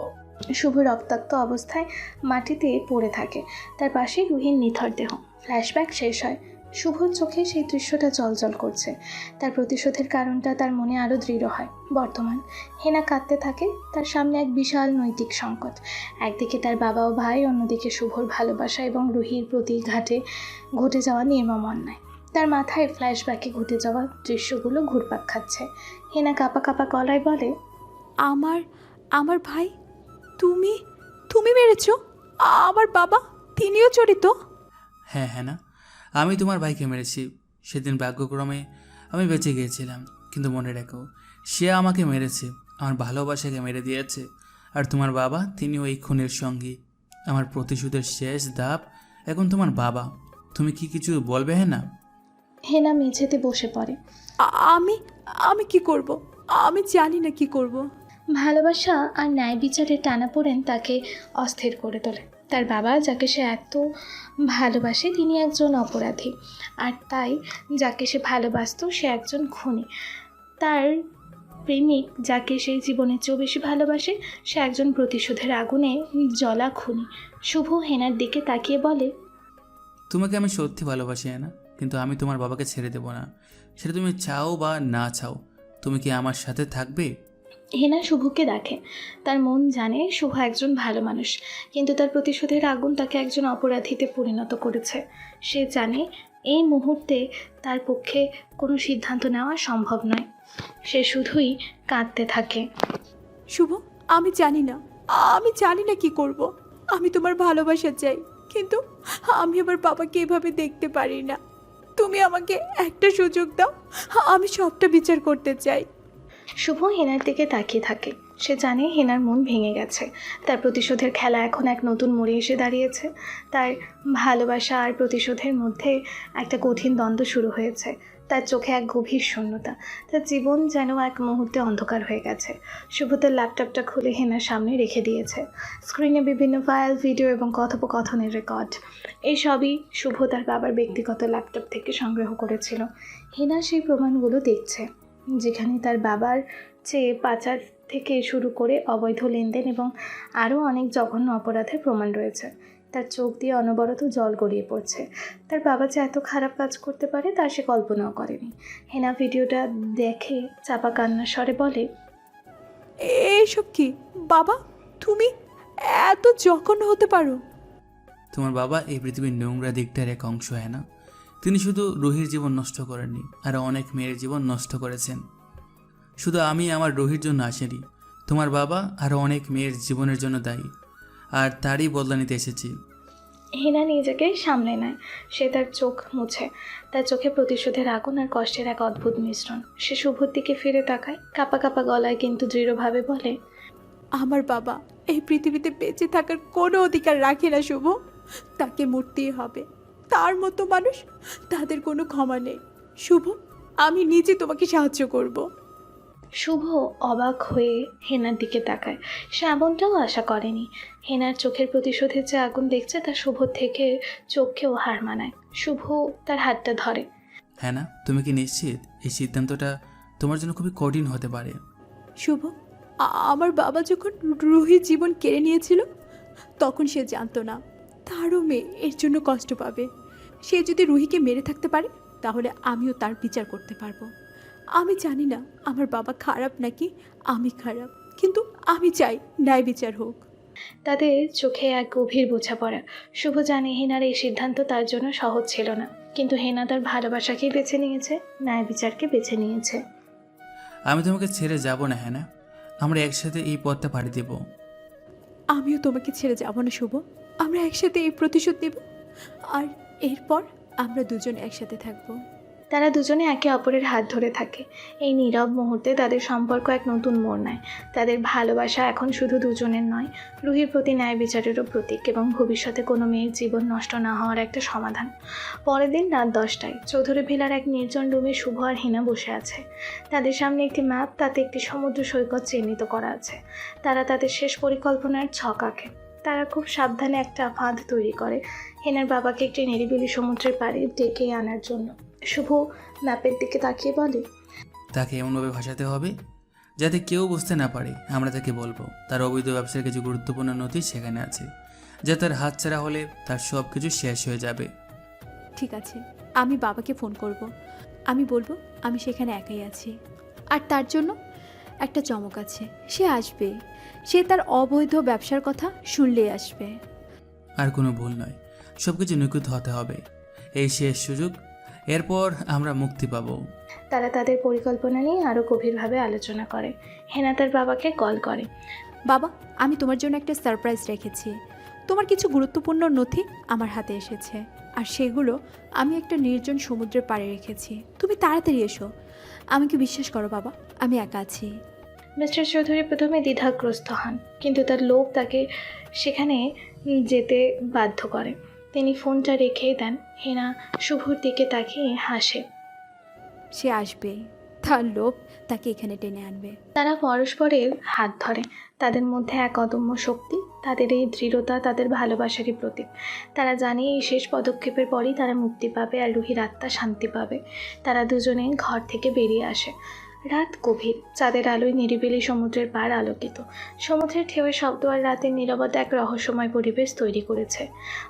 S2: শুভ রক্তাক্ত অবস্থায় মাটিতে পড়ে থাকে, তার পাশে রুহির নিথর দেহ। ফ্ল্যাশব্যাক শেষ হয়। শুভর চোখে সেই দৃশ্যটা জলজল করছে। তার প্রতিশোধের কারণটা তার মনে আরও দৃঢ় হয়। বর্তমান হেনা কাঁদতে থাকে। তার সামনে এক বিশাল নৈতিক সংকট। একদিকে তার বাবা ও ভাই, অন্যদিকে শুভর ভালোবাসা এবং রুহির প্রতি ঘটে যাওয়া নির্মম অন্যায়। তার মাথায় ফ্ল্যাশব্যাকে ঘটে যাওয়া দৃশ্যগুলো ঘুরপাক খাচ্ছে। হেনা কাঁপা কাঁপা গলায় বলে,
S4: আমার ভাই তুমি মেরেছো? আমার বাবা তিনিও জড়িত?
S3: হ্যাঁ হ্যাঁ না, আমি তোমার ভাইকে মেরেছি। সেদিন ভাগ্যক্রমে আমি বেঁচে গিয়েছিলাম, কিন্তু মনে রেখো, সে আমাকে মেরেছে, আমার ভালোবাসাকে মেরে দিয়েছে। আর তোমার বাবা, তিনিও এই খুনের সঙ্গী। আমার প্রতিশোধের শেষ ধাপ এখন তোমার বাবা। তুমি কি কিছু বলবে? হ্যাঁ না?
S2: হেনা মেঝেতে বসে পড়ে।
S4: আমি কি করব? আমি জানি না কি করব।
S2: ভালোবাসা আর ন্যায় বিচারের টানাপোড়েন তাকে অস্থির করে তোলে। তার বাবা যাকে সে এত ভালোবাসে তিনি একজন অপরাধী, আর তাই যাকে সে ভালোবাসতো সে একজন খুনি। তার প্রেমিক যাকে সেই জীবনের চেয়েও বেশি ভালোবাসে সে একজন প্রতিশোধের আগুনে জ্বলা খুনি। শুভ হেনার দিকে তাকিয়ে বলে,
S3: তোমাকে আমি সত্যি ভালোবাসি না, কিন্তু আমি তোমার বাবাকে ছেড়ে দেবো না। সেটা তুমি চাও বা না চাও। তুমি কি আমার সাথে থাকবে?
S2: হেনা শুভকে দেখে। তার মন জানে শুভ একজন ভালো মানুষ, কিন্তু তার প্রতিশোধের আগুন তাকে একজন অপরাধীতে পরিণত করেছে। সে জানে এই মুহূর্তে তার পক্ষে কোনো সিদ্ধান্ত নেওয়া সম্ভব নয়। সে শুধুই কাঁদতে থাকে।
S4: শুভ, আমি জানি না কি করব। আমি তোমার ভালোবাসা চাই, কিন্তু আমি আমার বাবাকে এভাবে দেখতে পারি না। তুমি আমাকে একটা সুযোগ দাও, আমি সবটা বিচার করতে চাই।
S2: শুভ হেনার দিকে তাকিয়ে থাকে। সে জানে হেনার মন ভেঙে গেছে। তার প্রতিশোধের খেলা এখন এক নতুন মোড়ে এসে দাঁড়িয়েছে। তার ভালোবাসা আর প্রতিশোধের মধ্যে একটা কঠিন দ্বন্দ্ব শুরু হয়েছে। তার চোখে এক গভীর শূন্যতা। তার জীবন যেন এক মুহূর্তে অন্ধকার হয়ে গেছে। শুভ তার ল্যাপটপটা খুলে হেনার সামনে রেখে দিয়েছে। স্ক্রিনে বিভিন্ন ফাইল, ভিডিও এবং কথোপকথনের রেকর্ড। এই সবই শুভ তার বাবার ব্যক্তিগত ল্যাপটপ থেকে সংগ্রহ করেছিল। হেনা সেই প্রমাণগুলো দেখছে, যেখানে তার বাবার চেয়ে পাচার থেকে শুরু করে অবৈধ লেনদেন এবং আরও অনেক জঘন্য অপরাধের প্রমাণ রয়েছে। তার চোখ দিয়ে অনবরত জল গড়িয়ে পড়ছে। তার বাবা যে এত খারাপ কাজ করতে পারে তা সে কল্পনাও করেনি। হেনা ভিডিওটা দেখে চাপা কান্নার স্বরে বলে,
S4: এসব কি বাবা? তুমি এত জঘন্য হতে পারো?
S3: তোমার বাবা এই পৃথিবীর নোংরা দিকটার এক অংশ, হ্যাঁ না? তিনি শুধু রুহির জীবন নষ্ট করেননি, আর অনেক মেয়ের জীবন নষ্ট করেছেন। শুধু আমি আমার রুহির জন্য আসেনি, তোমার বাবা আরও অনেক মেয়ের জীবনের জন্য দায়ী, আর তারই বদলা নিতে এসেছি।
S2: হেনা নিজেকে সামলে নেয়। সে তার চোখ মুছে। তার চোখে প্রতিশোধের আগুন আর কষ্টের এক অদ্ভুত মিশ্রণ। সে শুভর দিকে ফিরে তাকায়, কাঁপা কাঁপা গলায় কিন্তু দৃঢ়ভাবে বলে,
S4: আমার বাবা এই পৃথিবীতে বেঁচে থাকার কোনো অধিকার রাখে না শুভ। তাকে মরতেই হবে। তার মতো মানুষ, তাদের কোনো ক্ষমা নেই। শুভ, আমি নিজে তোমাকে সাহায্য করব।
S2: শুভ অবাক হয়ে হেনার দিকে তাকায়। সে এমনটাও আশা করেনি। হেনার চোখের প্রতিশোধের যে আগুন দেখছে তা শুভ থেকে চোখকেও হার মানায়। শুভ তার হাতটা ধরে।
S3: হ্যাঁ না, তুমি কি নিশ্চিত এই সিদ্ধান্তটা তোমার জন্য খুবই কঠিন হতে পারে?
S4: শুভ, আমার বাবা যখন রুহির জীবন কেড়ে নিয়েছিল তখন সে জানতো না তারও মেয়ে এর জন্য কষ্ট পাবে। সে যদি রুহিকে মেরে থাকতে পারে তাহলে আমিও তার বিচার করতে পারবো। আমি জানি না আমার বাবা খারাপ নাকি আমি খারাপ, কিন্তু আমি চাই ন্যায় বিচার হোক।
S2: তাদের চোখে এক গভীর বোঝাপড়া। শুভ জানে হেনার এই সিদ্ধান্ত তার জন্য সহজ ছিল না, কিন্তু হেনা তার ভালোবাসাকেই বেছে নিয়েছে, ন্যায় বিচারকে বেছে নিয়েছে।
S3: আমি তোমাকে ছেড়ে যাব না, হ্যাঁ না? আমরা একসাথে এই পথটা পাড়ি দেব।
S4: আমিও তোমাকে ছেড়ে যাব না শুভ। আমরা একসাথে এই প্রতিশোধ নেব, আর এরপর আমরা দুজন একসাথে থাকবো।
S2: তারা দুজনে একে অপরের হাত ধরে থাকে। এই নীরব মুহূর্তে তাদের সম্পর্ক এক নতুন মোড় নেয়। তাদের ভালোবাসা এখন শুধু দুজনের নয়, রুহির প্রতি ন্যায় বিচারেরও প্রতীক এবং ভবিষ্যতে কোনো মেয়ের জীবন নষ্ট না হওয়ার একটা সমাধান। পরের দিন রাত 10টায় চৌধুরী ভিলার এক নির্জন রুমে শুভ আর হিনা বসে আছে। তাদের সামনে একটি ম্যাপ, তাতে একটি সমুদ্র সৈকত চিহ্নিত করা আছে। তারা তাদের শেষ পরিকল্পনার ছক আঁকে। তারা খুব সাবধানে একটা ফাঁদ তৈরি করে হেনার বাবাকে একটি নিরিবিলি সমুদ্রের পাড়ে ডেকে আনার জন্য। শুভ ম্যাপের দিকে তাকিয়ে বলে,
S3: তাকে এমনভাবে ভাসাতে হবে যাতে কেউ বুঝতে না পারে। আমরা তাকে বলবো তার অবৈধ ব্যবসার কিছু গুরুত্বপূর্ণ নথি সেখানে আছে, যা তার হাতছাড়া হলে তার সব কিছু শেষ হয়ে যাবে।
S4: ঠিক আছে, আমি বাবাকে ফোন করব। আমি বলবো আমি সেখানে একাই আছি, আর তার জন্য একটা চমক আছে। সে আসবে, সে তার অবৈধ ব্যবসার কথা শুনলেই আসবে।
S3: আর কোনো ভুল নয়, সব কিছু নিখুঁত হতে হবে। এই শেষ সুযোগ, এরপর আমরা মুক্তি পাবো।
S2: তারা তাদের পরিকল্পনা নিয়ে আরও গভীরভাবে আলোচনা করে। হেনা তার বাবাকে কল করে।
S4: বাবা, আমি তোমার জন্য একটা সারপ্রাইজ রেখেছি। তোমার কিছু গুরুত্বপূর্ণ নথি আমার হাতে এসেছে, আর সেগুলো আমি একটা নির্জন সমুদ্রের পাড়ে রেখেছি। তুমি তাড়াতাড়ি এসো। আমাকে বিশ্বাস করো বাবা, আমি একা আছি।
S2: মিস্টার চৌধুরী প্রথমে দ্বিধাগ্রস্ত হন, কিন্তু তার লোভ তাকে সেখানে যেতে বাধ্য করে। তিনি ফোনটা রেখে দেন। হেনা শুভর দিকে তাকিয়ে হাসে।
S4: সে আসবে, তার লোভ তাকে এখানে টেনে আনবে।
S2: তারা পরস্পরের হাত ধরে। তাদের মধ্যে এক অদম্য শক্তি, তাদের এই দৃঢ়তা তাদের ভালোবাসারই প্রতীক। তারা জানে এই শেষ পদক্ষেপের পরই তারা মুক্তি পাবে আর রুহির আত্মা শান্তি পাবে। তারা দুজনে ঘর থেকে বেরিয়ে আসে। রাত গভীর, চাঁদের আলোয় নিরিবিলি সমুদ্রের পাড় আলোকিত। সমুদ্রের ঢেউয়ের শব্দ আর রাতের নীরবতা এক রহস্যময় পরিবেশ তৈরি করেছে।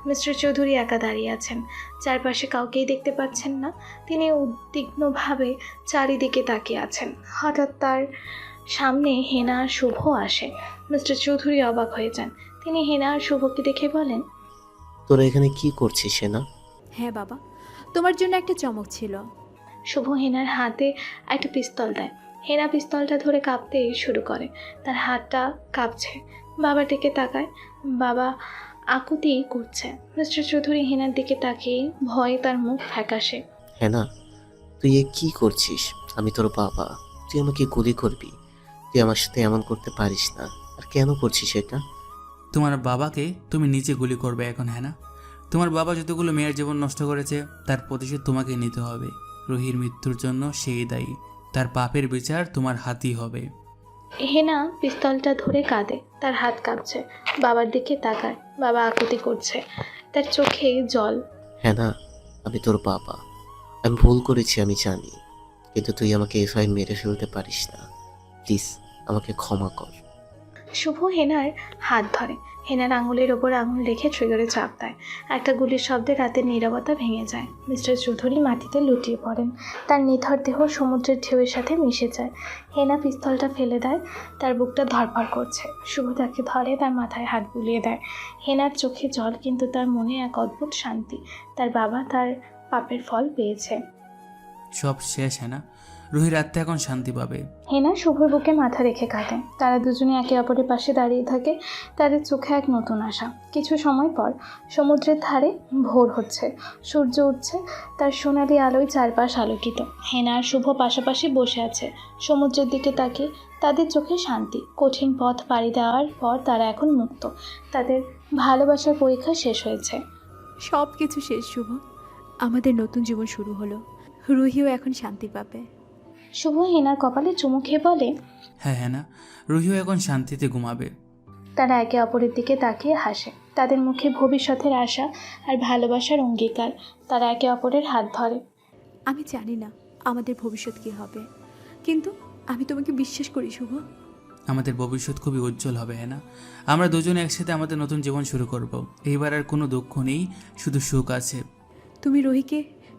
S2: মিস্টার চৌধুরী একা দাঁড়িয়ে আছেন, চারপাশে কাউকেই দেখতে পাচ্ছেন না। তিনি উদ্বিগ্নভাবে চারিদিকে তাকিয়ে আছেন। হঠাৎ তার সামনে হেনা আর শুভ আসে। মিস্টার চৌধুরী অবাক হয়ে যান। তিনি হেনা আর শুভকে দেখে বলেন,
S9: তোরা এখানে কি করছিস না?
S4: হ্যাঁ বাবা, তোমার জন্য একটা চমক ছিল।
S2: শুভ হেনার হাতে একটা পিস্তল দেয়। হেনা পিস্তলটা ধরে কাঁপতে শুরু করে, তার হাতটা কাঁপছে। বাবার দিকে তাকায়, বাবা আকুতি করছে। মিস্টার চৌধুরী হেনার দিকে তাকিয়ে ভয়ে তার মুখ ফ্যাকাশে।
S9: হ্যাঁ না, তুই এ কি করছিস? আমি তোর বাবা, তুই আমাকে গুলি করবি? তুই আমার সাথে এমন করতে পারিস না। আর কেন করছিস এটা?
S3: তোমার বাবাকে তুমি নিজে গুলি করবে এখন, হ্যাঁ না? তোমার বাবা যতগুলো মেয়ের জীবন নষ্ট করেছে তার প্রতিশোধ তোমাকে নিতে হবে। রুহির মৃত্যুর জন্য সেই দায়ী, তার পাপের বিচার তোমার হাতই হবে।
S2: হেনা পিস্তলটা ধরে কাঁদে, তার হাত কাঁপছে। বাবার দিকে তাকায়, বাবা আকুতি করছে, তার চোখে জল।
S9: হ্যাঁ না, আমি তোর বাবা, আমি ভুল করেছি আমি জানি, কিন্তু তুই আমাকে এভাবে মেরে ফেলতে পারিস না। প্লিজ আমাকে ক্ষমা কর।
S2: শুভ হেনার হাত ধরে, হেনার আঙুলের ওপর আঙুল রেখে ট্রিগারে চাপ দেয়। একটা গুলির শব্দে রাতের নীরবতা ভেঙে যায়। মিস্টার চৌধুরী মাটিতে লুটিয়ে পড়েন, তার নিথর দেহ সমুদ্রের ঢেউয়ের সাথে মিশে যায়। হেনা পিস্তলটা ফেলে দেয়, তার বুকটা ধড়ফড় করছে। শুভ তাকে ধরে, তার মাথায় হাত বুলিয়ে দেয়। হেনার চোখে জল, কিন্তু তার মনে এক অদ্ভুত শান্তি। তার বাবা তার পাপের ফল পেয়েছে।
S3: সব শেষ, হ্যাঁ না? রুহির আত্মা এখন শান্তি পাবে।
S2: হেনা শুভর বুকে মাথা রেখে কাঁদে। তারা দুজনে একে অপরের পাশে দাঁড়িয়ে থাকে, তাদের চোখে এক নতুন আশা। কিছু সময় পর সমুদ্রের ধারে ভোর হচ্ছে, সূর্য উঠছে, তার সোনালি আলোয় চারপাশ আলোকিত। হেনা আর শুভ পাশাপাশি বসে আছে, সমুদ্রের দিকে তাকিয়ে। তাদের চোখে শান্তি। কঠিন পথ পাড়ি দেওয়ার পর তারা এখন মুক্ত। তাদের ভালোবাসার পরীক্ষা শেষ হয়েছে।
S4: সব কিছু শেষ শুভ, আমাদের নতুন জীবন শুরু হলো। রুহিও এখন শান্তি পাবে।
S2: শুভ হেনার কপালে চুমু খেয়ে বলে,
S3: হ্যাঁ হ্যাঁ না, রুহিও এখন শান্তিতে ঘুমাবে।
S2: তারা একে অপরের দিকে তাকিয়ে হাসে, তাদের মুখে ভবিষ্যতের আশা আর ভালোবাসার অঙ্গীকার। তারা একে অপরের হাত ধরে।
S4: আমি জানি না আমাদের ভবিষ্যৎ কী হবে, কিন্তু আমি তোমাকে বিশ্বাস করি শুভ।
S3: আমাদের ভবিষ্যৎ খুবই উজ্জ্বল হবে, হ্যাঁ না? আমরা দুজনে একসাথে আমাদের নতুন জীবন শুরু করব। এইবার আর কোনো দুঃখ নেই, শুধু সুখ আছে।
S4: তুমি রুহিকে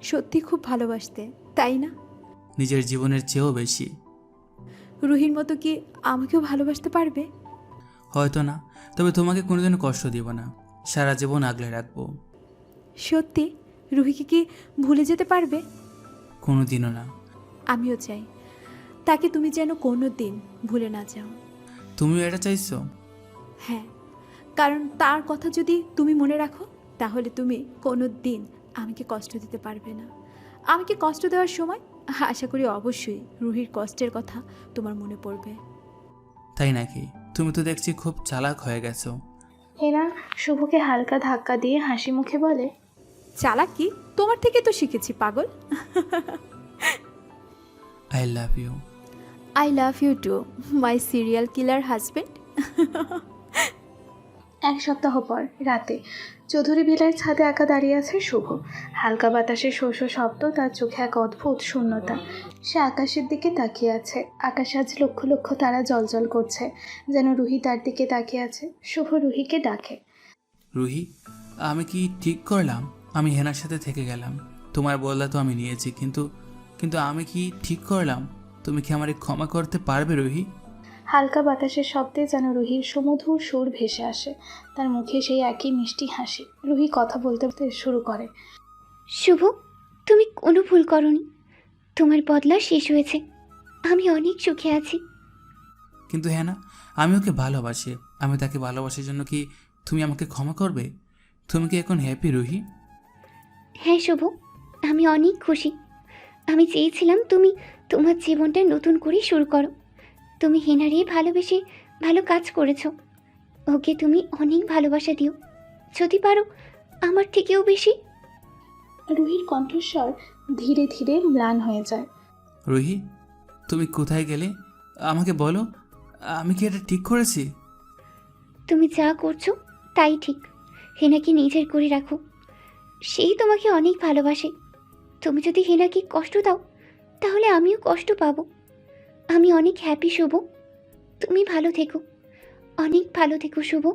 S4: সত্যি খুব ভালোবাসতে, তাই না?
S3: নিজের জীবনের চেয়েও বেশি।
S4: রুহির মতো কি আমাকেও ভালোবাসতে পারবে?
S3: হয়তো না, তবে তোমাকে কোনোদিনও কষ্ট দিব না, সারা জীবন আগলে রাখবো।
S4: সত্যি রুহিকে কি ভুলে যেতে পারবে?
S3: কোনোদিনও না।
S4: আমিও চাই তাকে তুমি যেন কোনো দিন ভুলে না যাও।
S3: তুমিও এটা চাইছো?
S4: হ্যাঁ, কারণ তার কথা যদি তুমি মনে রাখো, তাহলে তুমি কোনো দিন আমাকে কষ্ট দিতে পারবে না। আমাকে কষ্ট দেওয়ার সময় আশা করি অবশ্যই রুহির কষ্টের কথা তোমার মনে পড়বে।
S3: তাই নাকি? তুমি তো দেখছি খুব চালাক হয়ে গেছো।
S2: হেনা শুভকে হালকা ধাক্কা দিয়ে হাসি মুখে বলে,
S4: চালাকি তোমার থেকে তো শিখেছি পাগল।
S3: I love you.
S4: I love you too my serial killer husband.
S2: এক সপ্তাহ পর রাতে চৌধুরী ভিলার ছাদে একা দাঁড়িয়ে আছে শুভ। হালকা বাতাসে শো শো শব্দ, তার চোখে এক অদ্ভুত শূন্যতা। সে আকাশের দিকে তাকিয়ে আছে। আকাশে আজ লক্ষ লক্ষ তারা জ্বলজ্বল করছে, যেন রুহি তার দিকে তাকিয়ে আছে। শুভ রুহিকে ডাকে,
S3: রুহি, আমি কি ঠিক করলাম? আমি হেনার সাথে থেকে গেলাম, তোমার বললা তো আমি নিয়েছি, কিন্তু আমি কি ঠিক করলাম? তুমি কি আমারে ক্ষমা করতে পারবে রুহি?
S2: হালকা বাতাসের শব্দে যেন রুহির সুমধুর সুর ভেসে আসে, তার মুখে সেই একই মিষ্টি হাসি। রুহি কথা বলতে শুরু করে,
S5: শুভ, তুমি কোনো ভুল করনি। তোমার বদলা শেষ হয়েছে। আমি অনেক সুখে আছি।
S3: কিন্তু হ্যাঁ না, আমি ওকে ভালোবাসি। আমি তাকে ভালোবাসার জন্য কি তুমি আমাকে ক্ষমা করবে? তুমি কি এখন হ্যাপি রুহি?
S5: হ্যাঁ শুভ, আমি অনেক খুশি। আমি চেয়েছিলাম তুমি তোমার জীবনটা নতুন করে শুরু করো। তুমি হেনারে ভালোবেসে ভালো কাজ করেছো। ওকে তুমি অনেক ভালোবাসা দিও, যদি পারো আমার থেকেও বেশি।
S2: রুহির কণ্ঠস্বর ধীরে ধীরে ম্লান হয়ে যায়।
S3: রুহি, তুমি কোথায় গেলে? আমাকে বলো, আমি কি এটা ঠিক করেছি?
S5: তুমি যা করছো তাই ঠিক। হেনাকে নিজের করে রাখো, সেই তোমাকে অনেক ভালোবাসে। তুমি যদি হেনাকে কষ্ট দাও তাহলে আমিও কষ্ট পাবো। আমি অনেক হ্যাপি শুভ, তুমি ভালো থেকো, অনেক ভালো থেকো শুভ।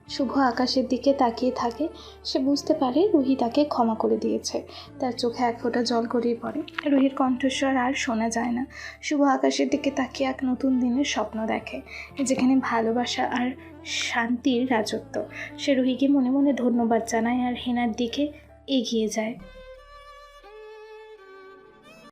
S2: শুভ আকাশের দিকে তাকিয়ে থাকে। সে বুঝতে পারে রুহি তাকে ক্ষমা করে দিয়েছে। তার চোখে এক ফোঁটা জল গড়িয়ে পড়ে। রুহির কণ্ঠস্বর আর শোনা যায় না। শুভ আকাশের দিকে তাকিয়ে এক নতুন দিনের স্বপ্ন দেখে, যেখানে ভালোবাসা আর শান্তির রাজত্ব। সে রুহিকে মনে মনে ধন্যবাদ জানায় আর হেনার দিকে এগিয়ে যায়।